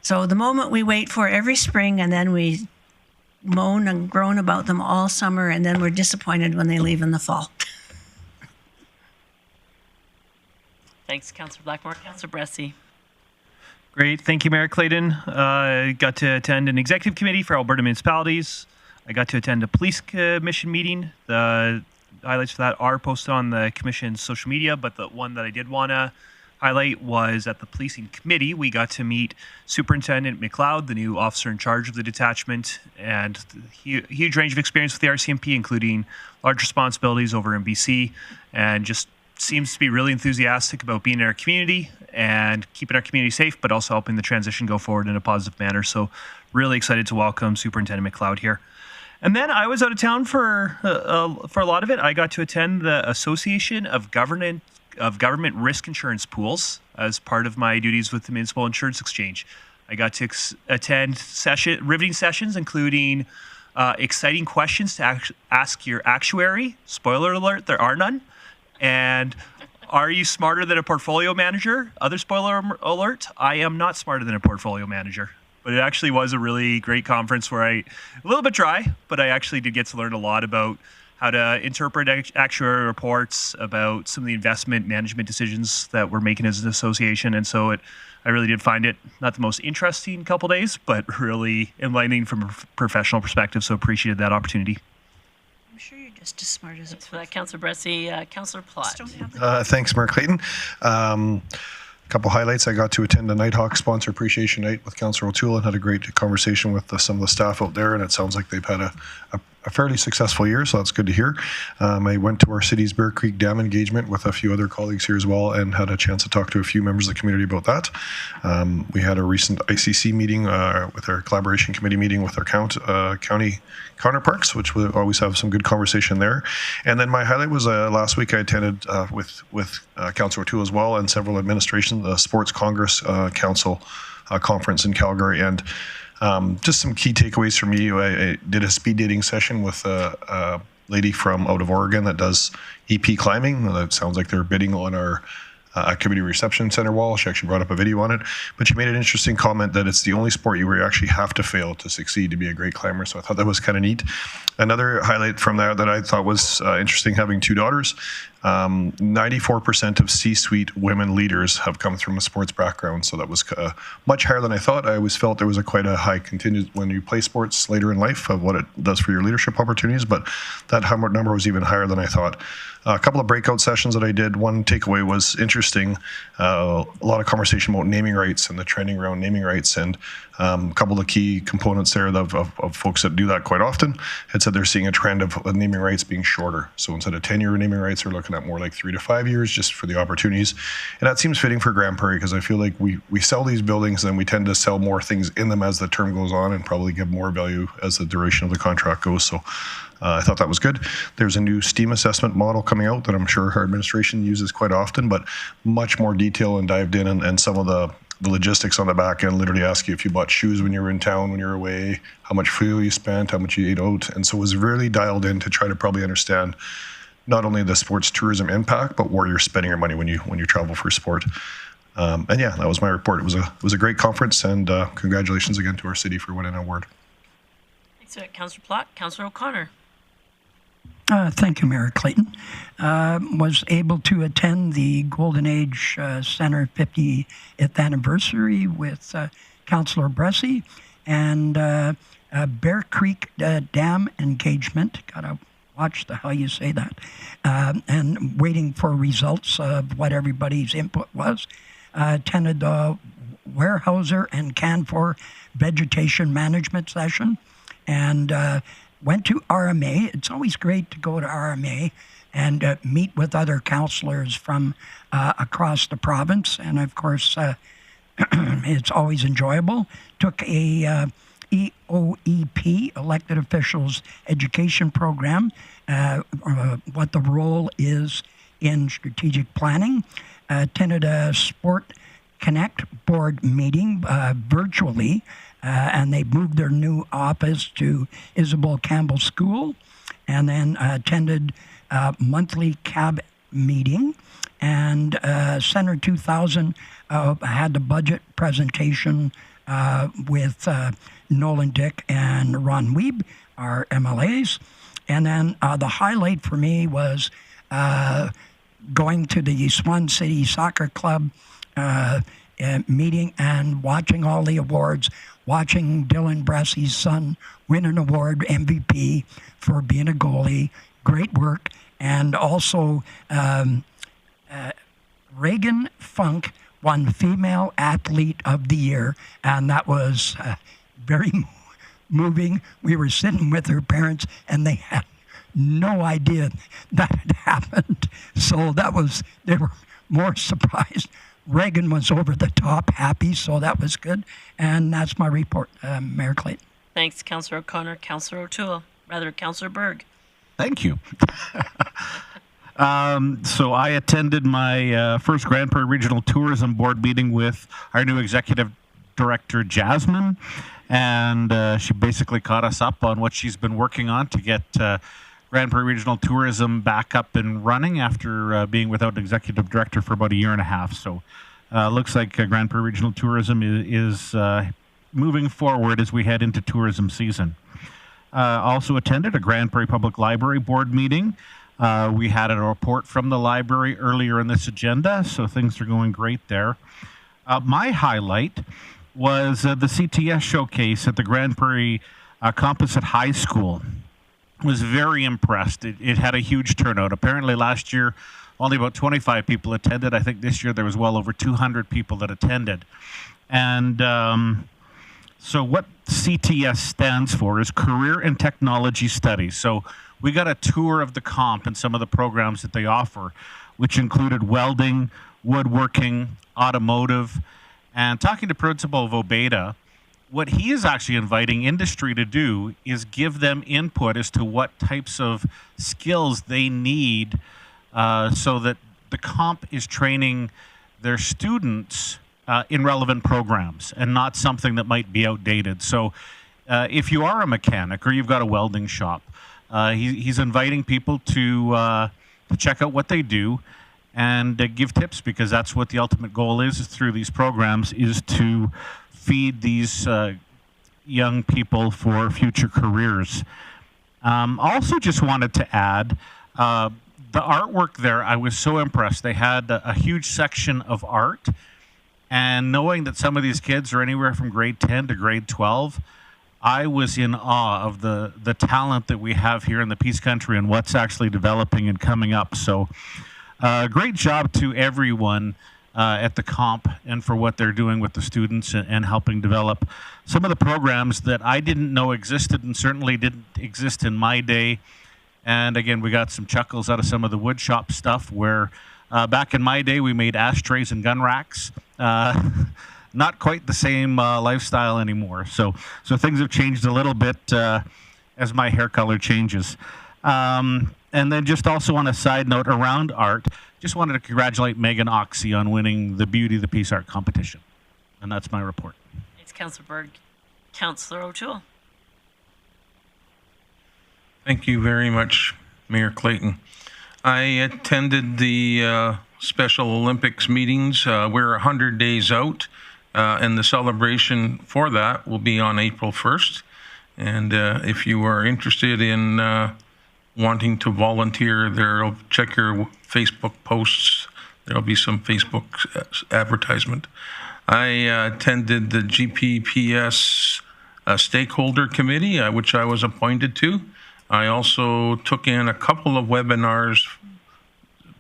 So the moment we wait for every spring, and then we moan and groan about them all summer, and then we're disappointed when they leave in the fall. Thanks, Councillor Blackmore. Councillor Bressie. Great. Thank you, Mayor Clayton. I got to attend an executive committee for Alberta municipalities. I got to attend a police commission meeting. The highlights for that are posted on the commission's social media, but the one that I did want to highlight was at the policing committee. We got to meet Superintendent McLeod, the new officer in charge of the detachment, and huge range of experience with the RCMP, including large responsibilities over in BC, and just seems to be really enthusiastic about being in our community and keeping our community safe, but also helping the transition go forward in a positive manner. So really excited to welcome Superintendent McLeod here. And then I was out of town for a lot of it. I got to attend the Association of Government Risk Insurance Pools as part of my duties with the Municipal Insurance Exchange. I got to attend riveting sessions, including exciting questions to ask your actuary. Spoiler alert, there are none. And are you smarter than a portfolio manager? Other spoiler alert, I am not smarter than a portfolio manager. But it actually was a really great conference where a little bit dry, but I actually did get to learn a lot about how to interpret actuary reports, about some of the investment management decisions that we're making as an association. And so I really did find it not the most interesting couple days, but really enlightening from a professional perspective. So appreciated that opportunity. I'm sure you're just as smart as Thanks for that, Councillor Bressie. Councillor Plott. Thanks, Mayor Clayton. Couple highlights. I got to attend the Nighthawk Sponsor Appreciation Night with Councillor O'Toole and had a great conversation with some of the staff out there, and it sounds like they've had a fairly successful year, so that's good to hear. I went to our city's Bear Creek Dam engagement with a few other colleagues here as well and had a chance to talk to a few members of the community about that. We had a recent ICC meeting with our collaboration committee meeting with our county counterparts, which we always have some good conversation there. And then my highlight was last week I attended with Councillor O'Toole as well and several administrations, the Sports Congress Council conference in Calgary. And just some key takeaways for me. I did a speed dating session with a lady from out of Oregon that does EP climbing. It sounds like they're bidding on our activity reception center wall. She actually brought up a video on it, but she made an interesting comment that it's the only sport where you actually have to fail to succeed to be a great climber. So I thought that was kind of neat. Another highlight from that I thought was interesting, having two daughters. 94% of C-suite women leaders have come from a sports background, so that was much higher than I thought. I always felt there was quite a high contingent when you play sports later in life of what it does for your leadership opportunities, but that number was even higher than I thought. A couple of breakout sessions that I did. One takeaway was interesting. A lot of conversation about naming rights and the trending around naming rights, and a couple of key components there of folks that do that quite often. It said they're seeing a trend of naming rights being shorter. So instead of 10-year naming rights, we're looking at more like 3 to 5 years just for the opportunities. And that seems fitting for Grande Prairie because I feel like we sell these buildings and we tend to sell more things in them as the term goes on and probably give more value as the duration of the contract goes. So I thought that was good. There's a new STEAM assessment model coming out that I'm sure our administration uses quite often, but much more detail and dived in, and some of the logistics on the back end literally ask you if you bought shoes when you were in town, when you were away, how much fuel you spent, how much you ate out. And so it was really dialed in to try to probably understand not only the sports tourism impact, but where you're spending your money when you travel for sport. And yeah, that was my report. It was a great conference, and congratulations again to our city for winning an award. Thanks, Councillor Plott. Councillor O'Connor. Thank you, Mayor Clayton. Was able to attend the Golden Age Center 50th anniversary with Councillor Bressie and Bear Creek Dam engagement. Gotta watch how you say that. And waiting for results of what everybody's input was. Attended the Warehouser and Canfor vegetation management session, and went to RMA. It's always great to go to RMA and meet with other councillors from across the province. And of course, it's always enjoyable. Took a EOEP, Elected Officials Education Program, what the role is in strategic planning. Attended a Sport Connect board meeting virtually, and they moved their new office to Isabel Campbell School, and then attended a monthly CAB meeting, and Center 2000 had the budget presentation with Nolan Dick and Ron Wiebe, our MLAs, and then the highlight for me was going to the Swan City Soccer Club meeting and watching all the awards, watching Dylan Bressie's son win an award, MVP, for being a goalie. Great work. And also Reagan Funk won Female Athlete of the Year, and that was very moving. We were sitting with her parents, and they had no idea that had happened. So they were more surprised. Reagan was over the top happy, so that was good. And that's my report, Mayor Clayton. Thanks, Councillor O'Connor. Councillor Councillor Berg. Thank you. So I attended my first Grande Prairie Regional Tourism Board meeting with our new Executive Director, Jasmine. And she basically caught us up on what she's been working on to get Grande Prairie Regional Tourism back up and running after being without an executive director for about a year and a half. So looks like Grande Prairie Regional Tourism is moving forward as we head into tourism season. Also attended a Grande Prairie Public Library Board meeting. We had a report from the library earlier in this agenda, so things are going great there. My highlight was the CTS showcase at the Grande Prairie Composite High School. Was very impressed. It had a huge turnout. Apparently last year only about 25 people attended. I think this year there was well over 200 people that attended. And so what CTS stands for is Career and Technology Studies. So we got a tour of the comp and some of the programs that they offer, which included welding, woodworking, automotive, and talking to Principal of Obeda. What he is actually inviting industry to do is give them input as to what types of skills they need so that the comp is training their students in relevant programs and not something that might be outdated. So if you are a mechanic or you've got a welding shop, he's inviting people to check out what they do and give tips, because that's what the ultimate goal is through these programs, is to feed these young people for future careers. Also just wanted to add, the artwork there, I was so impressed. They had a huge section of art, and knowing that some of these kids are anywhere from grade 10 to grade 12, I was in awe of the talent that we have here in the Peace Country and what's actually developing and coming up. So great job to everyone at the comp and for what they're doing with the students and helping develop some of the programs that I didn't know existed and certainly didn't exist in my day. And again, we got some chuckles out of some of the wood shop stuff where back in my day we made ashtrays and gun racks. Not quite the same lifestyle anymore. So things have changed a little bit as my hair color changes. And then just also on a side note around art, just wanted to congratulate Megan Oxy on winning the Beauty of the Peace Art competition. And that's my report. Thanks, Councillor Berg. Councillor O'Toole. Thank you very much, Mayor Clayton. I attended the Special Olympics meetings. We're 100 days out, and the celebration for that will be on April 1st. And if you are interested in wanting to volunteer, check your Facebook posts. There'll be some Facebook advertisement. I attended the GPPS stakeholder committee, which I was appointed to. I also took in a couple of webinars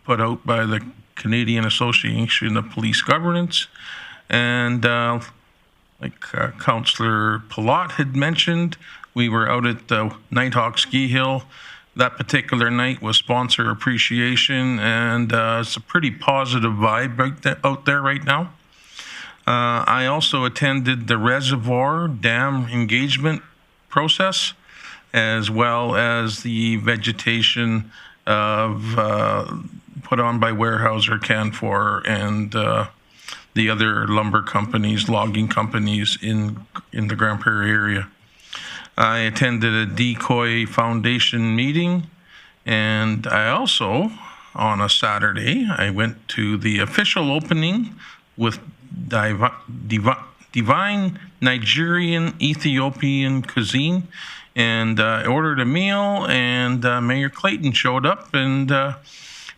put out by the Canadian Association of Police Governance. And like Councillor Palat had mentioned, we were out at Nighthawk Ski Hill. That particular night was sponsor appreciation, and it's a pretty positive vibe out there right now. I also attended the Reservoir Dam engagement process, as well as the vegetation of put on by Weyerhaeuser, Canfor, and the other lumber companies, logging companies in the Grande Prairie area. I attended a Decoy Foundation meeting, and I also, on a Saturday, I went to the official opening with Divine Nigerian Ethiopian cuisine, and I ordered a meal, and Mayor Clayton showed up, and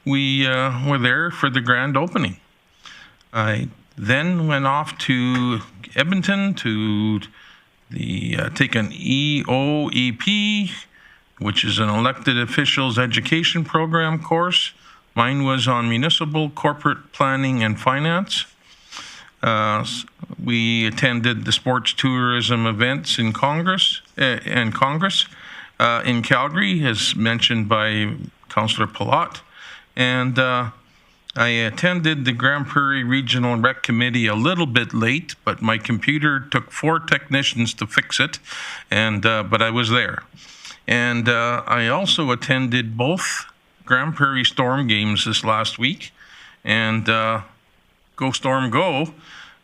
we were there for the grand opening. I then went off to Edmonton to take an EOEP, which is an elected officials education program course. Mine was on municipal corporate planning and finance. We attended the sports tourism events in Congress in Calgary, as mentioned by Councillor Palat, and I attended the Grande Prairie Regional Rec Committee a little bit late, but my computer took 4 technicians to fix it, and but I was there. And I also attended both Grande Prairie Storm games this last week, and go Storm go,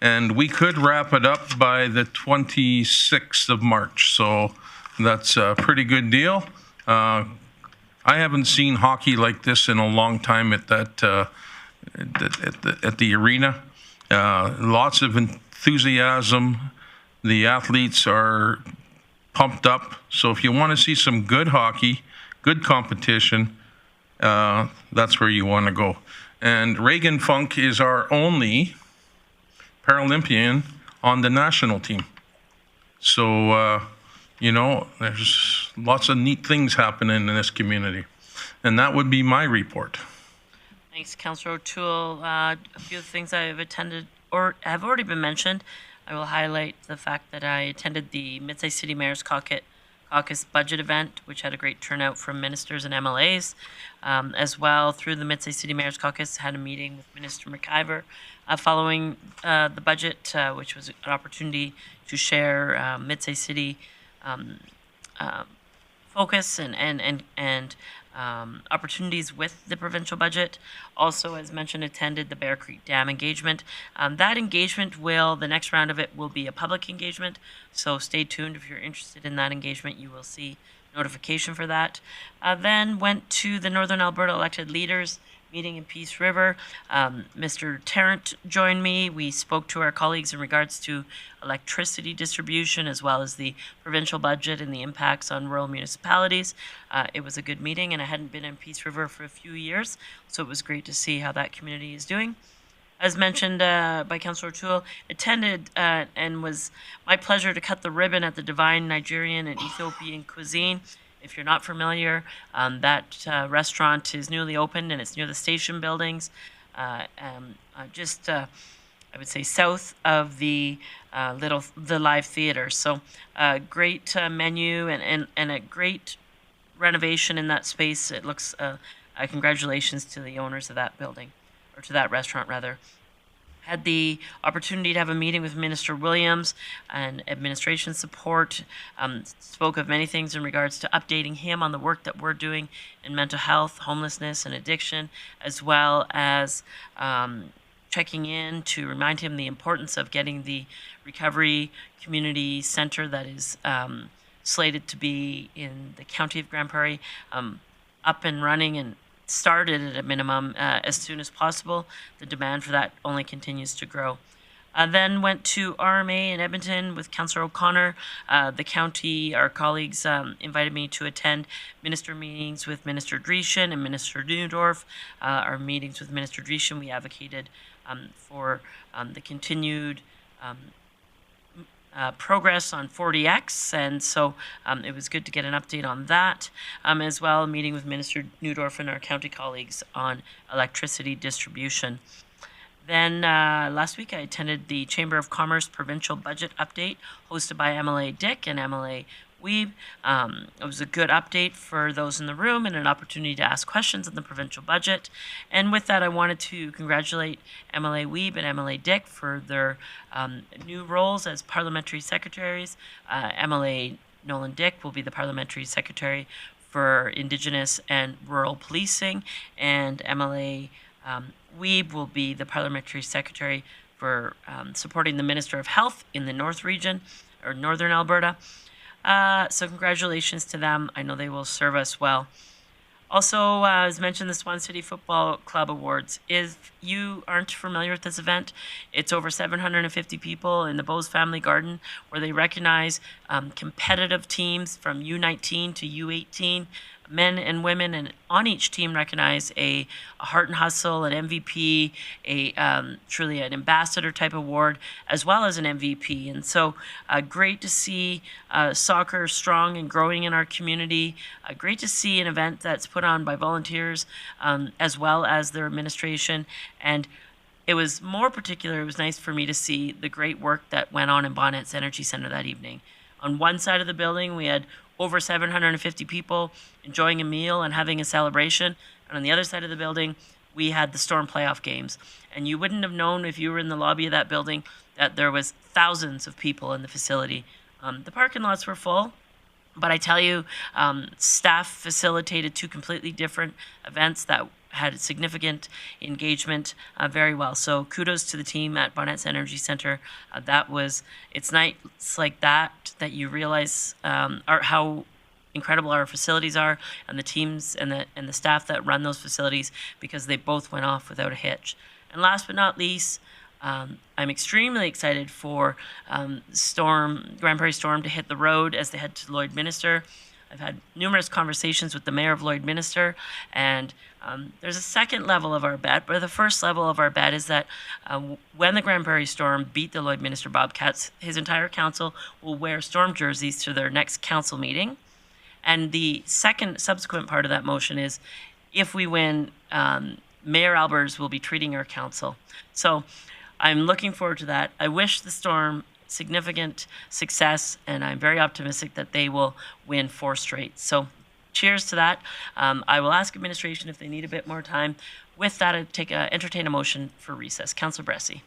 and we could wrap it up by the 26th of March, so that's a pretty good deal. I haven't seen hockey like this in a long time at that at the arena. Lots of enthusiasm. The athletes are pumped up. So if you want to see some good hockey, good competition, that's where you want to go. And Reagan Funk is our only Paralympian on the national team. So, you know, there's lots of neat things happening in this community. And that would be my report. Thanks, Councillor O'Toole. A few of the things I've attended or have already been mentioned. I will highlight the fact that I attended the Mid-Size City Mayor's Caucus budget event, which had a great turnout from ministers and MLAs. As well, through the Mid-Size City Mayor's Caucus, had a meeting with Minister McIver following the budget, which was an opportunity to share Mid-Size City focus and opportunities with the provincial budget. Also, as mentioned, attended the Bear Creek Dam engagement. That engagement the next round of it will be a public engagement, so stay tuned. If you're interested in that engagement, you will see notification for that. Then went to the Northern Alberta elected leaders meeting in Peace River. Mr. Tarrant joined me. We spoke to our colleagues in regards to electricity distribution, as well as the provincial budget and the impacts on rural municipalities. It was a good meeting, and I hadn't been in Peace River for a few years, so it was great to see how that community is doing. As mentioned by Councillor O'Toole, attended and was my pleasure to cut the ribbon at the Divine Nigerian and Ethiopian cuisine. If you're not familiar, that restaurant is newly opened, and it's near the station buildings, just I would say south of the live theater. So great menu and a great renovation in that space. It looks congratulations to the owners of that building, or to that restaurant rather. Had the opportunity to have a meeting with Minister Williams and administration support. Spoke of many things in regards to updating him on the work that we're doing in mental health, homelessness, and addiction, as well as checking in to remind him the importance of getting the recovery community center that is slated to be in the county of Grande Prairie up and running and started at a minimum as soon as possible. The demand for that only continues to grow. Then went to RMA in Edmonton with Councillor O'Connor. The county, our colleagues invited me to attend minister meetings with Minister Dreeshen and Minister Neudorf. Our meetings with Minister Dreeshen, we advocated for the continued progress on 40X, and so it was good to get an update on that. As well, meeting with Minister Neudorf and our county colleagues on electricity distribution. Then last week I attended the Chamber of Commerce Provincial Budget Update hosted by MLA Dick and MLA Weeb. It was a good update for those in the room and an opportunity to ask questions on the provincial budget. And with that, I wanted to congratulate MLA Weeb and MLA Dick for their new roles as parliamentary secretaries. MLA Nolan Dick will be the parliamentary secretary for Indigenous and Rural Policing, and MLA Weeb will be the parliamentary secretary for supporting the Minister of Health in the North region, or Northern Alberta. So congratulations to them. I know they will serve us well. Also, as mentioned, the Swan City Football Club Awards. If you aren't familiar with this event, it's over 750 people in the Bose Family Garden, where they recognize competitive teams from U19 to U18, men and women, and on each team recognize a Heart and Hustle, an MVP, truly an ambassador type award, as well as an MVP. And so great to see soccer strong and growing in our community. Great to see an event that's put on by volunteers as well as their administration. And it was more particular, it was nice for me to see the great work that went on in Bonnet's Energy Centre that evening. On one side of the building, we had over 750 people enjoying a meal and having a celebration. And on the other side of the building, we had the Storm playoff games. And you wouldn't have known if you were in the lobby of that building that there was thousands of people in the facility. The parking lots were full, but I tell you, staff facilitated two completely different events that had significant engagement very well. So kudos to the team at Bonnet's Energy Centre. It's nights like that you realize how incredible our facilities are, and the teams and the staff that run those facilities, because they both went off without a hitch. And last but not least, I'm extremely excited for Grande Prairie Storm to hit the road as they head to Lloydminster. I've had numerous conversations with the mayor of Lloydminster, and there's a second level of our bet, but the first level of our bet is that when the Grande Prairie Storm beat the Lloydminster Bobcats, his entire council will wear Storm jerseys to their next council meeting. And the second subsequent part of that motion is, if we win, Mayor Albers will be treating our council. So I'm looking forward to that. I wish the Storm significant success, and I'm very optimistic that they will win 4 straight. So cheers to that. I will ask administration if they need a bit more time. With that, I entertain a motion for recess. Councillor Bressie.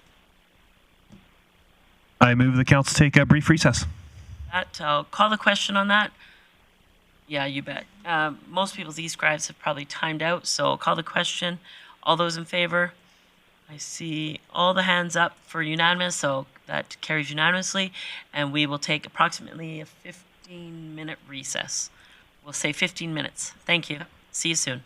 I move the council take a brief recess. I'll call the question on that. Yeah, you bet. Most people's e-scribes have probably timed out, so I'll call the question. All those in favor? I see all the hands up for unanimous, so that carries unanimously, and we will take approximately a 15-minute recess. We'll say 15 minutes. Thank you. See you soon.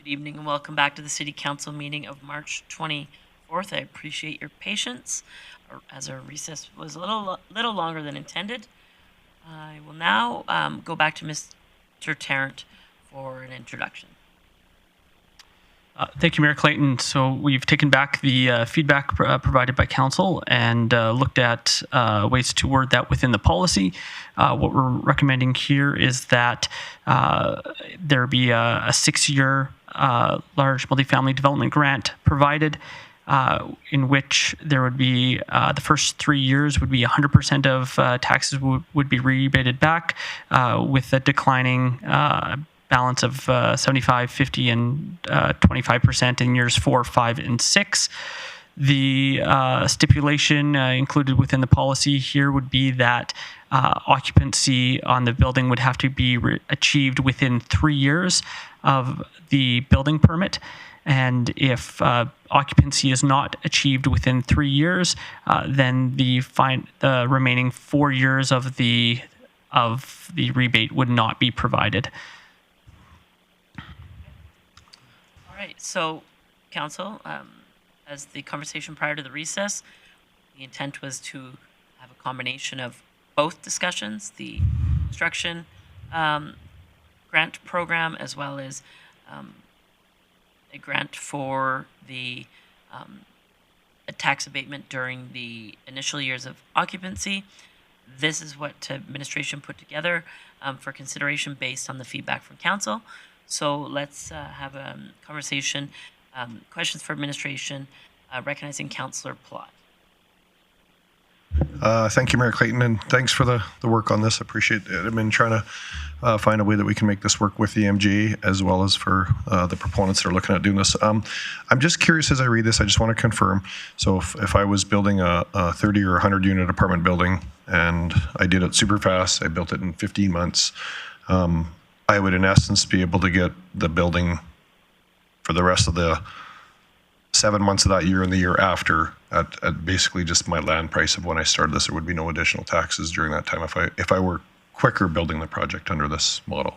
Good evening and welcome back to the City Council meeting of March 24th. I appreciate your patience as our recess was a little longer than intended. I will now go back to Mr. Tarrant for an introduction. Thank you, Mayor Clayton. So we've taken back the feedback provided by council and looked at ways to word that within the policy. What we're recommending here is that there be a 6-year large multifamily development grant provided, in which there would be the first 3 years would be 100% of taxes would be rebated back, with a declining balance of 75, 50, and 25% in years 4, 5, and 6. The stipulation included within the policy here would be that occupancy on the building would have to be achieved within 3 years of the building permit. And if occupancy is not achieved within 3 years, then the remaining 4 years of the rebate would not be provided. All right, so council, as the conversation prior to the recess, the intent was to have a combination of both discussions, the construction grant program, as well as a grant for the a tax abatement during the initial years of occupancy. This is what administration put together for consideration based on the feedback from council. So let's have a conversation. Questions for administration, recognizing Councillor Plott. Thank you, Mayor Clayton, and thanks for the work on this. I appreciate it. I've been trying to find a way that we can make this work with the MGA as well as for the proponents that are looking at doing this. I'm just curious as I read this, I just want to confirm. So if I was building a 30 or 100 unit apartment building and I did it super fast, I built it in 15 months, I would in essence be able to get the building for the rest of the 7 months of that year and the year after at basically just my land price of when I started this. There would be no additional taxes during that time if I were quicker building the project under this model.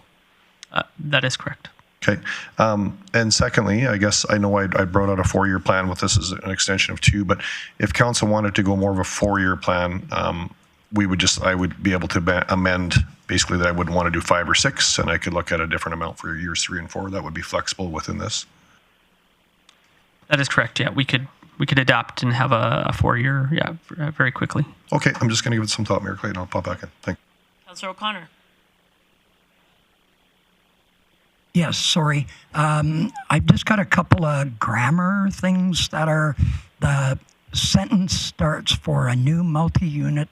That is correct. Okay. And secondly, I guess I know I brought out a 4-year plan with this as an extension of 2, but if council wanted to go more of a 4-year plan, I would be able to amend basically that I wouldn't want to do 5 or 6, and I could look at a different amount for years 3 and 4. That would be flexible within this. That is correct. Yeah, we could adapt and have a 4-year. Yeah, very quickly. Okay, I'm just going to give it some thought, Mayor Clayton. I'll pop back in. Thank you. Councillor O'Connor. Yes, sorry. I've just got a couple of grammar things that are, the sentence starts for a new multi-unit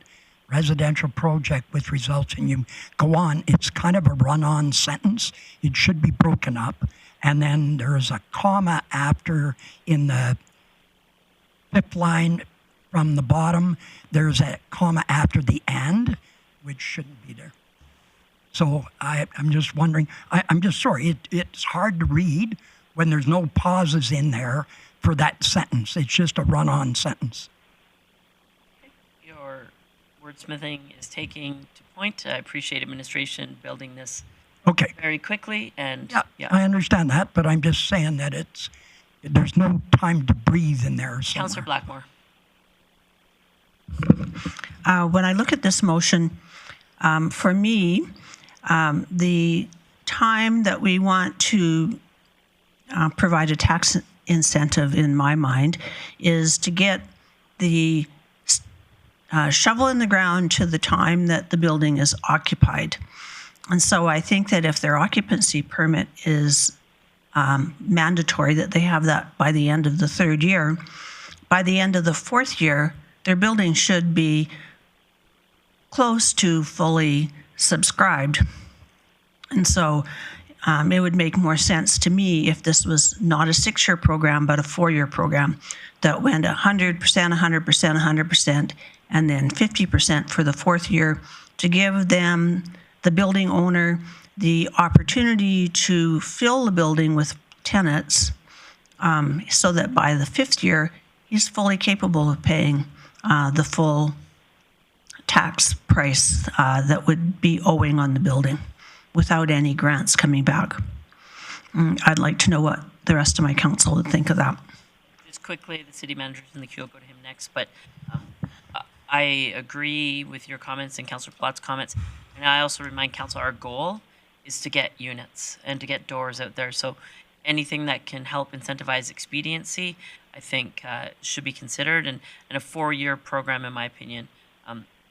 residential project which results in you go on. It's kind of a run-on sentence. It should be broken up. And then there's a comma after in the 5th line from the bottom. There's a comma after the and, which shouldn't be there. So I'm just wondering, I'm just sorry, it's hard to read when there's no pauses in there for that sentence. It's just a run-on sentence. Your wordsmithing is taking to point. I appreciate administration building this very quickly. And yeah, I understand that, but I'm just saying that there's no time to breathe in there somewhere. Councillor Blackmore. When I look at this motion, for me, the time that we want to provide a tax incentive in my mind is to get the shovel in the ground to the time that the building is occupied. And so I think that if their occupancy permit is mandatory, that they have that by the end of the 3rd year, by the end of the 4th year, their building should be close to fully subscribed. And so it would make more sense to me if this was not a 6-year program, but a 4-year program that went 100%, 100%, 100%, and then 50% for the 4th year to give them, the building owner, the opportunity to fill the building with tenants so that by the 5th year, he's fully capable of paying the full tax price that would be owing on the building without any grants coming back. I'd like to know what the rest of my council would think of that. Just quickly, the city manager's in the queue. I'll go to him next. But I agree with your comments and Councillor Platt's comments. And I also remind council our goal is to get units and to get doors out there. So anything that can help incentivize expediency, I think should be considered. And a 4-year program, in my opinion,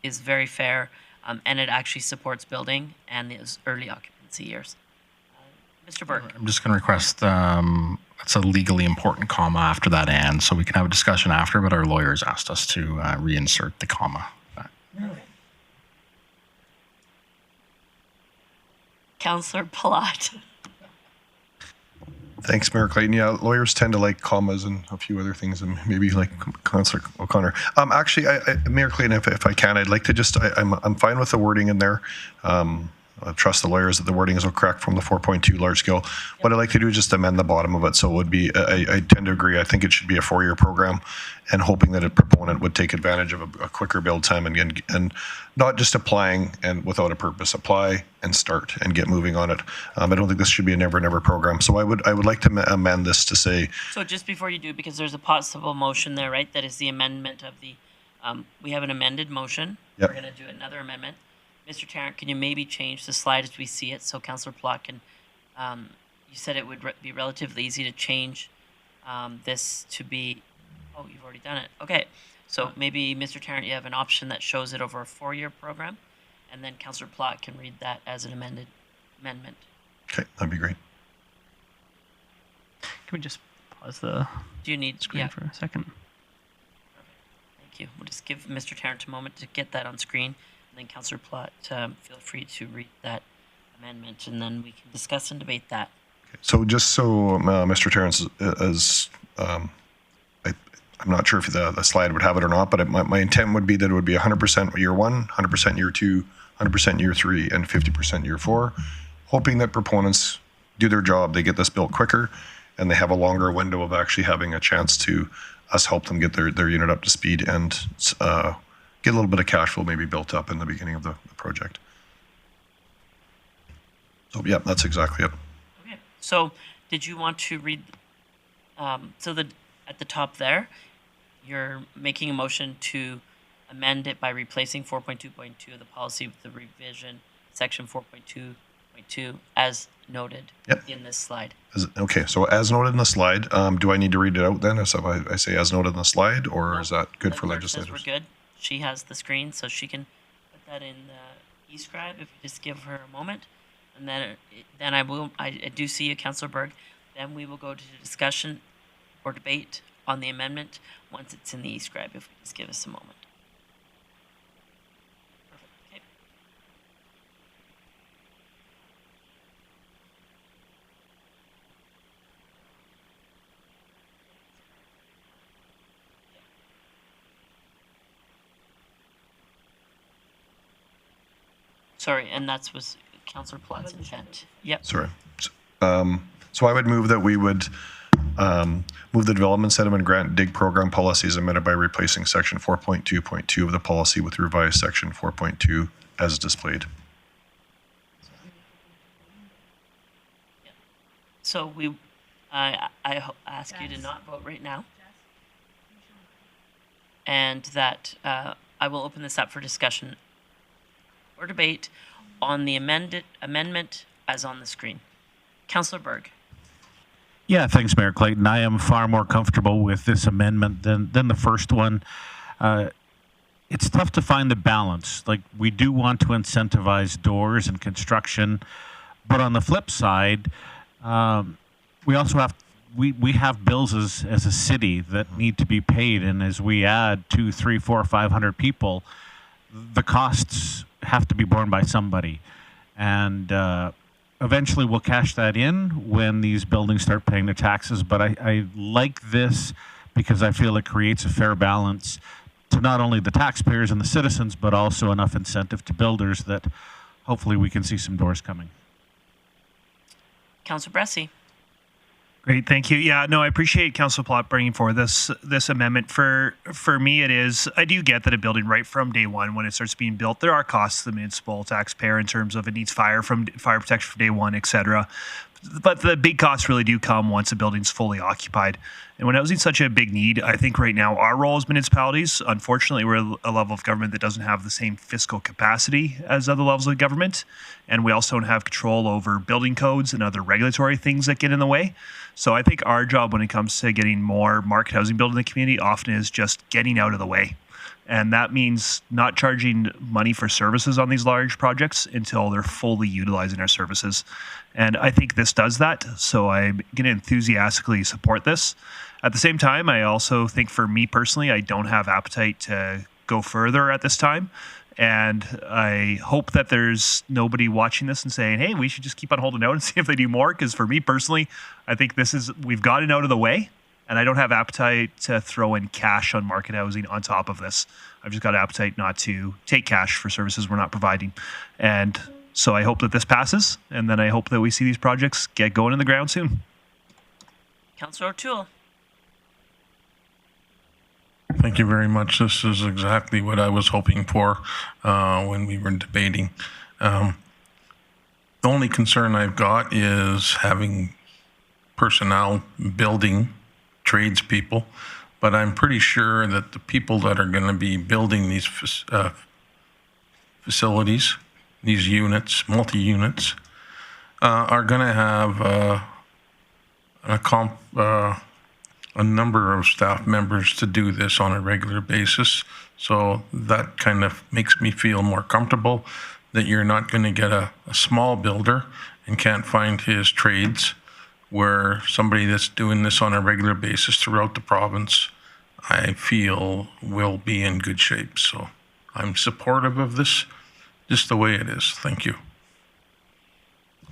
is very fair. And it actually supports building and those early occupancy years. Mr. Burke. I'm just going to request it's a legally important comma after that and, so we can have a discussion after, but our lawyers asked us to reinsert the comma. Councillor Platt. Thanks, Mayor Clayton. Yeah, lawyers tend to like commas and a few other things, and maybe like Councillor O'Connor. Actually, Mayor Clayton, if I can, I'd like to just, I'm fine with the wording in there. I trust the lawyers that the wording is correct from the 4.2 large scale. What I'd like to do is just amend the bottom of it. So it would be, I tend to agree, I think it should be a 4-year program, and hoping that a proponent would take advantage of a quicker build time and not just applying and without a purpose, apply and start and get moving on it. I don't think this should be a never program. So I would like to amend this to say. So just before you do, because there's a possible motion there, right? That is the amendment of the, we have an amended motion. Yep. We're going to do another amendment. Mr. Tarrant, can you maybe change the slide as we see it so Councillor Platt can, you said it would be relatively easy to change this to be, oh, you've already done it. Okay, so maybe Mr. Tarrant, you have an option that shows it over a 4-year program, and then Councillor Platt can read that as an amendment. Okay, that'd be great. Can we just pause the Do you need screen for a second? Thank you. We'll just give Mr. Tarrant a moment to get that on screen. And then Councillor Platt, feel free to read that amendment, and then we can discuss and debate that. Okay. So just so Mr. Terrence, I'm not sure if the slide would have it or not, but my intent would be that it would be 100% year 1, 100% year 2, 100% year 3, and 50% year 4, hoping that proponents do their job, they get this built quicker, and they have a longer window of actually having a chance to us help them get their unit up to speed and get a little bit of cash flow maybe built up in the beginning of the project. So yeah, that's exactly it. Okay. So did you want to read, so at the top there, you're making a motion to amend it by replacing 4.2.2 of the policy with the revision section 4.2.2 as noted in this slide. Okay, so as noted in the slide, do I need to read it out then? So I say as noted in the slide, or is that good for legislators? We're good. She has the screen, so she can put that in the e-scribe if you just give her a moment. And then I do see you, Councillor Berg. Then we will go to discussion or debate on the amendment once it's in the e-scribe, if we just give us a moment. Perfect. Okay. Sorry, and that was Councillor Platt's intent. Yep. Sorry. So I would move that we would move the development settlement grant dig program policies amended by replacing section 4.2.2 of the policy with revised section 4.2 as displayed. So I ask you to not vote right now, and that I will open this up for discussion or debate on the amendment as on the screen. Councillor Berg. Yeah, thanks, Mayor Clayton. I am far more comfortable with this amendment than the first one. It's tough to find the balance. Like, we do want to incentivize doors and construction, but on the flip side, we also have we have bills as a city that need to be paid, and as we add 2, 3, 4, 500 people, the costs have to be borne by somebody, and eventually we'll cash that in when these buildings start paying their taxes. But I like this because I feel it creates a fair balance to not only the taxpayers and the citizens, but also enough incentive to builders that hopefully we can see some doors coming. Councillor Bressie. Great, thank you. Yeah, no, I appreciate Councillor Platt bringing forward this amendment. For me, it is, I do get that a building right from day one, when it starts being built, there are costs to the municipal taxpayer in terms of it needs fire protection from day one, etc. but the big costs really do come once a building's fully occupied. And when housing's such a big need, I think right now our role as municipalities, unfortunately, we're a level of government that doesn't have the same fiscal capacity as other levels of government. And we also don't have control over building codes and other regulatory things that get in the way. So I think our job when it comes to getting more market housing built in the community often is just getting out of the way. And that means not charging money for services on these large projects until they're fully utilizing our services. And I think this does that. So I'm going to enthusiastically support this. At the same time, I also think for me personally, I don't have appetite to go further at this time. And I hope that there's nobody watching this and saying, hey, we should just keep on holding out and see if they do more. Because for me personally, I think we've gotten out of the way. And I don't have appetite to throw in cash on market housing on top of this. I've just got appetite not to take cash for services we're not providing. And so I hope that this passes. And then I hope that we see these projects get going in the ground soon. Councillor O'Toole. Thank you very much. This is exactly what I was hoping for when we were debating. The only concern I've got is having personnel building tradespeople, but I'm pretty sure that the people that are going to be building these facilities, these units, multi-units, are going to have a number of staff members to do this on a regular basis. So that kind of makes me feel more comfortable that you're not going to get a small builder and can't find his trades, where somebody that's doing this on a regular basis throughout the province, I feel will be in good shape. So I'm supportive of this, just the way it is. Thank you.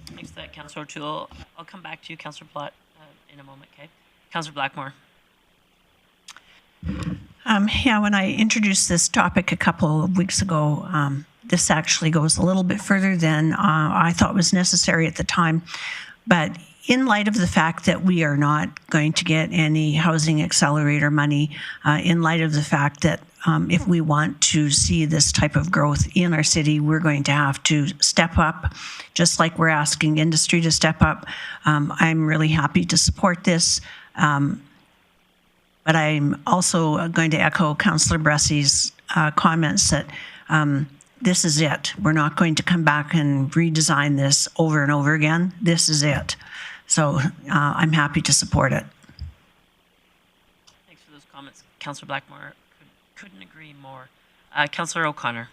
Thanks for that, Councillor O'Toole. I'll come back to you, Councillor Platt, in a moment, okay? Councillor Blackmore. When I introduced this topic a couple of weeks ago, this actually goes a little bit further than I thought was necessary at the time. But in light of the fact that we are not going to get any housing accelerator money, in light of the fact that if we want to see this type of growth in our city, we're going to have to step up, just like we're asking industry to step up. I'm really happy to support this. But I'm also going to echo Councillor Bressy's comments that this is it. We're not going to come back and redesign this over and over again. This is it. So I'm happy to support it. Thanks for those comments, Councillor Blackmore. Couldn't agree more. Councillor O'Connor.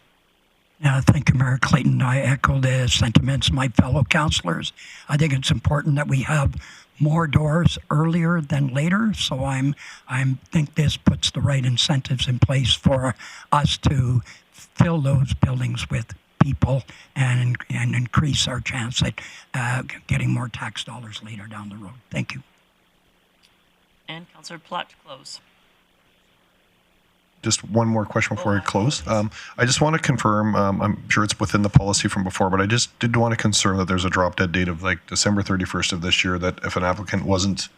Thank you, Mayor Clayton. I echo the sentiments of my fellow councillors. I think it's important that we have more doors earlier than later. So I think this puts the right incentives in place for us to fill those buildings with people and increase our chance at getting more tax dollars later down the road. Thank you. And Councillor Platt to close. Just one more question before I close. I just want to confirm, I'm sure it's within the policy from before, but I just did want to confirm that there's a drop dead date of like December 31st of this year, that if an applicant wasn't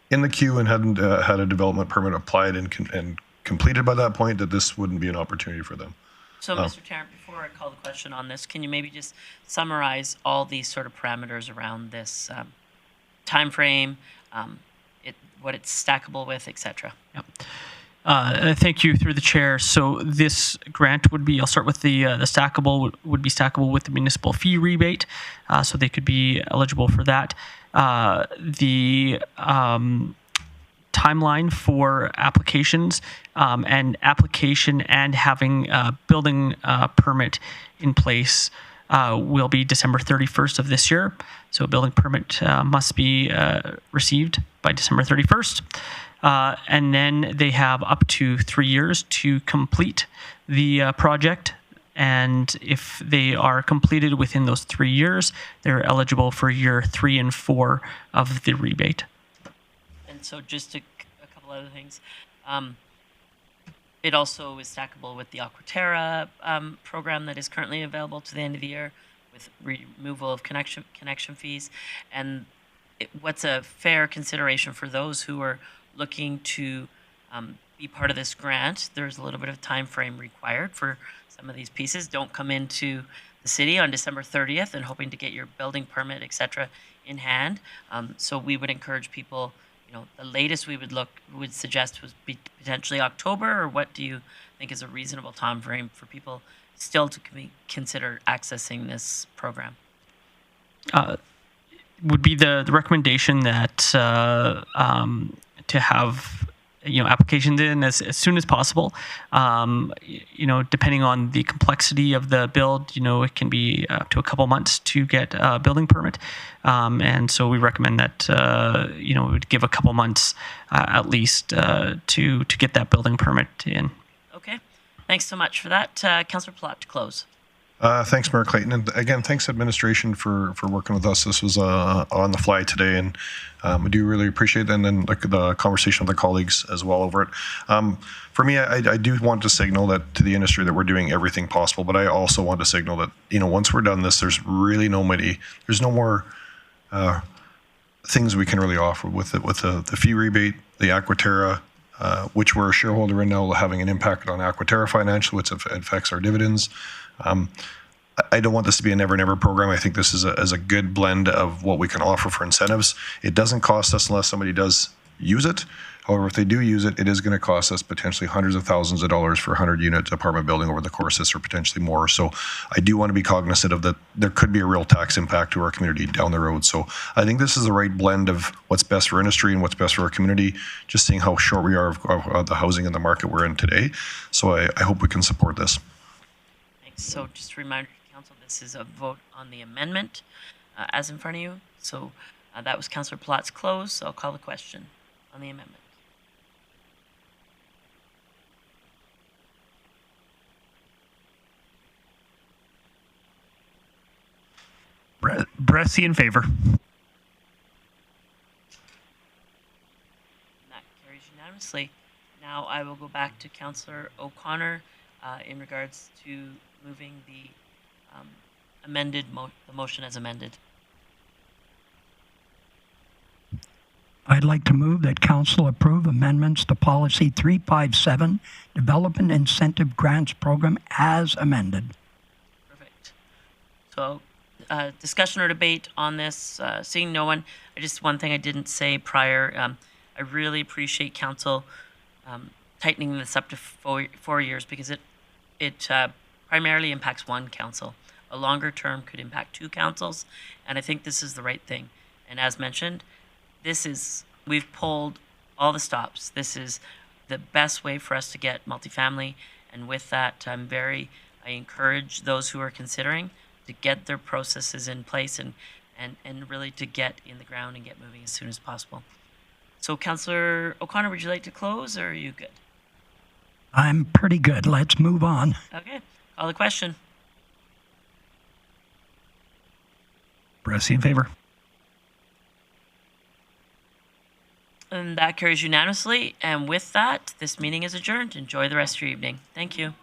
in the queue and hadn't had a development permit applied and completed by that point, that this wouldn't be an opportunity for them. So, Mr. Tarrant, before I call the question on this, can you maybe just summarize all these sort of parameters around this time frame, what it's stackable with, etc.? Yep. Thank you through the chair. So this grant would be, I'll start with the stackable, would be stackable with the municipal fee rebate. So they could be eligible for that. The timeline for applications and application and having a building permit in place will be December 31st of this year. So a building permit must be received by December 31st. And then they have up to 3 years to complete the project. And if they are completed within those 3 years, they're eligible for year 3 and 4 of the rebate. And so just a couple other things. It also is stackable with the Aquaterra program that is currently available to the end of the year, with removal of connection fees. And what's a fair consideration for those who are looking to be part of this grant? There's a little bit of time frame required for some of these pieces. Don't come into the the city on December 30th and hoping to get your building permit, etc., in hand. So we would encourage people, the latest we would suggest was potentially October, or what do you think is a reasonable time frame for people still to consider accessing this program? Would be the recommendation that to have applications in as soon as possible. Depending on the complexity of the build, it can be up to a couple months to get a building permit. And so we recommend that we would give a couple months at least to get that building permit in. Okay, thanks so much for that, Councillor Plott, to close. Thanks, Mayor Clayton. And again, thanks, administration, for working with us. This was on the fly today, and I do really appreciate it. And then the conversation with the colleagues as well over it. For me, I do want to signal that to the industry that we're doing everything possible, but I also want to signal that, once we're done this, there's really no more things we can really offer with the fee rebate, the Aquaterra, which we're a shareholder in now, having an impact on Aquaterra financially, which affects our dividends. I don't want this to be a never program. I think this is a good blend of what we can offer for incentives. It doesn't cost us unless somebody does use it. However, if they do use it, it is going to cost us potentially hundreds of thousands of dollars for a 100-unit apartment building over the course of this, or potentially more. So I do want to be cognizant of that. There could be a real tax impact to our community down the road. So I think this is the right blend of what's best for industry and what's best for our community, just seeing how short we are of the housing and the market we're in today. So I hope we can support this. So just a reminder to Council, this is a vote on the amendment as in front of you. So that was Councillor Plott's close, so I'll call the question on the amendment. Bressie in favor. That carries unanimously. Now I will go back to Councillor O'Connor in regards to moving the the motion as amended. I'd like to move that Council approve amendments to Policy 357, Development Incentive Grants Program, as amended. Perfect. So discussion or debate on this? Seeing no one, one thing I didn't say prior, I really appreciate Council tightening this up to 4 years, because it primarily impacts one council. A longer term could impact two councils, and I think this is the right thing. And as mentioned, we've pulled all the stops. This is the best way for us to get multifamily, and with that, I encourage those who are considering to get their processes in place and really to get in the ground and get moving as soon as possible. So, Councillor O'Connor, would you like to close, or are you good? I'm pretty good. Let's move on. Okay, call the question. Bressie in favor. And that carries unanimously. And with that, this meeting is adjourned. Enjoy the rest of your evening. Thank you.